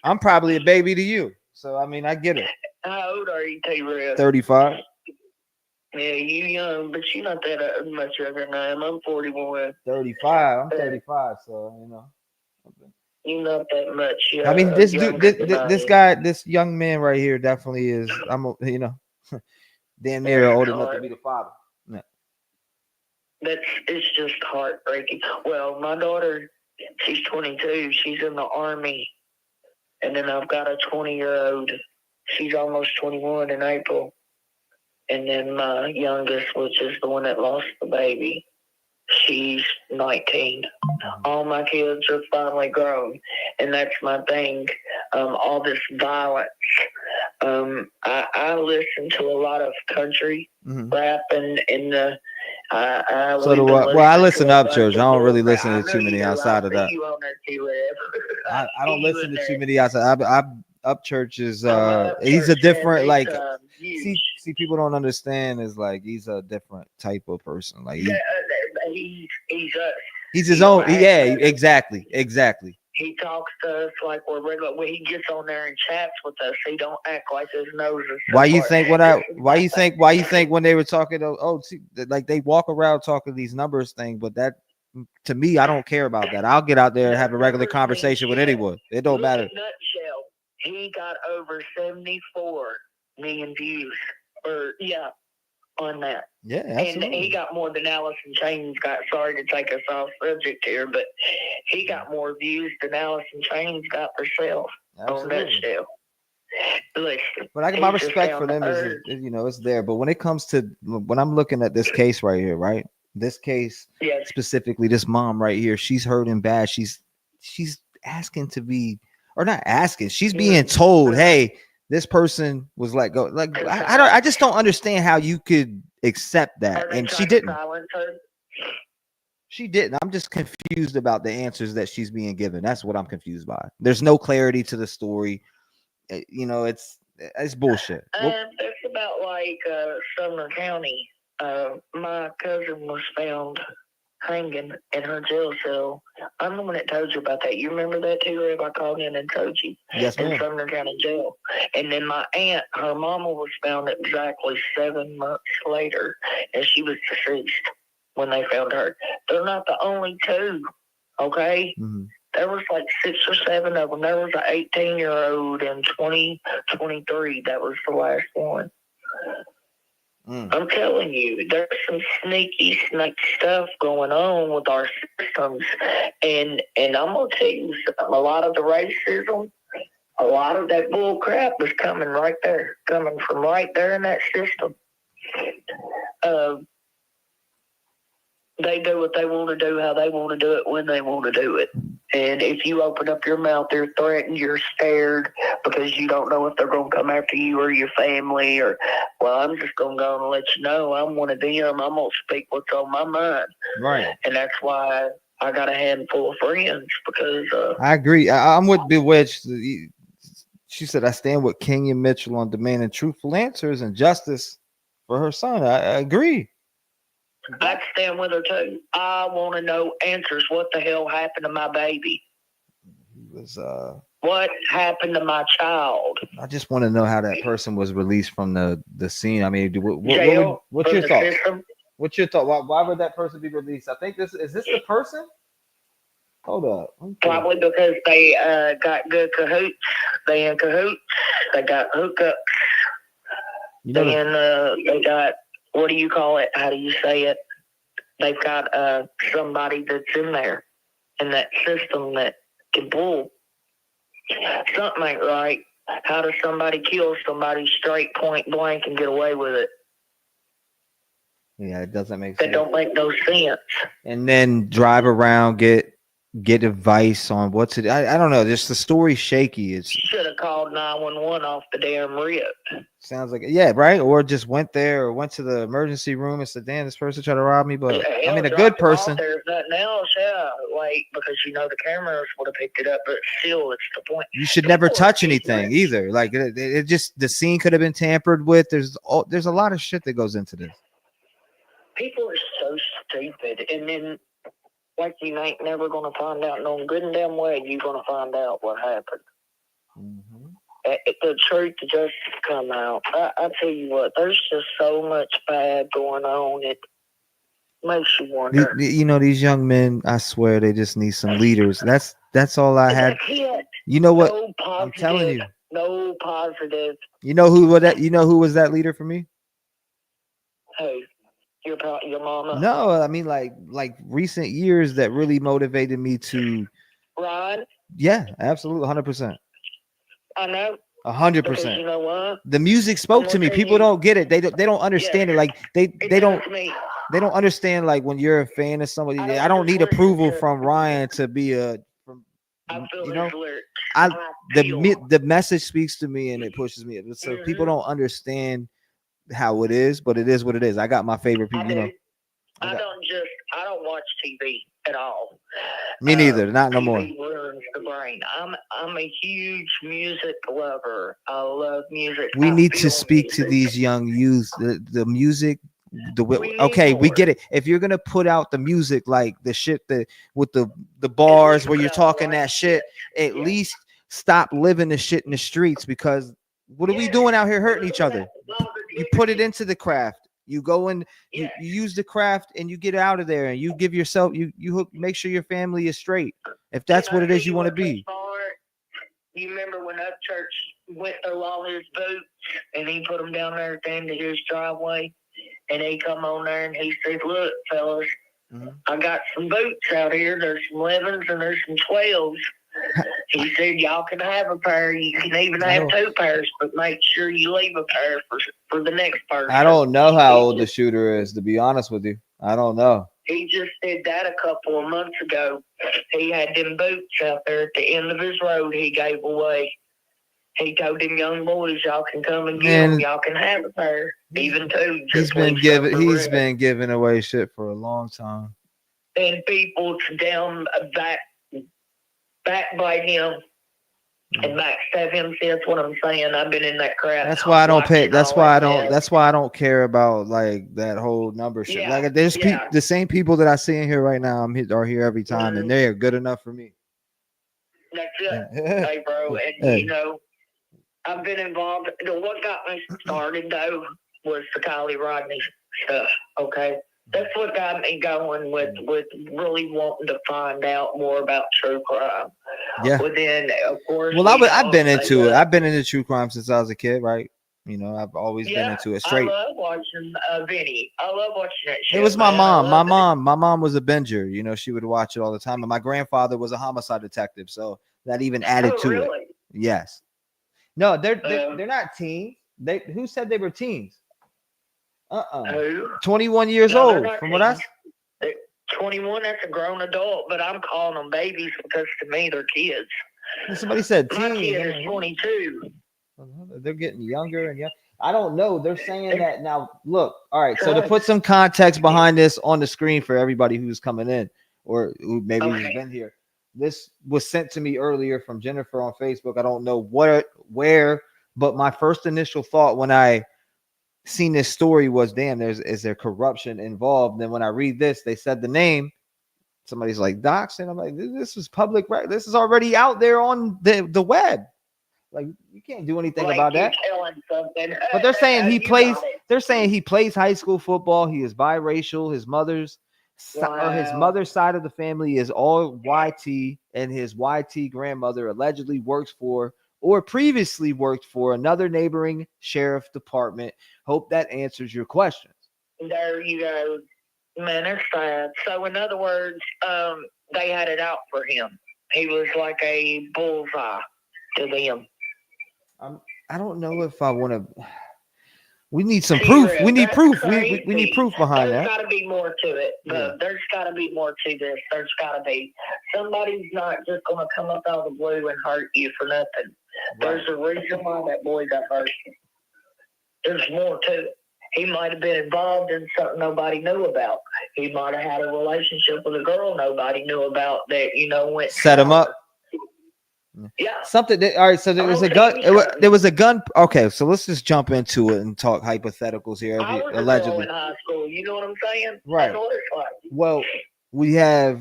I'm probably a baby to you. So I mean, I get it. How old are you, T-Rev? 35. Yeah, you young, but you're not that much younger than I am. I'm 41. 35. I'm 35. So you know. You're not that much. I mean, this dude, this guy, this young man right here, definitely is. You know, damn near old enough to be the father. Yeah. It's just heartbreaking. Well, my daughter, she's 22. She's in the army, and then I've got a 20-year-old. She's almost 21 in April, and then my youngest, which is the one that lost the baby, she's 19. All my kids are finally grown, and that's my thing. All this violence. I listen to a lot of country rap and so do I. Well, I listen to Upchurch. I don't really listen to too many outside of that. I don't listen to too many outside. Upchurch is he's a different like. See, people don't understand is like he's a different type of person. Like he's his own. Yeah, exactly. He talks to us like we're regular. When he gets on there and chats with us, he don't act like his nose is. Why you think when they were talking? Like they walk around talking these numbers thing, but that to me, I don't care about that. I'll get out there and have a regular conversation with anyone. It don't matter. Nutshell, he got over 74 million views, on that. Yeah, absolutely. And he got more than Alice in Chains got. Sorry to take us off subject here, but he got more views than Alice in Chains got herself on that show. Listen, but I get my respect for them is you know, it's there. But when it comes to when I'm looking at this case right here, right? This case specifically, this mom right here, she's hurting bad. She's asking to be, or not asking, she's being told, hey, this person was let go. Like I just don't understand how you could accept that. And she didn't. She didn't. I'm just confused about the answers that she's being given. That's what I'm confused by. There's no clarity to the story. You know, it's bullshit. It's about like Sumner County. My cousin was found hanging in her jail cell. I'm the one that told you about that. You remember that, T-Rev? I called in and told you. Yes, ma'am. In Sumner County Jail. And then my aunt, her mama was found exactly 7 months later, and she was deceased when they found her. They're not the only two, okay? Mm-hmm. There was like 6 or 7 of them. There was an 18-year-old in 2023. That was the last one. I'm telling you, there's some sneaky stuff going on with our systems. And I'm going to tell you, a lot of the racism, a lot of that bull crap is coming right there, coming from right there in that system. They do what they want to do, how they want to do it, when they want to do it. And if you open up your mouth, they're threatened, you're scared because you don't know if they're going to come after you or your family. Or, well, I'm just going to go and let you know I'm one of them. I'm going to speak what's on my mind. Right. And that's why I got a handful of friends because... I agree. I'm with Bewitched. She said, I stand with Kenya Mitchell on demanding truthful answers and justice for her son. I agree. I'd stand with her too. I want to know answers. What the hell happened to my baby? What happened to my child? I just want to know how that person was released from the scene. I mean, what's your thought? System? What's your thought? Why would that person be released? I think is this the person? Hold up. Okay. Probably because they got good cahoots. They in cahoots. They got hookups. They got, what do you call it? How do you say it? They've got somebody that's in there in that system that can pull. Something ain't right. How does somebody kill somebody straight point blank and get away with it? Yeah, it doesn't make sense. That don't make no sense. And then drive around, get advice on what's it. I don't know. Just the story's shaky. It's should have called 911 off the damn rip. Sounds like right, or just went there or went to the emergency room and said, "Damn, this person tried to rob me." But I mean, a good person. There's nothing else, like because the cameras would have picked it up, but still, it's the point. You should never touch anything either. Like it just the scene could have been tampered with. There's a lot of shit that goes into this. People are so stupid, and then. Like you ain't never gonna find out. No good and damn way you're gonna find out what happened. Mm-hmm. The truth just come out. I tell you what, there's just so much bad going on. It makes you wonder. These young men. I swear they just need some leaders. That's all I had. That's it. You know what? No positive, I'm telling you. No positive. You know who was that leader for me? Who? Your mama? No, I mean like recent years that really motivated me to. Ron? Yeah, absolutely, 100%. I know. 100%. You know what? The music spoke to me. People don't get it. They don't understand it. Like they don't understand. Like when you're a fan of somebody, I don't need approval from Ryan to be a. The message speaks to me and it pushes me. So people don't understand how it is, but it is what it is. I got my favorite people. I don't watch TV at all. Me neither. Not no more. TV ruins the brain. I'm a huge music lover. I love music. We need to speak to these young youth. The music. We get it. If you're gonna put out the music like the shit that with the bars where you're talking that shit, at least stop living the shit in the streets, because what are we doing out here hurting each other? You put it into the craft. You go and you use the craft and you get out of there and you give yourself you make sure your family is straight. If that's what it is you want to be. You remember when Upchurch went through all his boots and he put them down there at the end of his driveway, and he come on there and he said, "Look, fellas, I got some boots out here. There's some 11s and there's some 12s. He said, y'all can have a pair. You can even have 2 pairs, but make sure you leave a pair for the next person." I don't know how old the shooter is, to be honest with you. I don't know. He just did that a couple of months ago. He had them boots out there at the end of his road he gave away. He told them young boys, y'all can come and get them. Y'all can have a pair, even 2. He's been giving away shit for a long time. And people down back by him and backstab him. See, that's what I'm saying. I've been in that crap. That's why I don't pay. That's why I don't. That's why I don't care about like that whole number shit. Yeah, Like there's the same people that I see in here right now. Are here every time, and they are good enough for me. That's it, hey, bro. And you know, I've been involved. What got me started though was the Kylie Rodney stuff. Okay. That's what got me going with really wanting to find out more about true crime. Yeah. But then, of course, well, I've been into it. I've been into true crime since I was a kid, right? You know, I've always been into it. Straight. I love watching Vinny. I love watching that shit. It was my mom. My mom was a binger. You know, she would watch it all the time. And my grandfather was a homicide detective, so that even added to it. Yes. No, they're not teens. Who said they were teens? 21 years old. From what I 21, that's a grown adult, but I'm calling them babies because to me they're kids. Somebody said my teen. kid is 22. They're getting younger and young. I don't know. They're saying that now. Look, all right. So to put some context behind this on the screen for everybody who's coming in or who maybe has been here, this was sent to me earlier from Jennifer on Facebook. I don't know where, but my first initial thought when I seen this story was, damn, is there corruption involved? Then when I read this, they said the name. Somebody's like docs, and I'm like, this is public, right? This is already out there on the web. Like you can't do anything about that. But they're saying he plays. They're saying he plays high school football. He is biracial. His mother's side of the family is all YT, and his YT grandmother allegedly works for or previously worked for another neighboring sheriff department. Hope that answers your questions. There you go. Man, that's sad. So in other words, they had it out for him. He was like a bullseye to them. I don't know if I want to. We need some proof. We need proof. We need proof behind that. There's got to be more to it. There's got to be more to this. There's got to be. Somebody's not just going to come up out of the blue and hurt you for nothing. There's a reason why that boy got hurt. There's more to it. He might have been involved in something nobody knew about. He might have had a relationship with a girl nobody knew about that, went set him up. Yeah. Something that, all right, so there was a gun. There was a gun. Okay, so let's just jump into it and talk hypotheticals here. I was Allegedly. in high school. You know what I'm saying? Right. That's what it's like. Well, we have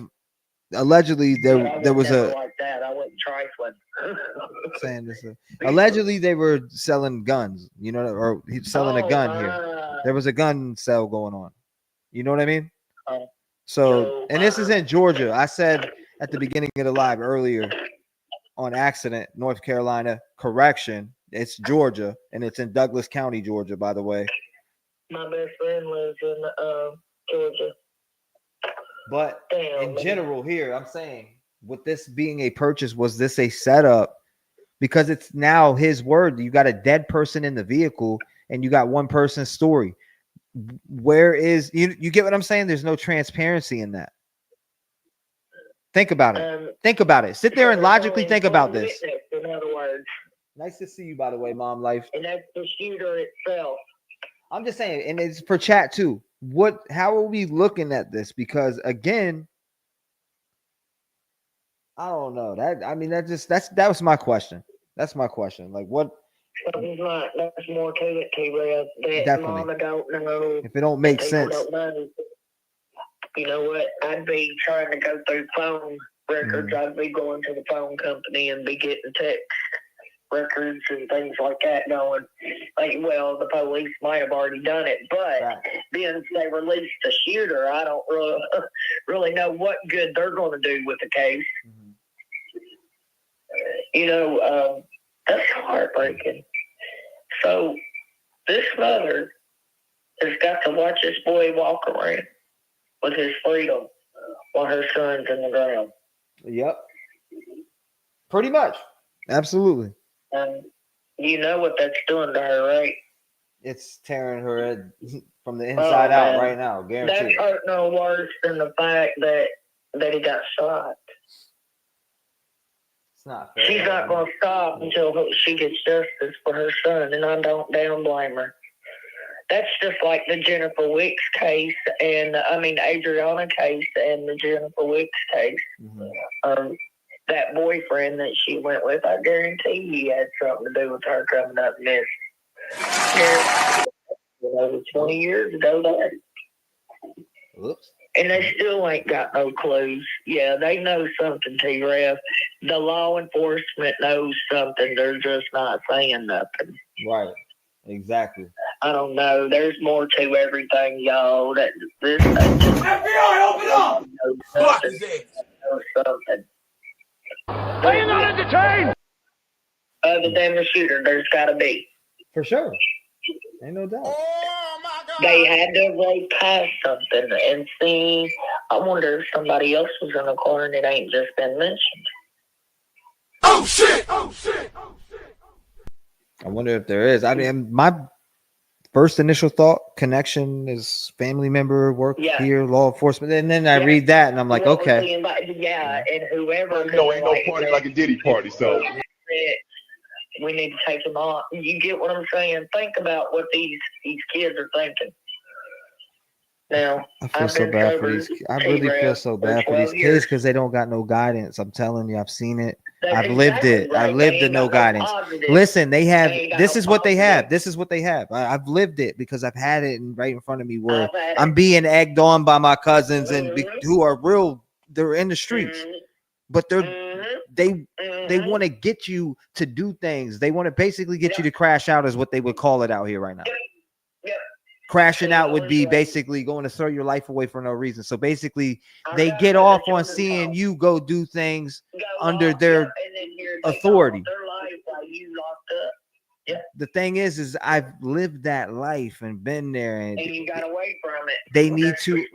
allegedly there was a like that. I wasn't trifling. saying this. Allegedly, they were selling guns. Or he's selling a gun here. There was a gun sale going on. You know what I mean? So, and this is in Georgia. I said at the beginning of the live earlier. On accident, North Carolina. Correction, it's Georgia, and it's in Douglas County, Georgia, by the way. My best friend lives in Georgia. But in general here, I'm saying, with this being a purchase, was this a setup? Because it's now his word. You got a dead person in the vehicle, and you got one person's story. Where is, you get what I'm saying? There's no transparency in that. Think about it. Think about it. Sit there and logically think about this. In other words. Nice to see you, by the way, Mom Life. And that's the shooter itself. I'm just saying, and it's for chat too. How are we looking at this? Because again, I don't know. That was my question. That's my question. Like what? That's more to it, T-Rev. Definitely. Mama don't know. If it don't make sense. Don't know. You know what? I'd be trying to go through phone records. I'd be going to the phone company and be getting text records and things like that going. Like, well, the police might have already done it, but then they released the shooter. I don't really know what good they're going to do with the case. That's heartbreaking. So this mother has got to watch this boy walk around with his freedom while her son's in the ground. Yep. Pretty much. Absolutely. You know what that's doing to her, right? It's tearing her head from the inside out right now. Guaranteed. That hurt no worse than the fact that he got shot. It's not fair. She's not going to stop until she gets justice for her son, and I don't damn blame her. That's just like the Jennifer Wicks case, and Adriana case, and the Jennifer Wicks case. that boyfriend that she went with, I guarantee he had something to do with her coming up missing. Over 20 years ago, that. Oops. And they still ain't got no clues. Yeah, they know something, T-Rev. The law enforcement knows something. They're just not saying nothing. Right. Exactly. I don't know. There's more to everything, y'all. That this thing just FBI, open up! Fuck his knows something. Are you not entertained? Other than the shooter, there's got to be. For sure. Ain't no doubt. They had to roll past something and see. I wonder if somebody else was in the car and it ain't just been mentioned. Oh shit! Oh shit! Oh shit! I wonder if there is. I mean, my first initial thought connection is family member, work here, law enforcement, and then I read that and I'm like, okay. And whoever. No, ain't no party like a Diddy party, so. We need to take them off. You get what I'm saying? Think about what these kids are thinking. Now, I feel so bad for these. I really feel so bad for these kids because they don't got no guidance. I'm telling you, I've seen it. I've lived it. I've lived the no guidance. Listen, they have. This is what they have. This is what they have. I've lived it because I've had it right in front of me where I'm being egged on by my cousins and who are real. They're in the streets, but they want to get you to do things. They want to basically get you to crash out, is what they would call it out here right now. Crashing out would be basically going to throw your life away for no reason. So basically, they get off on seeing you go do things under their authority. The thing is I've lived that life and been there, and you got away from it. They need to.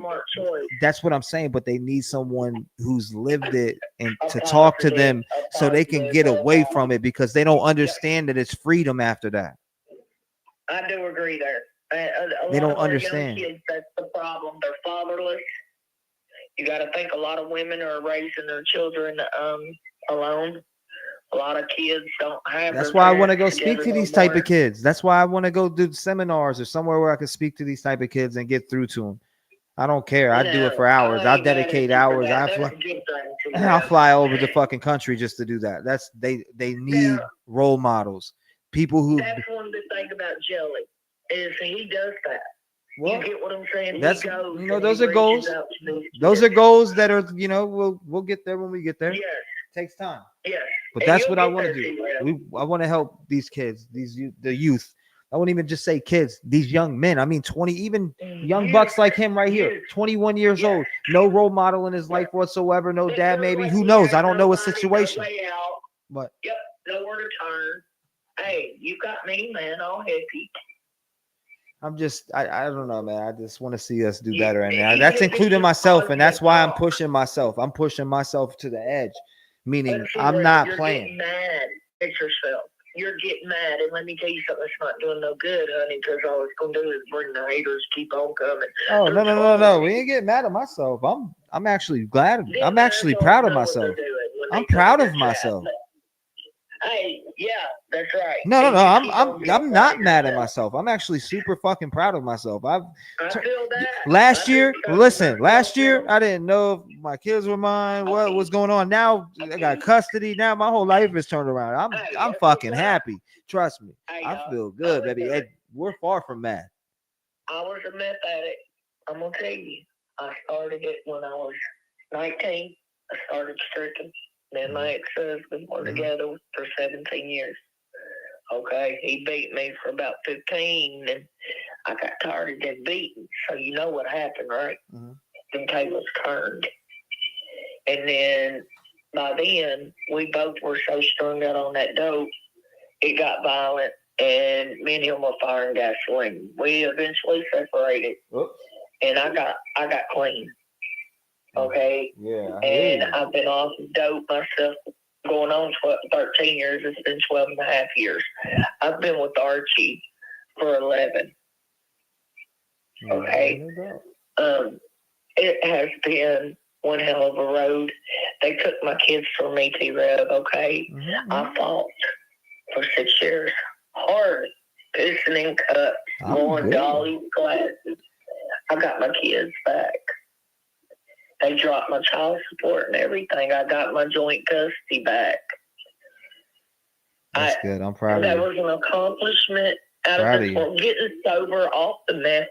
That's what I'm saying. But they need someone who's lived it and to talk to them so they can get away from it, because they don't understand that it's freedom after that. I do agree there. They don't understand. Kids, that's the problem. They're fatherless. You got to think a lot of women are raising their children alone. A lot of kids don't have. That's why I want to go speak to these type of kids. That's why I want to go do seminars or somewhere where I can speak to these type of kids and get through to them. I don't care. I do it for hours. I'll dedicate hours. I'll fly over the fucking country just to do that. That's they need role models. People who. That's one good thing about Jelly is he does that. Well, you get what I'm saying? That's those are goals. Those are goals that are we'll get there when we get there. Yes. Takes time. Yes. But that's what I want to do. I want to help these kids, the youth. I won't even just say kids, these young men. I mean, 20, even young bucks like him right here, 21 years old, no role model in his life whatsoever, no dad, maybe. Who knows? I don't know his situation. But yep, nowhere to turn. Hey, you got me, man. All happy. I'm just, I don't know, man. I just want to see us do better. And that's including myself. And that's why I'm pushing myself. I'm pushing myself to the edge, meaning I'm not playing. Getting mad at yourself. You're getting mad. And let me tell you something, that's not doing no good, honey, because all it's going to do is bring the haters keep on coming. Oh, no. We ain't getting mad at myself. I'm actually glad. I'm actually proud of myself. I'm proud of myself. Hey, yeah, that's right. No. I'm not mad at myself. I'm actually super fucking proud of myself. I feel that. Last year, I didn't know if my kids were mine, what was going on. Now I got custody. Now my whole life is turned around. I'm fucking happy. Trust me. I feel good, baby. We're far from mad. I was a meth addict. I'm gonna tell you. I started it when I was 19. I started stripping. Me and my ex-husband were together for 17 years. Okay, he beat me for about 15, and I got tired of getting beaten. So you know what happened, right? The tables turned. And then, by then, we both were so strung out on that dope, it got violent, and me and him were firing gasoline. We eventually separated, and I got clean. Okay. Yeah. And I've been off dope myself going on 13 years. It's been 12 and a half years. I've been with Archie for 11. Okay. It has been one hell of a road. They took my kids from me, T-Rev, okay? I fought for 6 years. Hard. Pissing in cups. Going dolly classes. I got my kids back. They They dropped my child support and everything. I got my joint custody back. That's good. I'm proud of That you. was an accomplishment out Proud of of this you. world. Getting sober off the meth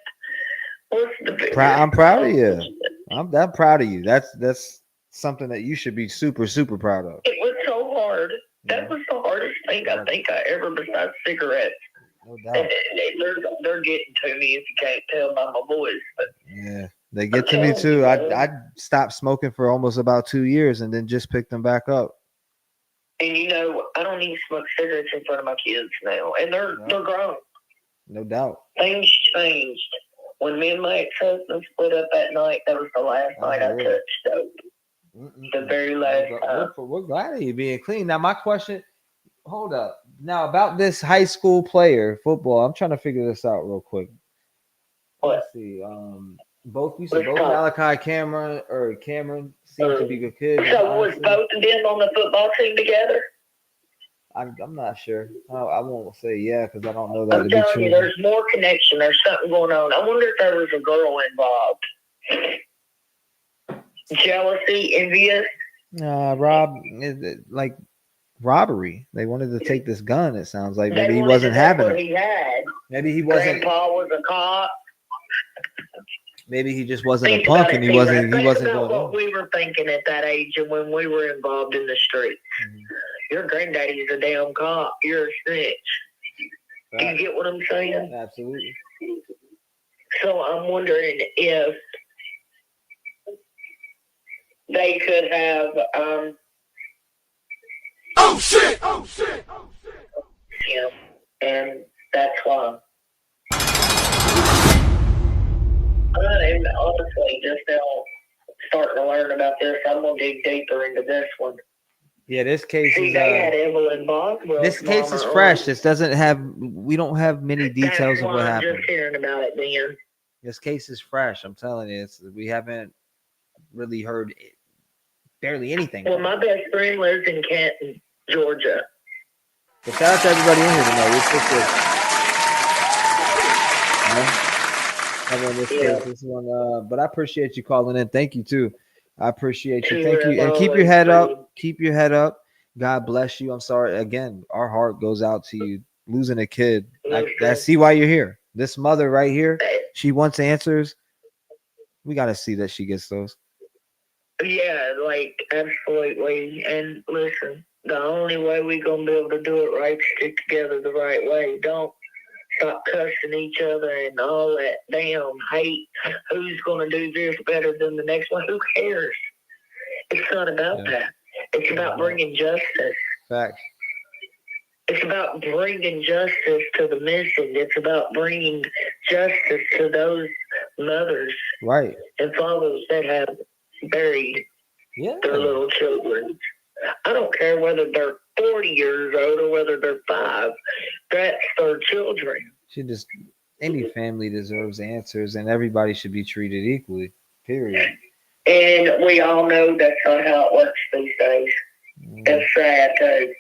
was the biggest I'm proud of you. accomplishment. I'm proud of you. That's something that you should be super, super proud of. It was so hard. That was the hardest thing I think I ever, besides cigarettes. No doubt. They're getting to me if you can't tell by my voice. But Yeah, they get to me too. I stopped smoking for almost about 2 years and then just picked them back up. and I don't even smoke cigarettes in front of my kids now, and they're grown. No doubt. Things changed when me and my ex-husband split up that night. That was the last night I touched dope. The very last time. We're glad of you being clean. Now, my question, hold up. Now, about this high school player, football, I'm trying to figure this out real quick. Let's see. Both Malachi Cameron seem to be good kids. So was both of them on the football team together? I'm not sure. I won't say yeah because I don't know that I'm to be telling true. you, there's more connection. There's something going on. I wonder if there was a girl involved. Jealousy, envious. Rob, like robbery. They wanted to take this gun. It sounds like maybe he wasn't having it. He had. Maybe he wasn't. Grandpa was a cop. Maybe he just wasn't a punk and he wasn't going what we were thinking at that age and when we were involved in the streets. Your granddaddy's a damn cop. You're a snitch. Do you get what I'm saying? Absolutely. So I'm wondering if they could have Oh shit! him, and that's why. I'm honestly just now starting to learn about this. I'm gonna dig deeper into this one. Yeah, this case See, is. they had Evelyn Boswell. This case is fresh. This doesn't have. We don't have many details of what I'm happened. just hearing about it, Ben. This case is fresh. I'm telling you, we haven't really heard barely anything. Well, my best friend lives in Canton, Georgia. But shout out to everybody in here tonight. It's just this one, but I appreciate you calling in. Thank you too. I appreciate you. Thank you, and keep your head up. Keep your head up. God bless you. I'm sorry again. Our heart goes out to you losing a kid. I see why you're here. This mother right here, she wants answers. We got to see that she gets those. Yeah, like absolutely. And listen, the only way we're gonna be able to do it right is stick together the right way. Don't stop cussing each other and all that damn hate. Who's gonna do this better than the next one? Who cares? It's not about that. It's about bringing justice. Facts. It's about bringing justice to the missing. It's about bringing justice to those mothers right and fathers that have buried their little children. I don't care whether they're 40 years old or whether they're 5. That's their children. Any family deserves answers, and everybody should be treated equally. Period. And we all know that's not how it works these days. It's sad too.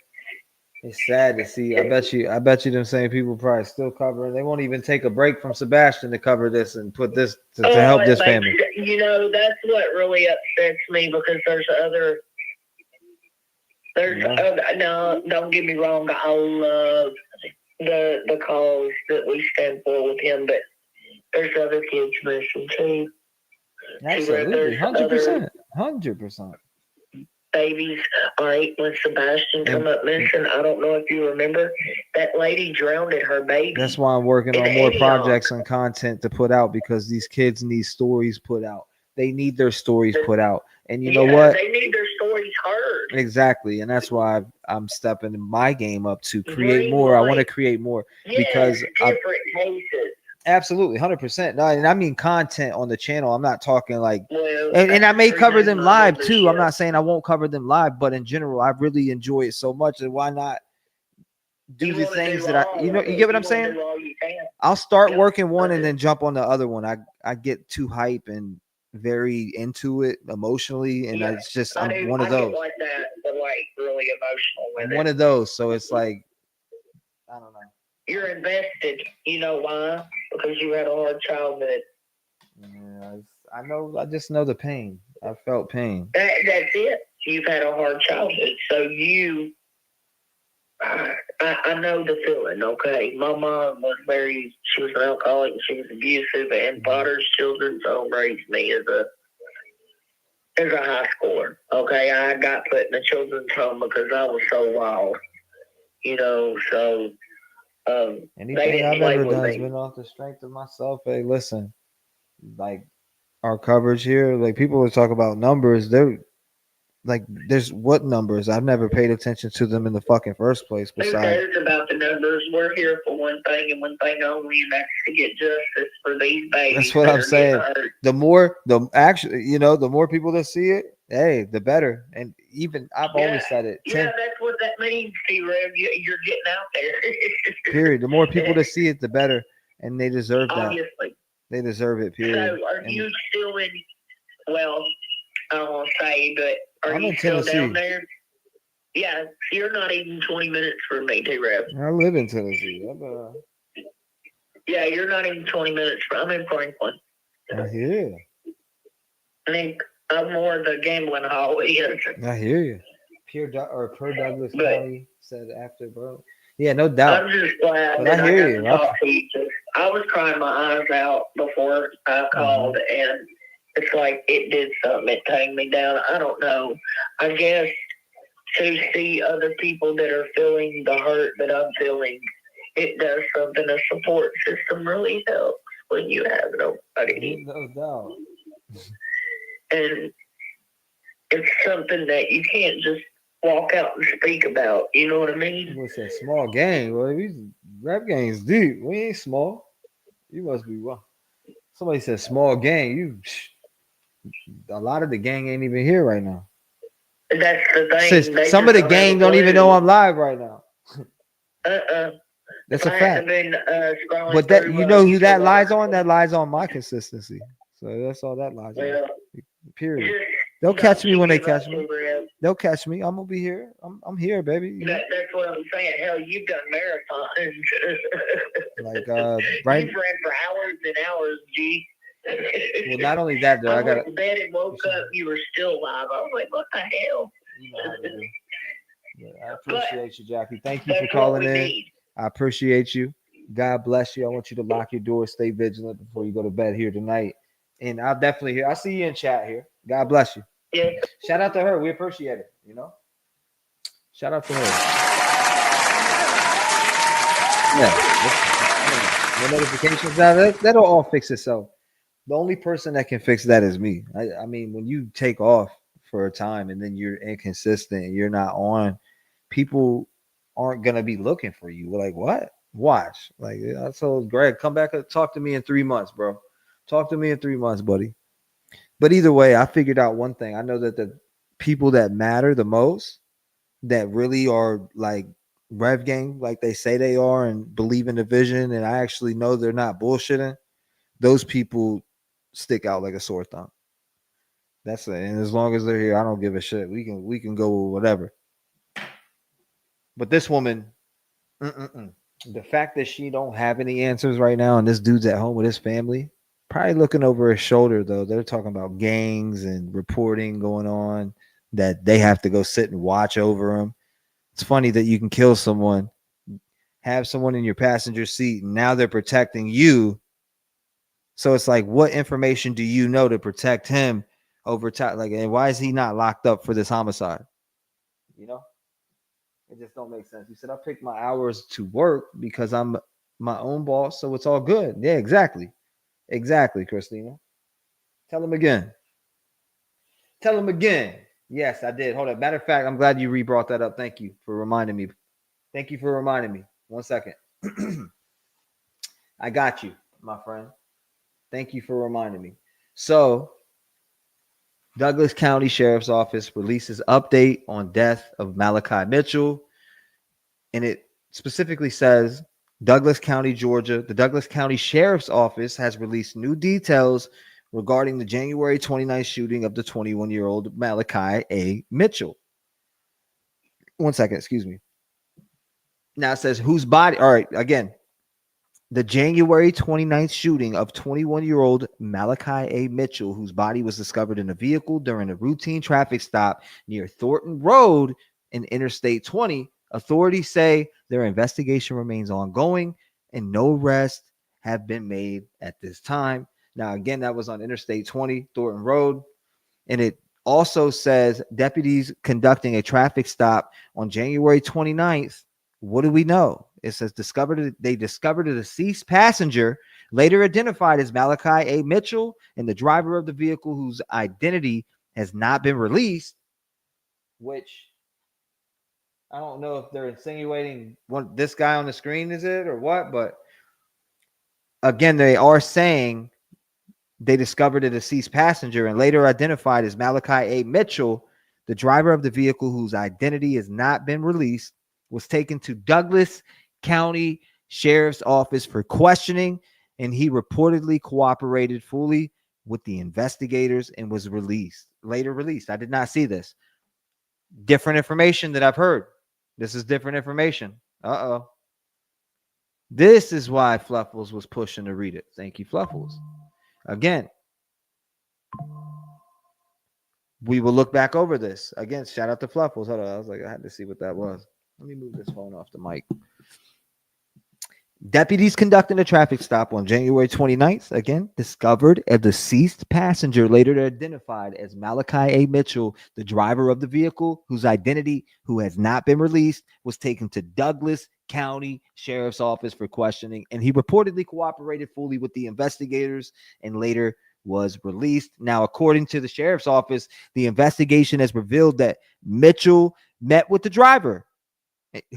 It's sad to see. I bet you them same people probably still covering. They won't even take a break from Sebastian to cover this and put this to help this family. That's what really upsets me because no, don't get me wrong. I love the cause that we stand for with him, but there's other kids missing too. Absolutely, 100%. Babies. All right, when Sebastian come up missing, I don't know if you remember, that lady drowned her baby. That's why I'm working on more projects and content to put out because these kids need stories put out. They need their stories put out. And you know what? They need their stories heard. Exactly. And that's why I'm stepping my game up to create more. I want to create more because different cases. Absolutely, 100%. No, and I mean content on the channel. I'm not talking like, and I may cover them live too. I'm not saying I won't cover them live, but in general, I really enjoy it so much. And why not do the things that you get what I'm saying? I'll start working one and then jump on the other one. I get too hype and very into it emotionally, and it's just I'm one of those. I like that, but like really emotional with I'm one of those, so it's like I don't know. You're invested. You know why? Because you had a hard childhood. Yeah, I just know the pain. I felt pain. That's it. You've had a hard childhood, so I know the feeling. Okay, my mom was she was an alcoholic and she was abusive, and Potter's Children's Home raised me as a high schooler. Okay, I got put in a children's home because I was so wild. So anything I've ever done has been off the strength of myself. Hey, listen, like our coverage here, like people will talk about numbers. They're like, there's what numbers? I've never paid attention to them in the fucking first place. Who cares about the numbers? We're here for one thing and one thing only, and that's to get justice for these babies. That's what I'm saying. The more people that see it, hey, the better. And even I've always said it. Yeah, that's what that means, T-Rev. You're getting out there. Period. The more people that see it, the better, and they deserve that. Obviously, they deserve it. Period. So, are you still in? Well, I don't want to say, but are you still Tennessee. Down there? Yeah, you're not even 20 minutes from me, T-Rev. I live in Tennessee. Yeah, you're not even 20 minutes from. I'm in Franklin. I hear you. I think I'm more the gambling hall is. I hear you. Per Douglas County said after, bro. Yeah, no doubt. I'm just glad but that I hear got you. to talk to you. I was crying my eyes out before I called, and it's like it did something. It tamed me down. I don't know. I guess to see other people that are feeling the hurt that I'm feeling, it does something. A support system really helps when you have nobody. No doubt. And it's something that you can't just walk out and speak about. You know what I mean? What's that small gang? Well, these rap gangs deep. We ain't small. You must be wrong. Somebody said small gang. A lot of the gang ain't even here right now. That's the thing. Some of the gang don't even know I'm live right now. That's a fact. But that who that lies on? That lies on my consistency. So that's all that lies on. Period. They'll catch me when they catch me. They'll catch me. I'm gonna be here. I'm here, baby. That's what I'm saying. Hell, you've done marathons. Like right. You've ran for hours and hours, G. Well, not only that though, I got went to bed and woke up. You were still alive. I was like, what the hell? I appreciate you, Jackie. Thank you for calling in. I appreciate you. God bless you. I want you to lock your door, stay vigilant before you go to bed here tonight. And I'll definitely hear. I see you in chat here. God bless you. Yeah. Shout out to her. We appreciate it. Shout out to her. Yeah. No notifications. Now that'll all fix itself. The only person that can fix that is me. I mean, when you take off for a time and then you're inconsistent and you're not on, people aren't gonna be looking for you. We're like, what? Watch. Like I told Greg, come back and talk to me in 3 months, bro. Talk to me in 3 months, buddy. But either way, I figured out one thing. I know that the people that matter the most, that really are like Rev Gang, like they say they are, and believe in the vision, and I actually know they're not bullshitting, those people stick out like a sore thumb. That's it. And as long as they're here, I don't give a shit. We can go with whatever. But this woman, the fact that she don't have any answers right now, and this dude's at home with his family, probably looking over his shoulder, though. They're talking about gangs and reporting going on that they have to go sit and watch over them. It's funny that you can kill someone, have someone in your passenger seat, and now they're protecting you. So it's like, what information do you know to protect him over time? Like, and why is he not locked up for this homicide? It just don't make sense. He said, I picked my hours to work because I'm my own boss, so it's all good. Yeah, exactly. Exactly, Christina. Tell him again. Tell him again. Yes, I did. Hold on. Matter of fact, I'm glad you re-brought that up. Thank you for reminding me. Thank you for reminding me. 1 second. I got you, my friend. Thank you for reminding me. So, Douglas County Sheriff's Office releases update on death of Malachi Mitchell. And it specifically says, Douglas County, Georgia, the Douglas County Sheriff's Office has released new details regarding the January 29th shooting of the 21-year-old Malachi A. Mitchell. 1 second, excuse me. Now it says whose body, all right, again, The January 29th shooting of 21-year-old Malachi A. Mitchell, whose body was discovered in a vehicle during a routine traffic stop near Thornton Road in Interstate 20, authorities say their investigation remains ongoing and no arrests have been made at this time. Now, again, that was on Interstate 20, Thornton Road. And it also says deputies conducting a traffic stop on January 29th. What do we know? It says they discovered a deceased passenger, later identified as Malachi A. Mitchell, and the driver of the vehicle whose identity has not been released, which I don't know if they're insinuating this guy on the screen is it or what, but again, they are saying they discovered a deceased passenger and later identified as Malachi A. Mitchell, the driver of the vehicle whose identity has not been released, was taken to Douglas County Sheriff's Office for questioning, and he reportedly cooperated fully with the investigators and was later released. I did not see this. Different information that I've heard. This is different information. Uh-oh. This is why Fluffles was pushing to read it. Thank you, Fluffles. Again, we will look back over this. Again, shout out to Fluffles. Hold on. I had to see what that was. Let me move this phone off the mic. Deputies conducting a traffic stop on January 29th, again, discovered a deceased passenger later identified as Malachi A. Mitchell, the driver of the vehicle whose identity, who has not been released, was taken to Douglas County Sheriff's Office for questioning, and he reportedly cooperated fully with the investigators and later was released. Now, according to the Sheriff's Office, the investigation has revealed that Mitchell met with the driver,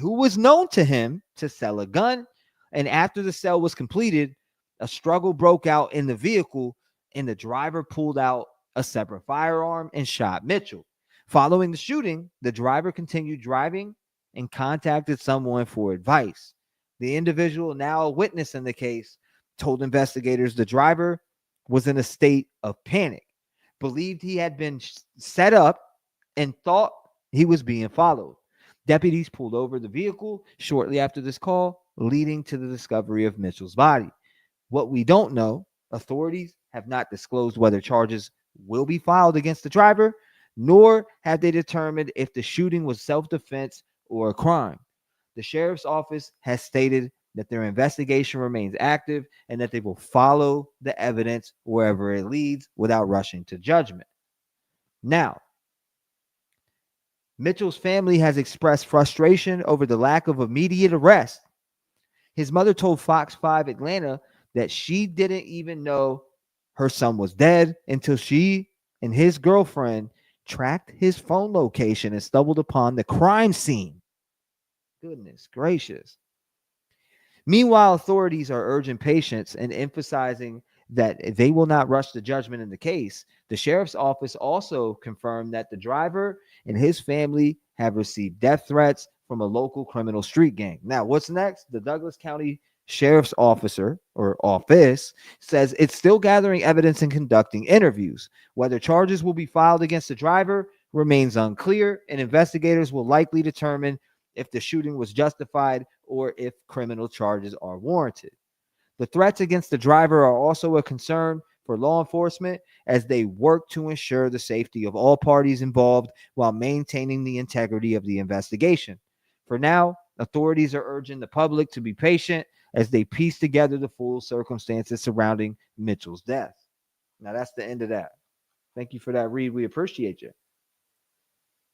who was known to him to sell a gun. And after the sale was completed, a struggle broke out in the vehicle, and the driver pulled out a separate firearm and shot Mitchell. Following the shooting, the driver continued driving and contacted someone for advice. The individual, now a witness in the case, told investigators the driver was in a state of panic, believed he had been set up, and thought he was being followed. Deputies pulled over the vehicle shortly after this call, leading to the discovery of Mitchell's body. What we don't know, authorities have not disclosed whether charges will be filed against the driver, nor have they determined if the shooting was self-defense or a crime. The sheriff's office has stated that their investigation remains active and that they will follow the evidence wherever it leads without rushing to judgment. Now, Mitchell's family has expressed frustration over the lack of immediate arrest. His mother told Fox 5 Atlanta that she didn't even know her son was dead until she and his girlfriend tracked his phone location and stumbled upon the crime scene. Goodness gracious. Meanwhile, authorities are urging patience and emphasizing that they will not rush to judgment in the case. The sheriff's office also confirmed that the driver and his family have received death threats from a local criminal street gang. Now, what's next? The Douglas County Sheriff's Office says it's still gathering evidence and conducting interviews. Whether charges will be filed against the driver remains unclear, and investigators will likely determine if the shooting was justified or if criminal charges are warranted. The threats against the driver are also a concern for law enforcement as they work to ensure the safety of all parties involved while maintaining the integrity of the investigation. For now, authorities are urging the public to be patient as they piece together the full circumstances surrounding Mitchell's death. Now, that's the end of that. Thank you for that read. We appreciate you.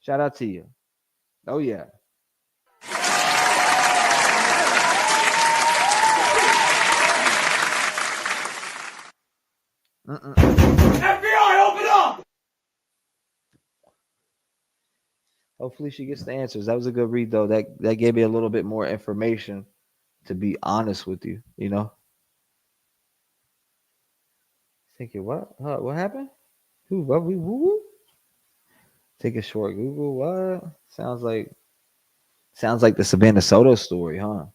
Shout out to you. Oh, yeah. FBI, open up! Hopefully she gets the answers. That was a good read, though. That gave me a little bit more information, to be honest with you, you know? Thinking, what? What happened? Who? What? Woo? Take a short Google. What? Sounds like the Savannah Soto story, huh?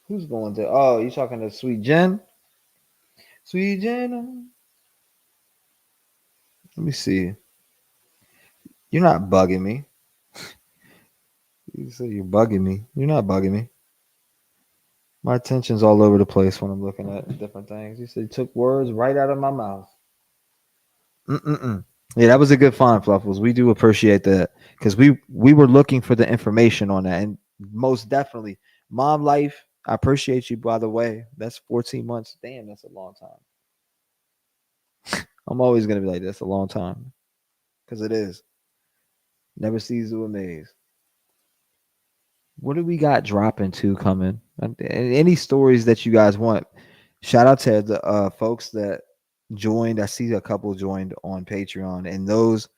Who's going to? Oh, you talking to Sweet Jen? Sweet Jen. Let me see. You're not bugging me. You say you're bugging me. You're not bugging me. My attention's all over the place when I'm looking at different things. You said took words right out of my mouth. Yeah, that was a good find, Fluffles. We do appreciate that because we were looking for the information on that, and most definitely, mom life. I appreciate you, by the way. That's 14 months. Damn, that's a long time. I'm always gonna be like, that's a long time because it is. Never cease to amaze. What do we got dropping to coming? Any stories that you guys want? Shout out to the folks that joined. I see a couple joined on Patreon, and those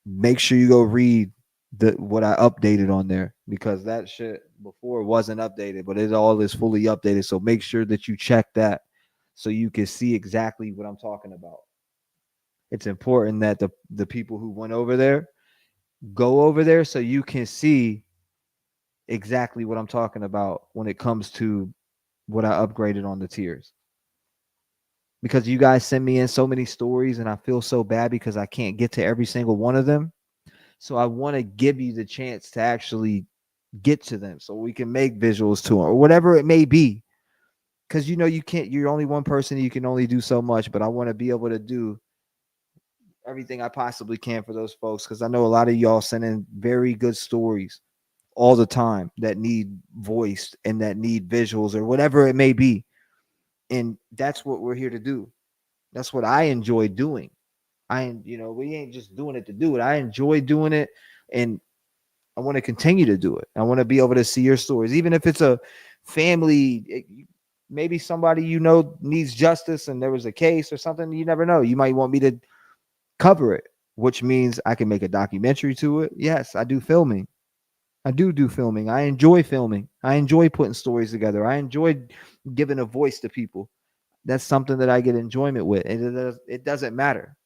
make sure you go read what I updated on there because that shit before wasn't updated, but it all is fully updated. So make sure that you check that so you can see exactly what I'm talking about. It's important that the people who went over there go over there so you can see exactly what I'm talking about when it comes to what I upgraded on the tiers. Because you guys send me in so many stories and I feel so bad because I can't get to every single one of them. So I want to give you the chance to actually get to them so we can make visuals to them or whatever it may be. Because you know you can't, you're only one person, you can only do so much, but I want to be able to do everything I possibly can for those folks because I know a lot of y'all send in very good stories all the time that need voiced and that need visuals or whatever it may be. And that's what we're here to do. That's what I enjoy doing. We ain't just doing it to do it. I enjoy doing it and I want to continue to do it. I want to be able to see your stories, even if it's a family, maybe somebody needs justice and there was a case or something. You never know. You might want me to cover it, which means I can make a documentary to it. Yes, I do filming. I do filming. I enjoy filming. I enjoy putting stories together. I enjoy giving a voice to people. That's something that I get enjoyment with. And it doesn't matter.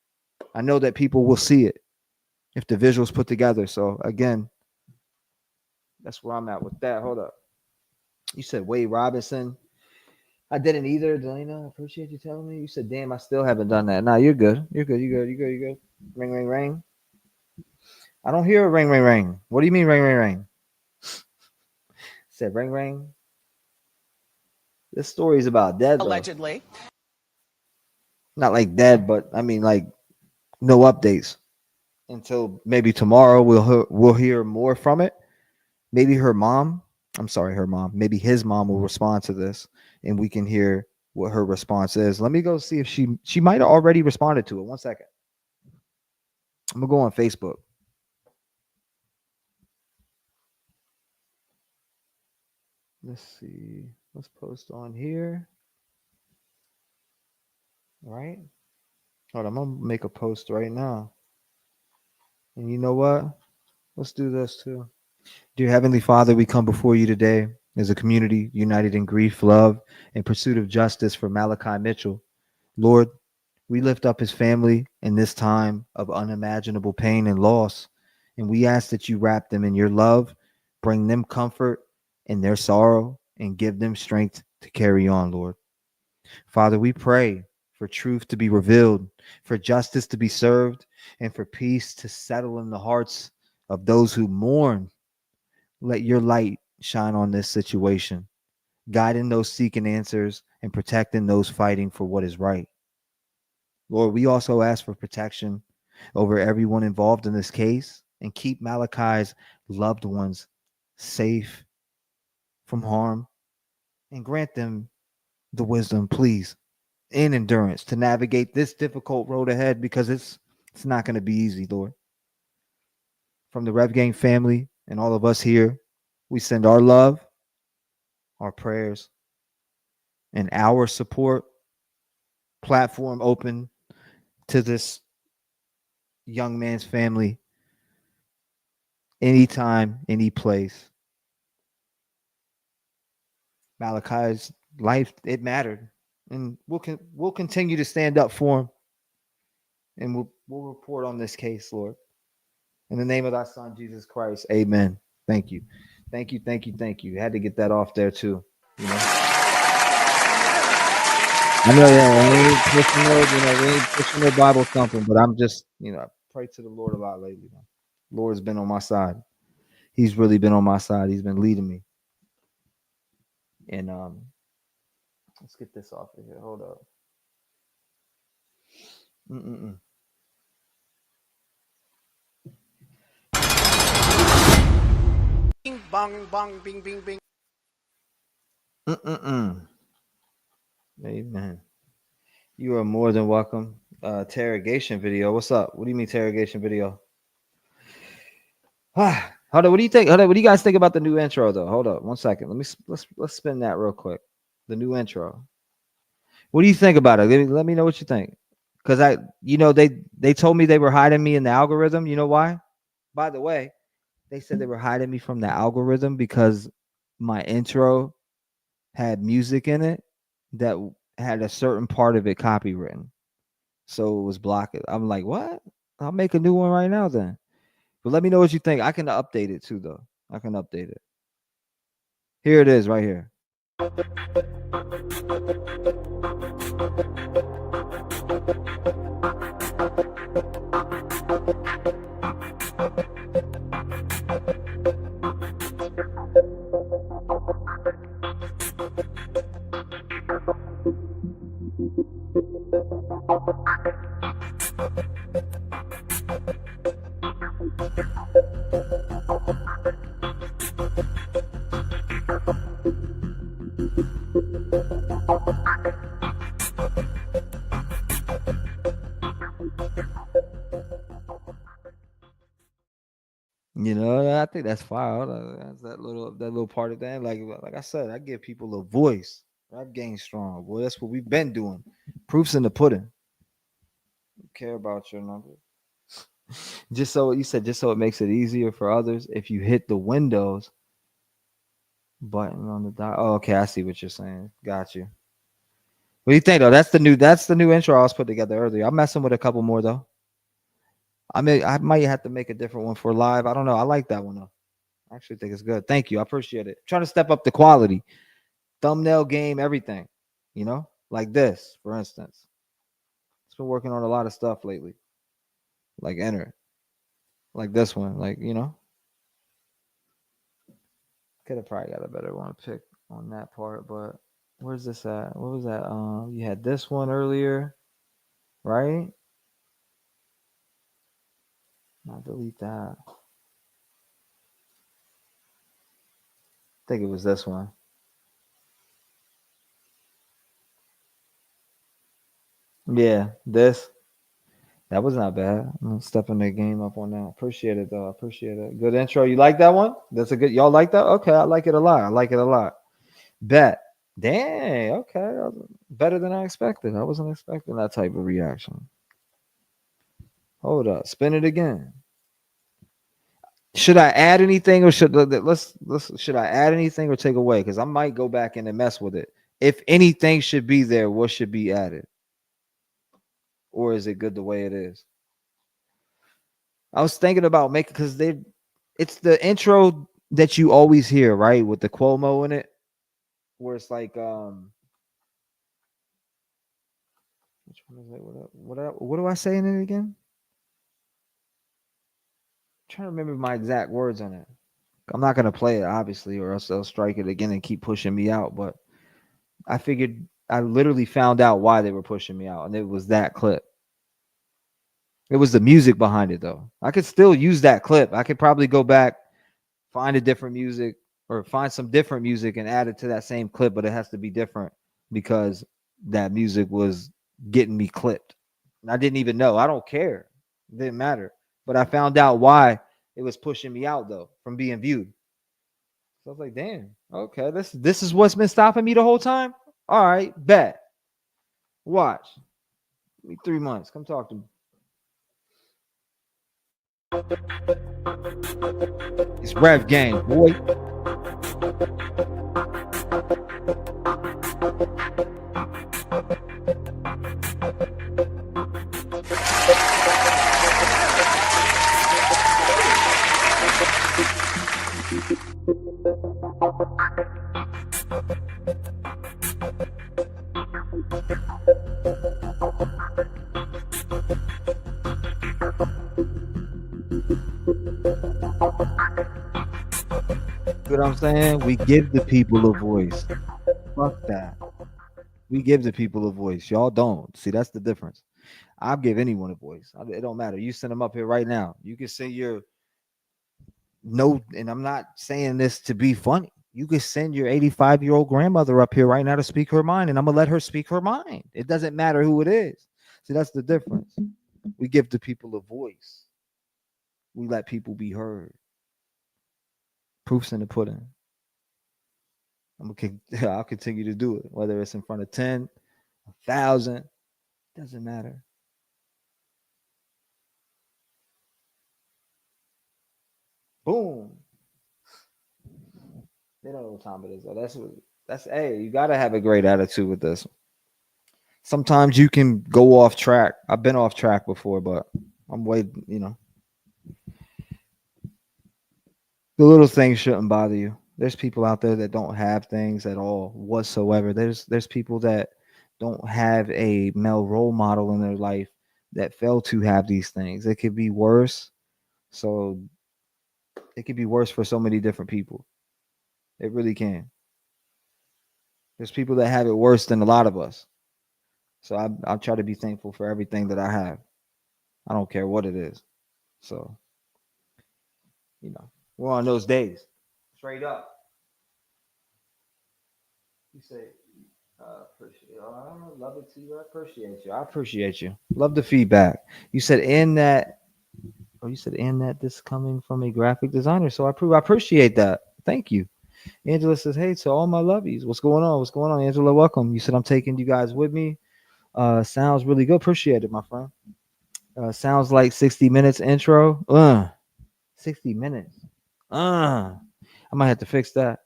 I know that people will see it if the visuals put together. So again, that's where I'm at with that. Hold up. You said Wade Robinson. I didn't either. Delana, I appreciate you telling me. You said, damn, I still haven't done that. Nah, you're good. You're good. You're good. You're good. You're good. Ring, ring, ring. I don't hear a ring, ring, ring. What do you mean ring, ring, ring? Said ring, ring. This story is about dead, though. Allegedly. Not like dead, but I mean like no updates until maybe tomorrow. We'll hear more from it. Maybe her mom. I'm sorry, her mom. Maybe his mom will respond to this, and we can hear what her response is. Let me go see if she might have already responded to it. 1 second. I'm gonna go on Facebook. Let's see. Let's post on here. All right. Hold on, I'm gonna make a post right now. And you know what? Let's do this too. Dear Heavenly Father, we come before you today as a community united in grief, love, and pursuit of justice for Malachi Mitchell. Lord, we lift up his family in this time of unimaginable pain and loss, and we ask that you wrap them in your love, bring them comfort in their sorrow, and give them strength to carry on, Lord. Father, we pray for truth to be revealed, for justice to be served, and for peace to settle in the hearts of those who mourn. Let your light shine on this situation, guiding those seeking answers and protecting those fighting for what is right. Lord, we also ask for protection over everyone involved in this case and keep Malachi's loved ones safe from harm and grant them the wisdom, please, and endurance to navigate this difficult road ahead because it's not going to be easy, Lord. From the Rev Gang family and all of us here, we send our love, our prayers, and our support platform open to this young man's family anytime, any place. Malachi's life, it mattered. And we'll continue to stand up for him. And we'll report on this case, Lord. In the name of thy son, Jesus Christ, amen. Thank you. Thank you, thank you, thank you. Had to get that off there too. You know? I know, yeah, we ain't pushing no Bible thumping, but I'm just, I pray to the Lord a lot lately. Man. Lord's been on my side. He's really been on my side. He's been leading me. And let's get this off of here. Hold up. Bing bong bong bing bing bing. Amen. You are more than welcome. Interrogation video. What's up? What do you mean interrogation video? Hold on. What do you think? Hold on. What do you guys think about the new intro though? Hold up. 1 second. Let's spin that real quick. The new intro. What do you think about it? Let me know what you think. Because they told me they were hiding me in the algorithm. You know why? By the way, they said they were hiding me from the algorithm because my intro had music in it that had a certain part of it copywritten. So it was blocked. I'm like, what? I'll make a new one right now then. But let me know what you think. I can update it too, though. I can update it. Here it is right here. You know, I think that's fire. That's that little part of that. Like I said, I give people a voice. Rap game strong, boy. That's what we've been doing. Proofs in the pudding. Care about your number. Just so it makes it easier for others. If you hit the Windows button on the dot. Oh, okay, I see what you're saying. Got you. What do you think though? That's the new intro I was put together earlier. I'm messing with a couple more though. I might have to make a different one for live. I don't know. I like that one though. I actually think it's good. Thank you. I appreciate it. Trying to step up the quality, thumbnail game, everything. You know, like this, for instance. It's been working on a lot of stuff lately. Like enter, like this one, like you know. Could have probably got a better one to pick on that part, but where's this at? What was that? You had this one earlier, right? I'll delete that. I think it was this one. Yeah, this. That was not bad. I'm stepping the game up on that. Appreciate it though. Appreciate it. Good intro. You like that one? That's a good. Y'all like that? Okay, I like it a lot. Bet. Dang. Okay. Better than I expected. I wasn't expecting that type of reaction. Hold up. Spin it again. Should I add anything or should I add anything or take away? Because I might go back in and mess with it. If anything should be there, what should be added? Or is it good the way it is? I was thinking about making because it's the intro that you always hear, right? With the Cuomo in it, where it's like which one is it? What do I say in it again? I'm trying to remember my exact words on it. I'm not gonna play it, obviously, or else they'll strike it again and keep pushing me out. But I figured I literally found out why they were pushing me out, and it was that clip. It was the music behind it, though. I could still use that clip. I could probably go back, find a different music, or find some different music and add it to that same clip, but it has to be different because that music was getting me clipped. And I didn't even know. I don't care. It didn't matter. But I found out why it was pushing me out, though, from being viewed. So I was like, damn, okay, this is what's been stopping me the whole time? All right, bet. Watch. Give me 3 months. Come talk to me. It's Rev Game, boy. what I'm saying? We give the people a voice. Fuck that. We give the people a voice. Y'all don't. See, that's the difference. I'll give anyone a voice. It don't matter. You send them up here right now. You can say your no, and I'm not saying this to be funny. You can send your 85-year-old grandmother up here right now to speak her mind, and I'm gonna let her speak her mind. It doesn't matter who it is. See, that's the difference. We give the people a voice. We let people be heard. Proof's in the pudding. I'll continue to do it, whether it's in front of 10, 1,000, doesn't matter. Boom. They don't know what time it is though. That's hey, you gotta have a great attitude with this. Sometimes you can go off track. I've been off track before, but I'm waiting, the little things shouldn't bother you. There's people out there that don't have things at all whatsoever. There's people that don't have a male role model in their life that fail to have these things. It could be worse. So it could be worse for so many different people. It really can. There's people that have it worse than a lot of us. So I try to be thankful for everything that I have. I don't care what it is. So, we're on those days. Straight up. You say, appreciate it. Oh, love it, T-Rev. Appreciate you. I appreciate you. Love the feedback. You said in that this coming from a graphic designer. So I appreciate that. Thank you. Angela says, hey, to all my lovies. What's going on? What's going on, Angela? Welcome. You said I'm taking you guys with me. Sounds really good. Appreciate it, my friend. Sounds like 60 minutes intro. 60 minutes. I might have to fix that.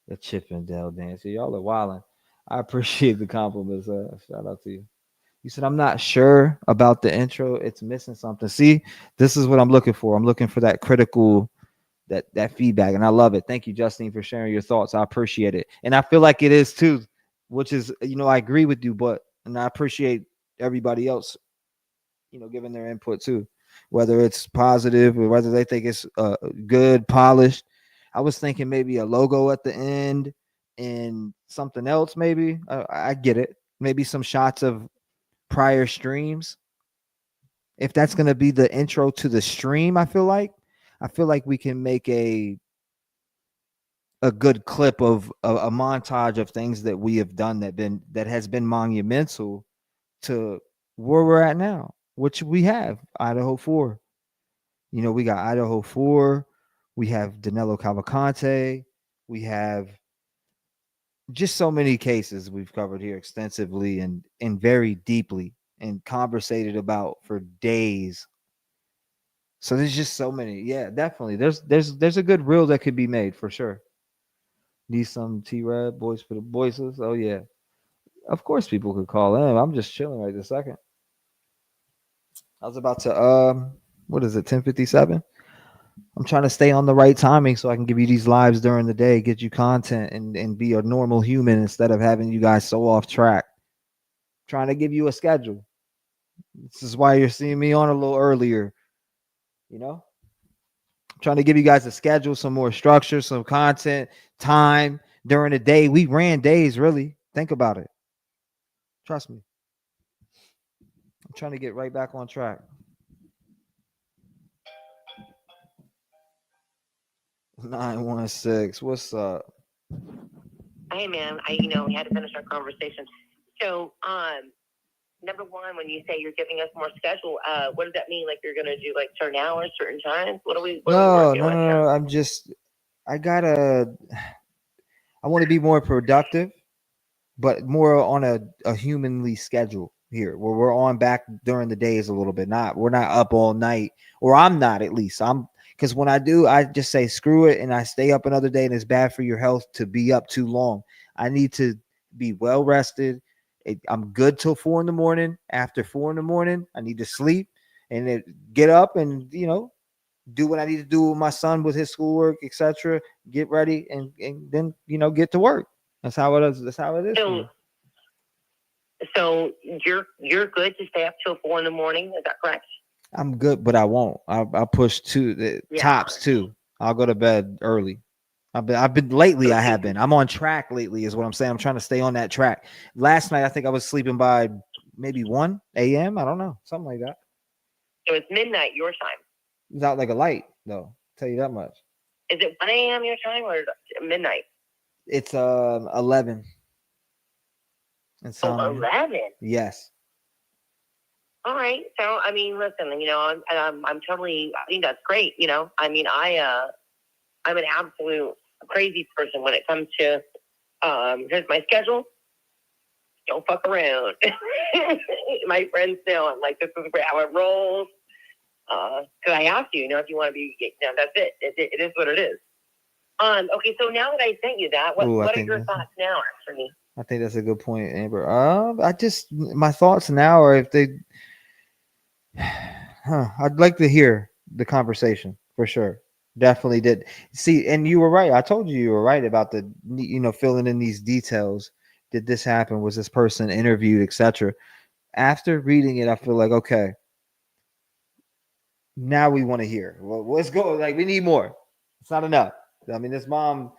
The Chippendale dancer. Y'all are wilding. I appreciate the compliments. Shout out to you. You said, I'm not sure about the intro. It's missing something. See, this is what I'm looking for. I'm looking for that critical, that feedback. And I love it. Thank you, Justine, for sharing your thoughts. I appreciate it. And I feel like it is too, which is, I agree with you, and I appreciate everybody else, giving their input too, whether it's positive or whether they think it's good, polished. I was thinking maybe a logo at the end and something else, maybe. I get it. Maybe some shots of prior streams. If that's going to be the intro to the stream, I feel like we can make a good clip of a montage of things that we have done that has been monumental to where we're at now, which we have Idaho 4. We got Idaho 4. We have Danilo Cavalcante. We have just so many cases we've covered here extensively and very deeply and conversated about for days. So there's just so many. Yeah, definitely. There's a good reel that could be made for sure. Need some T-Rev, boys for the voices. Oh yeah. Of course people could call in. I'm just chilling right this second. I was about to what is it, 10:57? I'm trying to stay on the right timing so I can give you these lives during the day, get you content and be a normal human instead of having you guys so off track. I'm trying to give you a schedule. This is why you're seeing me on a little earlier. I'm trying to give you guys a schedule, some more structure, some content, time during the day. We ran days, really. Think about it. Trust me. I'm trying to get right back on track. 916. What's up? Hey man, we had to finish our conversation. So, number one, when you say you're giving us more schedule, what does that mean? Like you're gonna do like certain hours, certain times? What are we? No. I want to be more productive, but more on a humanly schedule here, where we're on back during the days a little bit. We're not up all night, or I'm not, at least. Because when I do, I just say screw it and I stay up another day, and it's bad for your health to be up too long. I need to be well rested. I'm good till 4 a.m. After 4 a.m, I need to sleep and then get up and do what I need to do with my son with his schoolwork, etc. Get ready and then get to work. That's how it is. That's how it is. So you're good to stay up till 4 a.m. Is that correct? I'm good, but I won't. I'll push tops 2. I'll go to bed early. I've been lately. I have been. I'm on track lately, is what I'm saying. I'm trying to stay on that track. Last night, I think I was sleeping by maybe 1 a.m. I don't know, something like that. So it's midnight your time. Without like a light, though. Tell you that much. Is it 1 a.m. your time or midnight? It's 11. Oh, 11. Yes. All right. So I mean, listen. I'm totally. I think that's great. I mean, I'm an absolute crazy person when it comes to. Here's my schedule. Don't fuck around. My friends know I'm like, this is how it rolls. Because I have to, if you want to be, that's it. It is what it is. Okay, so now that I sent you that, what are your thoughts now, actually? I think that's a good point, Amber. My thoughts now are if they, I'd like to hear the conversation for sure. Definitely did. See, and you were right. I told you were right about the, filling in these details. Did this happen? Was this person interviewed, etc.? After reading it, I feel like, okay, now we want to hear. Well, let's go. Like, we need more. It's not enough. I mean, this mom,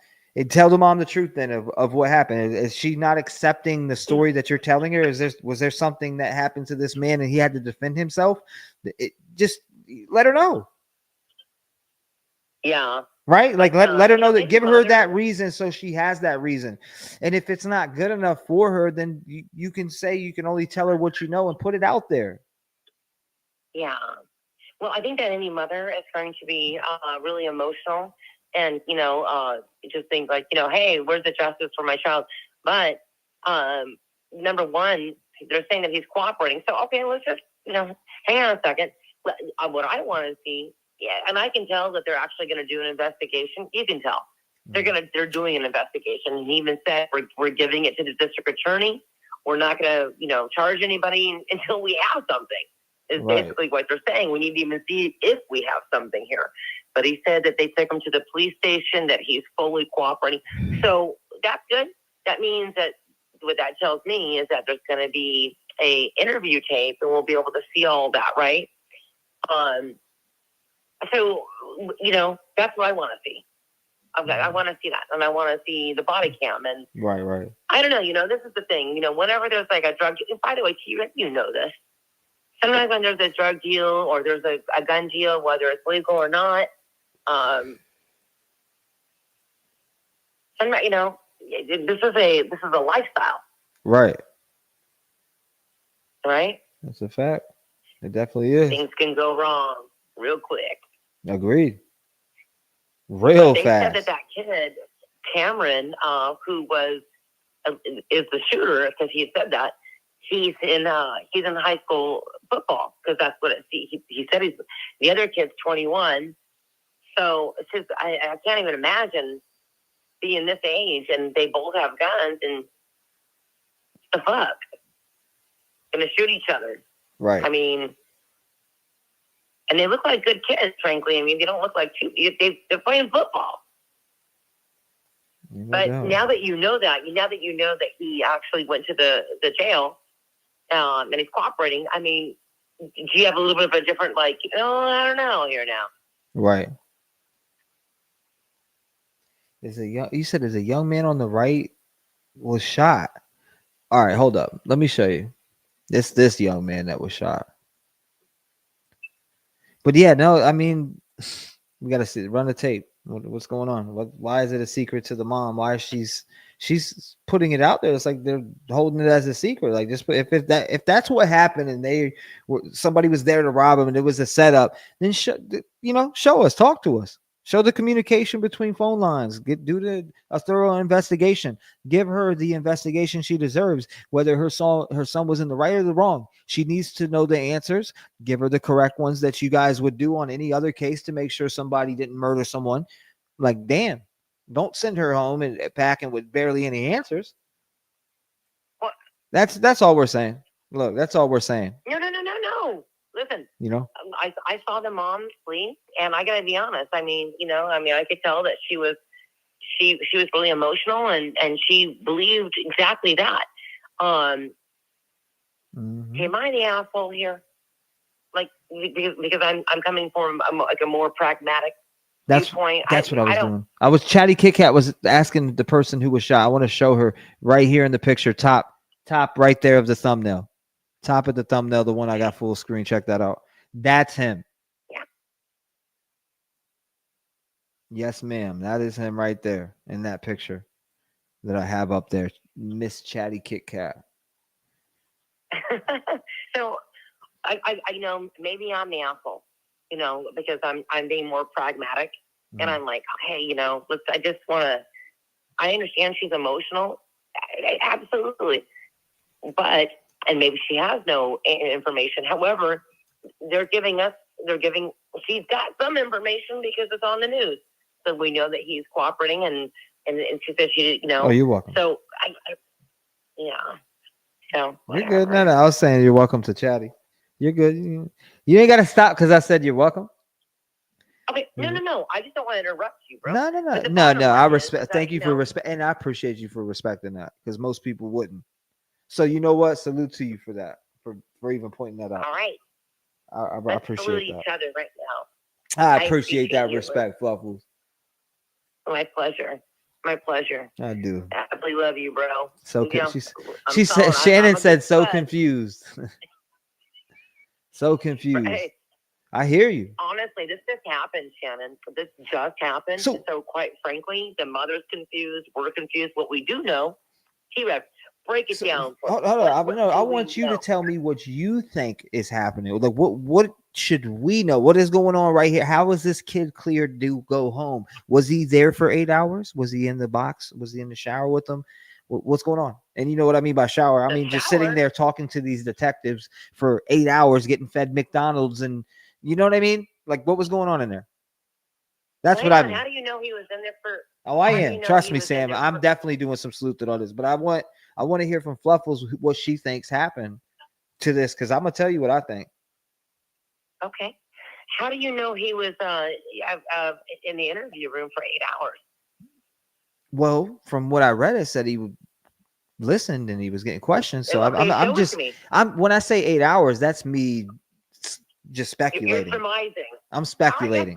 tell the mom the truth then of what happened. Is she not accepting the story that you're telling her? Was there something that happened to this man and he had to defend himself? Just let her know. Yeah. Right? Like let her know that, give her that reason so she has that reason. And if it's not good enough for her, then you can say you can only tell her what you know and put it out there. Yeah. Well, I think that any mother is going to be really emotional and, just think like, hey, where's the justice for my child? But number one, they're saying that he's cooperating. So, okay, let's just, hang on a second. What I want to see, and I can tell that they're actually going to do an investigation. You can tell. They're doing an investigation. And he even said, we're giving it to the district attorney. We're not going to, charge anybody until we have something. Is basically what they're saying. We need to even see if we have something here. But he said that they took him to the police station, that he's fully cooperating. So that's good. That means that what that tells me is that there's going to be a interview tape and we'll be able to see all that, right? So, that's what I want to see. I want to see that. And I want to see the body cam. And Right. I don't know, this is the thing. Whenever there's like a drug, by the way, T-Rev, you know this. Sometimes when there's a drug deal or there's a gun deal, whether it's legal or not, sometimes, this is a lifestyle. Right. Right? That's a fact. It definitely is. Things can go wrong real quick. Agreed. Real they fast. They said that kid, Cameron, who is the shooter, because he said that, he's in high school football, because that's what he said. The other kid's 21, so it's just I can't even imagine being this age and they both have guns and the fuck gonna shoot each other. Right. I mean, and they look like good kids, frankly. I mean, they don't look like they're playing football. But now that you know that he actually went to the jail. And he's cooperating. I mean, do you have a little bit of a different, I don't know here now. Right. You said there's a young man on the right was shot. All right, hold up. Let me show you. This young man that was shot. But yeah, no, I mean, we got to run the tape. What's going on? Why is it a secret to the mom? Why is she's putting it out there? It's like they're holding it as a secret. Like, just if that's what happened and somebody was there to rob him and it was a setup, then show us, talk to us, show the communication between phone lines, do a thorough investigation, give her the investigation she deserves. Whether her son was in the right or the wrong, she needs to know the answers. Give her the correct ones that you guys would do on any other case to make sure somebody didn't murder someone. Like, damn, don't send her home and packing with barely any answers. What? That's all we're saying. Look, that's all we're saying. No. Listen, I saw the mom Plea, and I gotta be honest. I mean, I could tell that she was really emotional, and she believed exactly that. Am I the asshole here? Like, because I'm coming from a more pragmatic That's viewpoint. That's what I was doing. I was Chatty Kit Kat was asking the person who was shot. I want to show her right here in the picture, top right there of the thumbnail. Top of the thumbnail, the one I got full screen. Check that out. That's him. Yeah. Yes, ma'am. That is him right there in that picture that I have up there. Miss Chatty Kit Kat. So I maybe I'm the asshole, because I'm being more pragmatic, and I'm like, hey, I just want to. I understand she's emotional, absolutely, but and maybe she has no information. However, she's got some information because it's on the news, so we know that he's cooperating, and she says Oh, you're welcome. So yeah. So you're good. No, I was saying you're welcome to Chatty. You're good. You ain't got to stop because I said you're welcome. Okay, no. I just don't want to interrupt you, bro. No. I respect. Thank you for respect, and I appreciate you for respecting that because most people wouldn't. So you know what? Salute to you for that, for even pointing that out. All right. I appreciate salute that. each other right now. I appreciate that respect, Fluffles. My pleasure. I do. I absolutely love you, bro. So she said Shannon said so confused. So confused. Right. I hear you. Honestly, this just happened, Shannon. This just happened. So quite frankly, the mother's confused. We're confused. What we do know, T-Rev, break it down. Hold on. I want you to tell me what you think is happening. Like, what should we know? What is going on right here? How is this kid cleared to go home? Was he there for 8 hours? Was he in the box? Was he in the shower with them? What's going on? And you know what I mean by shower? I mean just sitting there talking to these detectives for 8 hours, getting fed McDonald's, and you know what I mean? Like, what was going on in there? That's what I mean. How do you know he was in there for? Oh, I am. Trust me, Sam. I'm definitely doing some sleuthing on this, but I want to hear from Fluffles what she thinks happened to this, because I'm gonna tell you what I think. Okay. How do you know he was in the interview room for 8 hours? Well, from what I read, it said he listened and he was getting questions. So I'm when I say 8 hours, that's me just speculating. You're surmising. I'm speculating.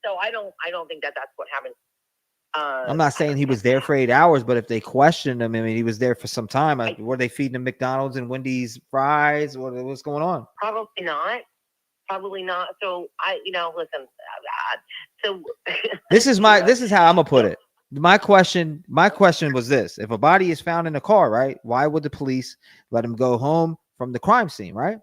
So I don't think that's what happened. I'm not saying he was there for 8 hours, but if they questioned him, I mean, he was there for some time. Were they feeding him McDonald's and Wendy's fries? What's going on? Probably not. So listen. So this is how I'm gonna put it. My question was this: if a body is found in a car, right? Why would the police let him go home from the crime scene, right?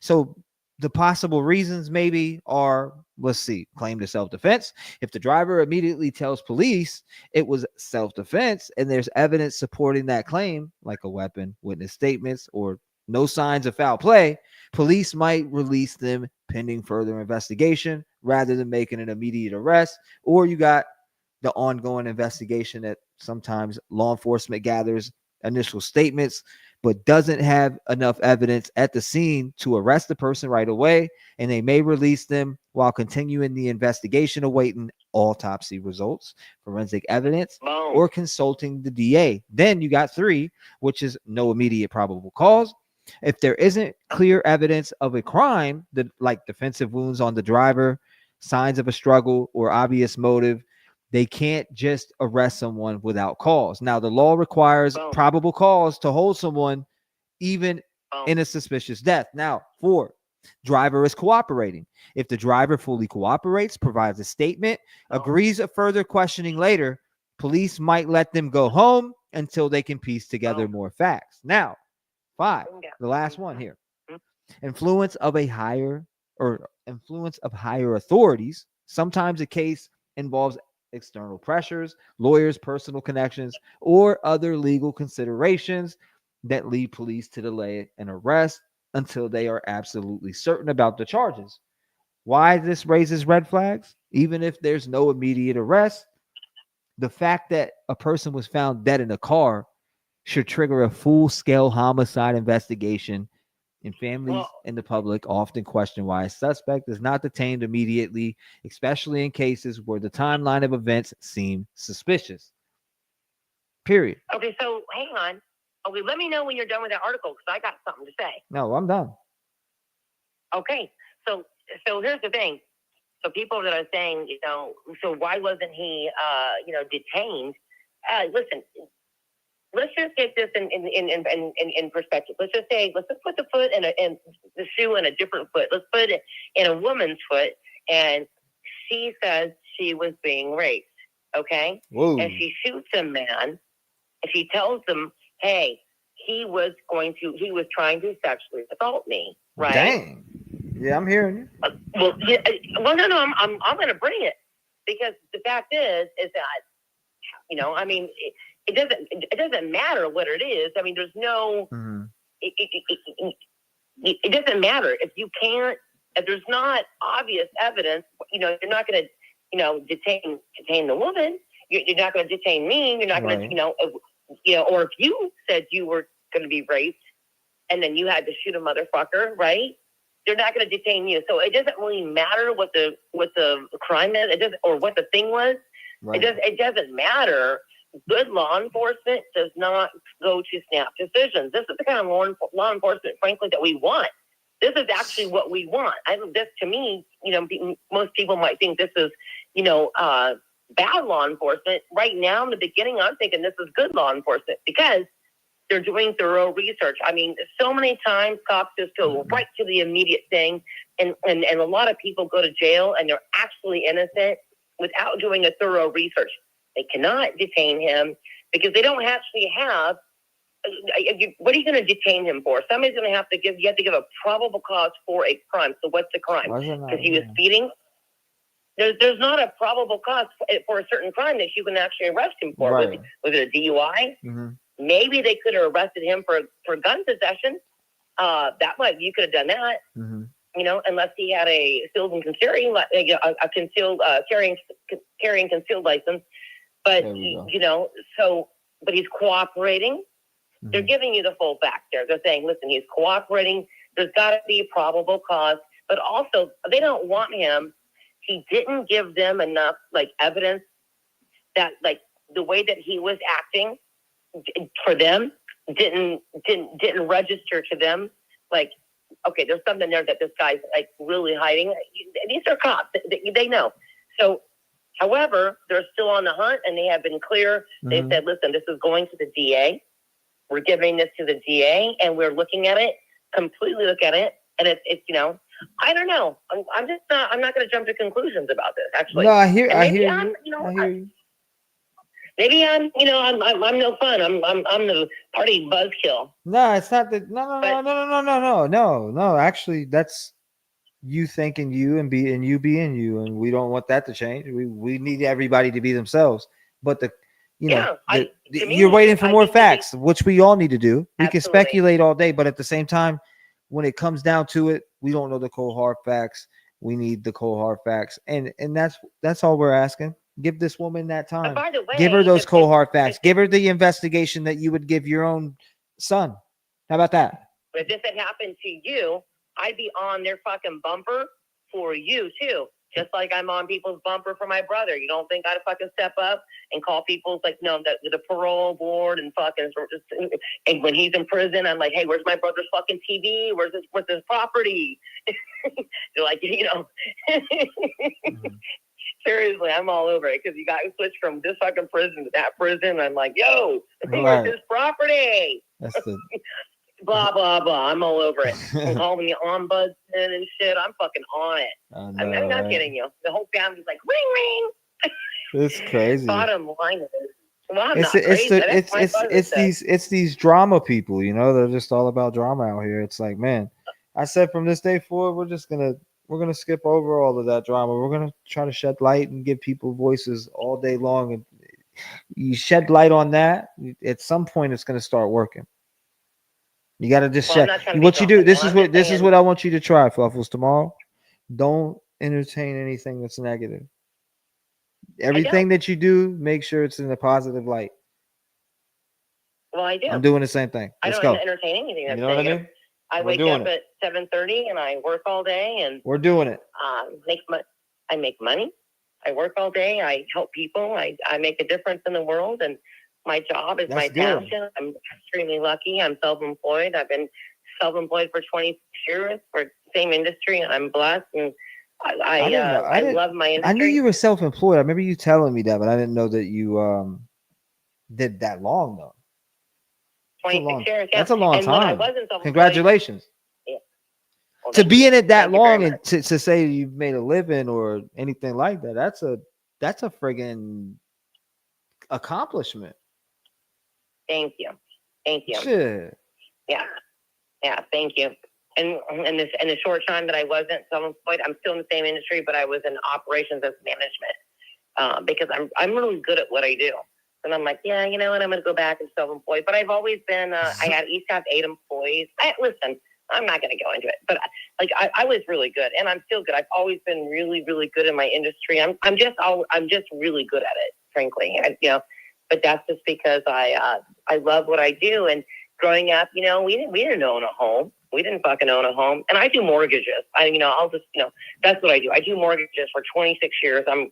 So the possible reasons maybe are, let's see, claim to self-defense. If the driver immediately tells police it was self-defense and there's evidence supporting that claim, like a weapon, witness statements, or no signs of foul play, police might release them pending further investigation rather than making an immediate arrest. Or you got the ongoing investigation that sometimes law enforcement gathers initial statements but doesn't have enough evidence at the scene to arrest the person right away, and they may release them while continuing the investigation, awaiting autopsy results, forensic evidence, or consulting the DA. Then you got 3, which is no immediate probable cause. If there isn't clear evidence of a crime, like defensive wounds on the driver, signs of a struggle, or obvious motive, they can't just arrest someone without cause. Now, the law requires probable cause to hold someone even in a suspicious death. Now, 4, driver is cooperating. If the driver fully cooperates, provides a statement, agrees to further questioning later, police might let them go home until they can piece together more facts. Now, 5, the last one here. Influence of higher authorities. Sometimes a case involves external pressures, lawyers, personal connections, or other legal considerations that lead police to delay an arrest until they are absolutely certain about the charges. Why this raises red flags? Even if there's no immediate arrest, the fact that a person was found dead in a car should trigger a full-scale homicide investigation, and families and the public often question why a suspect is not detained immediately, especially in cases where the timeline of events seem suspicious. Period. Okay, so hang on. Okay, let me know when you're done with that article because I got something to say. No, I'm done. Okay, so here's the thing. So people that are saying, so why wasn't he, detained? Listen, let's just get this in perspective. Let's just put the foot and the shoe in a different foot. Let's put it in a woman's foot, and she says she was being raped. Okay, Whoa. And she shoots a man, and she tells them, "Hey, he was trying to sexually assault me." Right? Dang. Yeah, I'm hearing you. No, I'm going to bring it, because the fact is that, it doesn't matter what it is. I mean, there's no, it doesn't matter if there's not obvious evidence. You're not going to, detain the woman. You're not going to detain me. You're not going to, or if you said you were going to be raped and then you had to shoot a motherfucker, right? They're not going to detain you. So it doesn't really matter what the crime is. It doesn't, or what the thing was. Right. It doesn't matter. Good law enforcement does not go to snap decisions. This is the kind of law enforcement, frankly, that we want. This is actually what we want. This, to me, most people might think this is, bad law enforcement. Right now, in the beginning, I'm thinking this is good law enforcement, because they're doing thorough research. I mean, so many times cops just go right to the immediate thing, and a lot of people go to jail and they're actually innocent without doing a thorough research. They cannot detain him because they don't actually have. What are you going to detain him for? Somebody's going to have to give. You have to give a probable cause for a crime. So what's the crime? Because he was speeding. There's not a probable cause for a certain crime that you can actually arrest him for. Right. Was it a DUI? Mm-hmm. Maybe they could have arrested him for gun possession. You could have done that. Mm-hmm. Unless he had a concealed and carrying, a concealed carrying concealed license. But but he's cooperating. Mm-hmm. They're giving you the full facts there. They're saying, listen, he's cooperating. There's got to be a probable cause, but also they don't want him. He didn't give them enough evidence that the way that he was acting for them didn't register to them. Okay, there's something there that this guy's really hiding. These are cops. They know. So, however, they're still on the hunt, and they have been clear. Mm-hmm. They said, listen, this is going to the DA. We're giving this to the DA, and we're looking at it, completely look at it. And it's I don't know. I'm not going to jump to conclusions about this, actually. No, I hear you. Maybe I'm no fun. I'm the party buzzkill. No, it's not that. No. Actually, that's you thinking you and being you, and we don't want that to change. We need everybody to be themselves. But you're waiting for more facts, which we all need to do. We can speculate all day, but at the same time, when it comes down to it, we don't know the cold hard facts. We need the cold hard facts, and that's all we're asking. Give this woman that time. By the way, give her those cold hard facts. Give her the investigation that you would give your own son. How about that? If this had happened to you, I'd be on their fucking bumper for you too. Just like I'm on people's bumper for my brother. You don't think I'd fucking step up and call people's the parole board and fucking and when he's in prison, I'm like, hey, where's my brother's fucking TV? Where's his property? They're like, Mm-hmm. Seriously, I'm all over it because you got to switch from this fucking prison to that prison. I'm like, yo, where's his property? That's the blah blah blah. I'm all over it. I'm calling the ombudsman and shit. I'm fucking on it. I'm not kidding you. The whole family's like, ring ring. It's crazy. Bottom line is, well, it's these drama people. They're just all about drama out here. It's like, man, I said from this day forward, we're gonna skip over all of that drama. We're gonna try to shed light and give people voices all day long. And you shed light on that, at some point it's gonna start working. You gotta just shed. What you do. This is what I want you to try, Fluffles. Tomorrow, don't entertain anything that's negative. Everything that you do, make sure it's in a positive light. Well, I do. I'm doing the same thing. Let's go. I don't entertain anything that's negative. What I mean? I wake up at 7:30 and I work all day and we're doing it. I make money. I work all day. I help people. I make a difference in the world, and my job is my passion. I'm extremely lucky. I'm self-employed. I've been self-employed for 20 years for the same industry, and I'm blessed. And I love my industry. I knew you were self-employed. I remember you telling me that, but I didn't know that you did that long though. 26 years. Yeah. That's a long and time. When I wasn't self-employed, congratulations. Yeah. Well, To be in it that Thank you very long and much. to say you've made a living or anything like that, that's a friggin' accomplishment. Thank you. Shit. Yeah. Thank you. And in the short time that I wasn't self-employed, I'm still in the same industry, but I was in operations as management because I'm really good at what I do. And I'm like, yeah, you know what? I'm going to go back and self-employed. But I've always been. I used to have 8 employees. Listen, I'm not going to go into it, but I was really good, and I'm still good. I've always been really, really good in my industry. I'm just really good at it, frankly. But that's just because I love what I do. And growing up, we didn't own a home. We didn't fucking own a home. And I do mortgages. That's what I do. I do mortgages for 26 years. I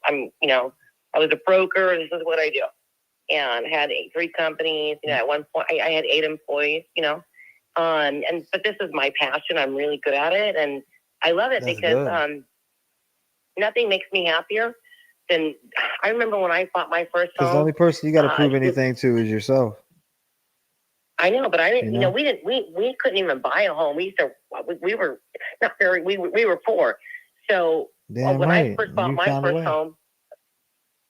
was a broker. This is what I do. And had 3 companies. At one point I had 8 employees. But this is my passion. I'm really good at it, and I love it. That's because nothing makes me happier than I remember when I bought my first home. Because the only person you got to prove anything to is yourself. I know, but I didn't. We couldn't even buy a home. We were not very. We were poor. So when I first bought my first home,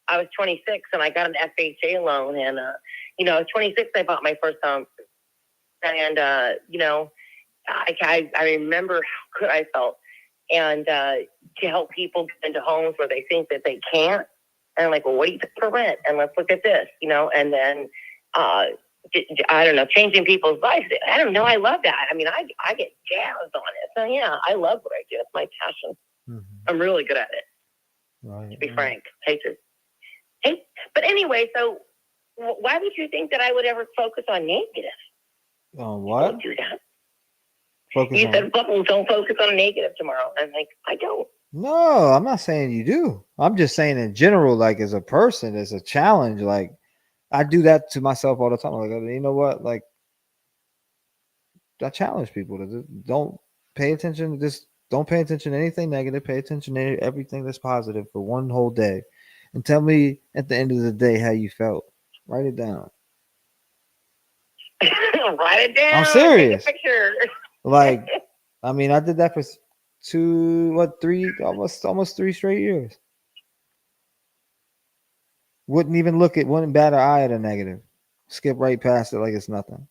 I was 26 and I got an FHA loan, and I was 26. I bought my first home, and I remember how good I felt, and to help people get into homes where they think that they can't, and I'm like, well, what do you think for rent? And let's look at this, and then. I don't know, changing people's lives. I don't know. I love that. I mean, I get jazzed on it. So yeah, I love what I do. It's my passion. Mm-hmm. I'm really good at it. Right. To be frank, but anyway, so why would you think that I would ever focus on negative? On what? Don't do that. You said, well, don't focus on a negative tomorrow. I'm like, I don't. No, I'm not saying you do. I'm just saying in general, like as a person, as a challenge, like. I do that to myself all the time. Like, you know what? Like, I challenge people to don't pay attention. Don't pay attention to anything negative. Pay attention to everything that's positive for one whole day, and tell me at the end of the day how you felt. Write it down. Write it down. I'm serious. Take a picture. Like, I mean, I did that for 3, almost 3 straight years. Wouldn't bat an eye at a negative. Skip right past it like it's nothing.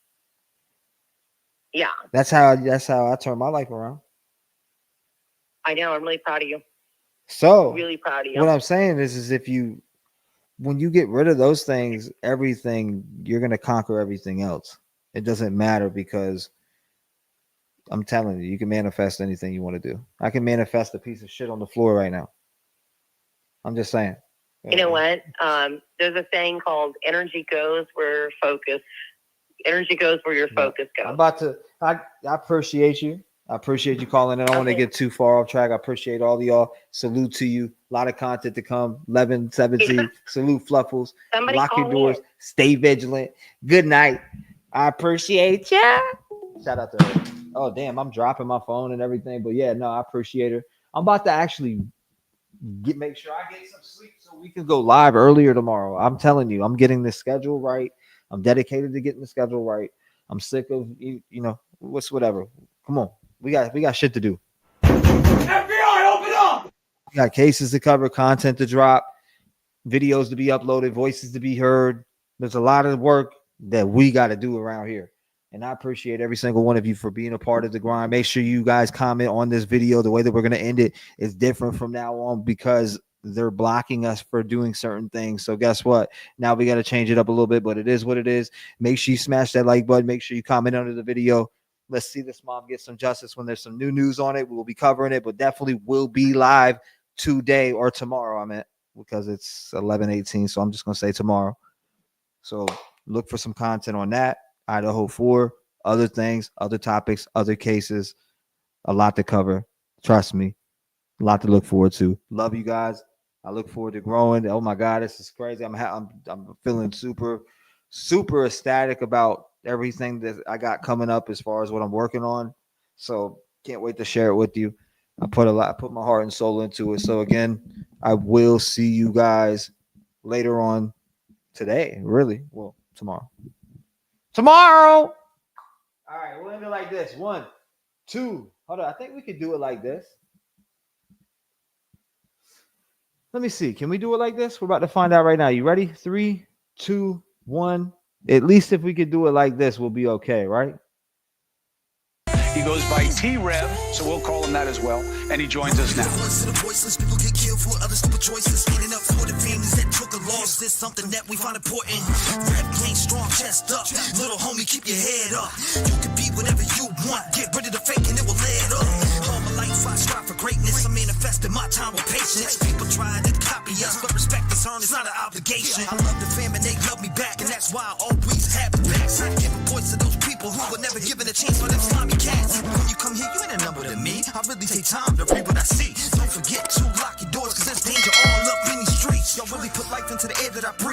Yeah. That's how I turn my life around. I know. I'm really proud of you. So really proud of you. What I'm saying is when you get rid of those things, you're gonna conquer everything else. It doesn't matter because I'm telling you, you can manifest anything you want to do. I can manifest a piece of shit on the floor right now. I'm just saying. You know what? There's a saying called energy goes where your focus goes. I appreciate you. I appreciate you calling in. I don't want to get too far off track. I appreciate all of y'all. Salute to you. A lot of content to come. 11, 17. Salute Fluffles. Lock your doors. Stay vigilant. Good night. I appreciate ya. Shout out to her. Oh, damn. I'm dropping my phone and everything. But yeah, no, I appreciate her. I'm about to actually make sure I get some sleep so we can go live earlier tomorrow. I'm telling you, I'm getting the schedule right. I'm dedicated to getting the schedule right. I'm sick of whatever. Come on, we got shit to do. FBI, open up! We got cases to cover, content to drop, videos to be uploaded, voices to be heard. There's a lot of work that we got to do around here. And I appreciate every single one of you for being a part of the grind. Make sure you guys comment on this video. The way that we're going to end it is different from now on because they're blocking us for doing certain things. So guess what? Now we got to change it up a little bit, but it is what it is. Make sure you smash that like button. Make sure you comment under the video. Let's see this mom get some justice. When there's some new news on it, we'll be covering it, but definitely will be live today or tomorrow. Because it's 11:18. So I'm just going to say tomorrow. So look for some content on that. Idaho 4, other things, other topics, other cases, a lot to cover. Trust me, a lot to look forward to. Love you guys. I look forward to growing. Oh my God, this is crazy. I'm feeling super, super ecstatic about everything that I got coming up as far as what I'm working on. So can't wait to share it with you. I put my heart and soul into it. So again, I will see you guys later on today. Really? Well, tomorrow. All right, we'll end it like this. 1, 2. Hold on. I think we could do it like this. Let me see. Can we do it like this? We're about to find out right now. You ready? 3, 2, 1. At least if we could do it like this, we'll be okay, right? He goes by T-Rev, so we'll call him that as well. And he joins us now. People get killed for other stupid choices. Standing up for the families that took a loss. This something that we find important. Rap game strong, chest up. Little homie, keep your head up. You can be whatever you want. Get rid of the fake and it will let up. All my life I strive for greatness. I manifested my time with patience. People trying to copy us, but respect is earned. It's not an obligation. I love the fam and they love me back, and that's why I always have the backs. I give a voice to those people who were never given a chance for them slimy cats. When you come here, you ain't a number to me. I really take time to read what I see. Don't forget to lock your doors, cause there's danger all up in these streets. Y'all really put life into the air that I breathe.